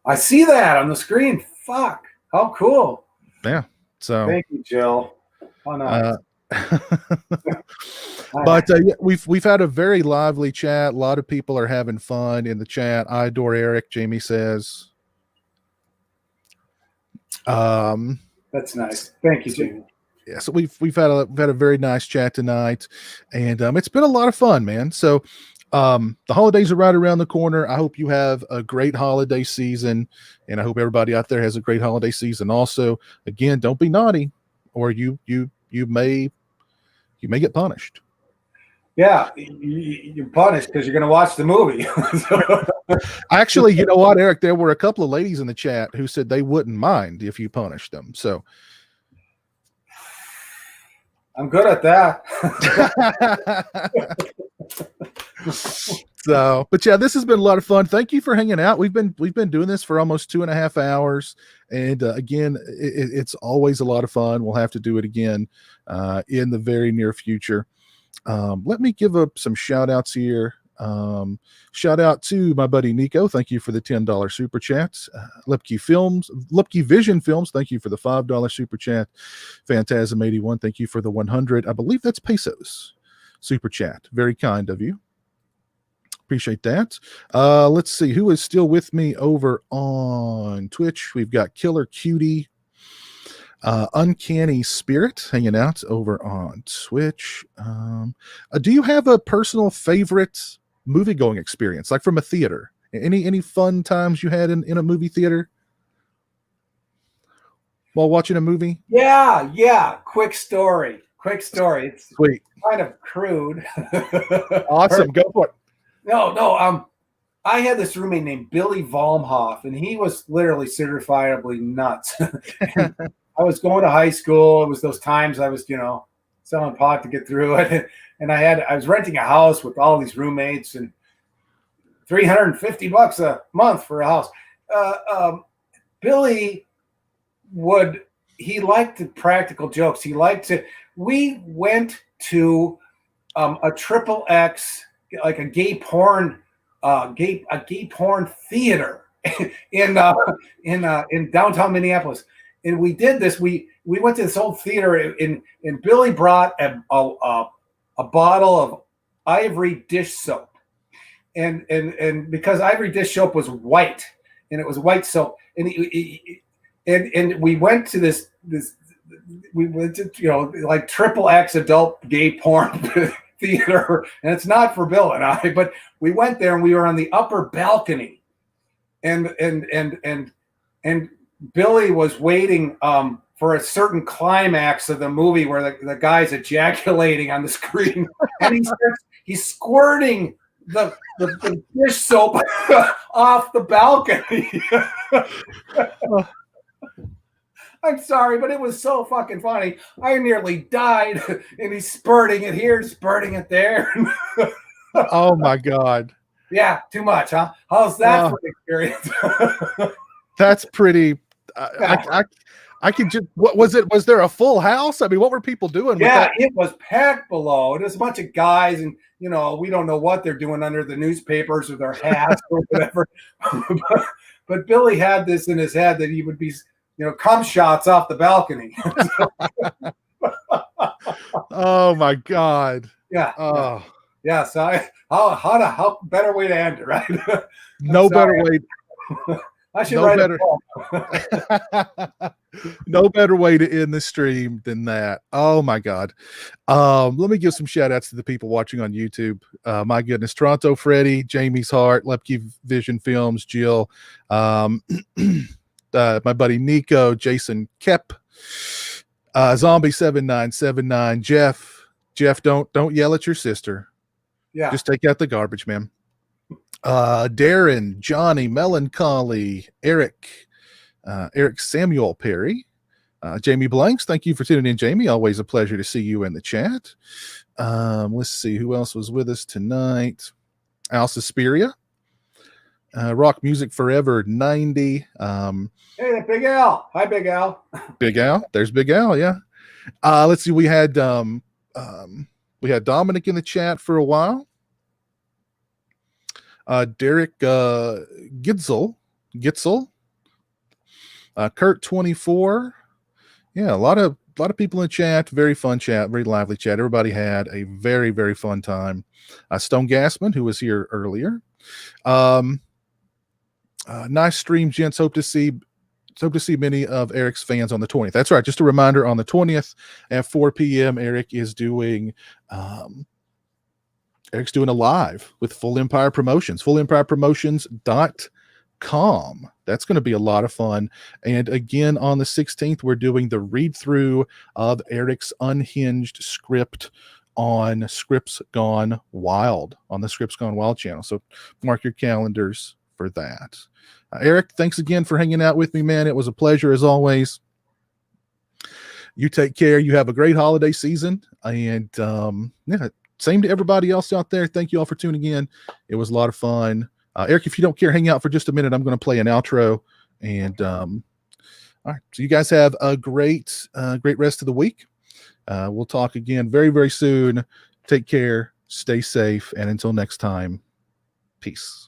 I see that on the screen. Fuck, how cool. Yeah. So thank you, Jill. Oh, no. But we've had a very lively chat. A lot of people are having fun in the chat. I adore Eric, Jamie says. That's nice. Thank you, Jamie. yeah, so we've had a very nice chat tonight, and it's been a lot of fun, man. So the holidays are right around the corner. I hope you have a great holiday season, and I hope everybody out there has a great holiday season. Also, again, don't be naughty, or you may get punished. Yeah, you're punished because you're going to watch the movie. Actually, you know what, Eric? There were a couple of ladies in the chat who said they wouldn't mind if you punished them. So I'm good at that. So, but yeah, this has been a lot of fun. Thank you for hanging out. We've been doing this for almost 2.5 hours, and again, it's always a lot of fun. We'll have to do it again in the very near future. Let me give up some shout outs here. Shout out to my buddy Nico. Thank you for the $10 super chat. Lipke Vision Films. Thank you for the $5 super chat. Phantasm 81. Thank you for the 100. I believe that's pesos super chat. Very kind of you. Appreciate that. Let's see who is still with me over on Twitch. We've got Killer Cutie, Uncanny Spirit hanging out over on Twitch. Do you have a personal favorite movie going experience, like from a theater? Any fun times you had in a movie theater while watching a movie? Yeah. Quick story. It's Sweet. kind of crude. Awesome. Go for it. No. I had this roommate named Billy Volmhoff, and he was literally certifiably nuts. I was going to high school. It was those times I was, selling pot to get through it. And I was renting a house with all these roommates, and $350 a month for a house. Billy he liked the practical jokes. We went to a triple X, like a gay porn theater in downtown Minneapolis. And we did this. We went to this old theater, and Billy brought a bottle of Ivory dish soap, and because Ivory dish soap was white, and it was white soap, and we went to this we went to like triple X adult gay porn theater, and it's not for Bill and I, but we went there and we were on the upper balcony, and Billy was waiting for a certain climax of the movie where the guy's ejaculating on the screen, and he's squirting the dish soap off the balcony. I'm sorry, but it was so fucking funny. I nearly died, and he's spurting it here, spurting it there. Oh my God. Yeah, too much, huh? How's that for an experience? That's pretty. I could just. What was it? Was there a full house? I mean, what were people doing? Yeah, it was packed below. There's a bunch of guys, and we don't know what they're doing under the newspapers or their hats or whatever. But Billy had this in his head that he would be, cum shots off the balcony. Oh my God. Yeah. Oh. Yeah. So how better way to end it, right? No better way. I should write a book. No better way to end the stream than that. Oh my God. Let me give some shout outs to the people watching on YouTube. My goodness. Toronto Freddy, Jamie's Heart, Lepke Vision Films, Jill, my buddy Nico, Jason Kep, Zombie 7979, Jeff, don't yell at your sister. Yeah. Just take out the garbage, man. Darren, Johnny, Melancholy, Eric Samuel Perry, Jamie Blanks. Thank you for tuning in, Jamie. Always a pleasure to see you in the chat. Let's see who else was with us tonight. Al Suspiria, Rock Music Forever 90. Hey, Big Al. Hi, Big Al. Big Al. There's Big Al. Yeah. Let's see. We had Dominic in the chat for a while. Derek Gitzel, Kurt 24. Yeah, a lot of people in the chat. Very fun chat, very lively chat. Everybody had a very, very fun time. Stone Gassman, who was here earlier. Nice stream, gents. Hope to see hope to see many of Eric's fans on the 20th. That's right. Just a reminder, on the 20th at 4 p.m., Eric is doing Eric's doing a live with Full Empire Promotions, fullempirepromotions.com. That's going to be a lot of fun. And again, on the 16th, we're doing the read through of Eric's Unhinged script on Scripts Gone Wild, on the Scripts Gone Wild channel. So mark your calendars for that. Eric, thanks again for hanging out with me, man. It was a pleasure as always. You take care. You have a great holiday season. And yeah, same to everybody else out there. Thank you all for tuning in. It was a lot of fun. Eric, if you don't care, hang out for just a minute. I'm going to play an outro. And all right. So you guys have a great rest of the week. We'll talk again very, very soon. Take care. Stay safe. And until next time, peace.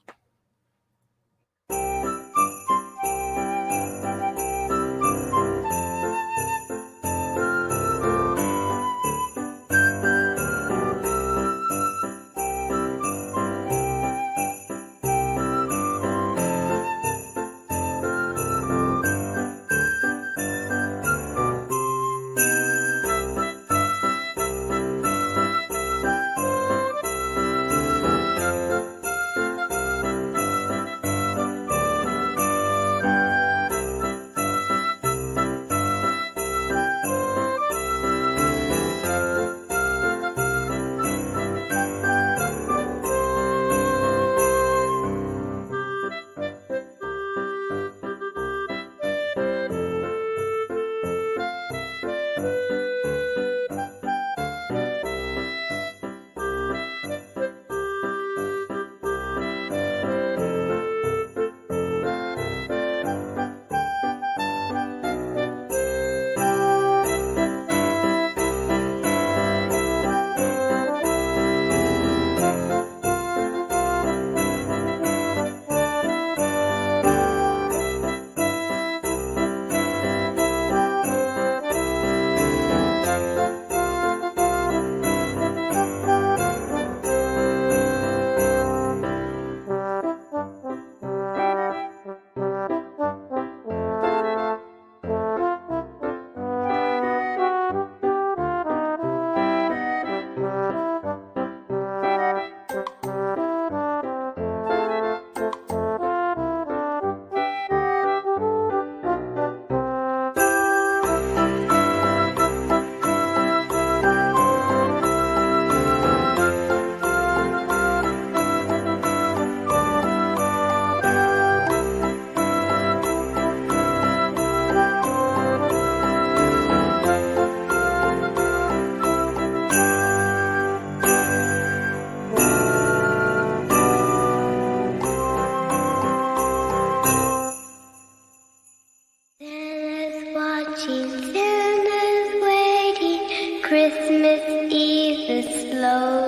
Christmas Eve is slow.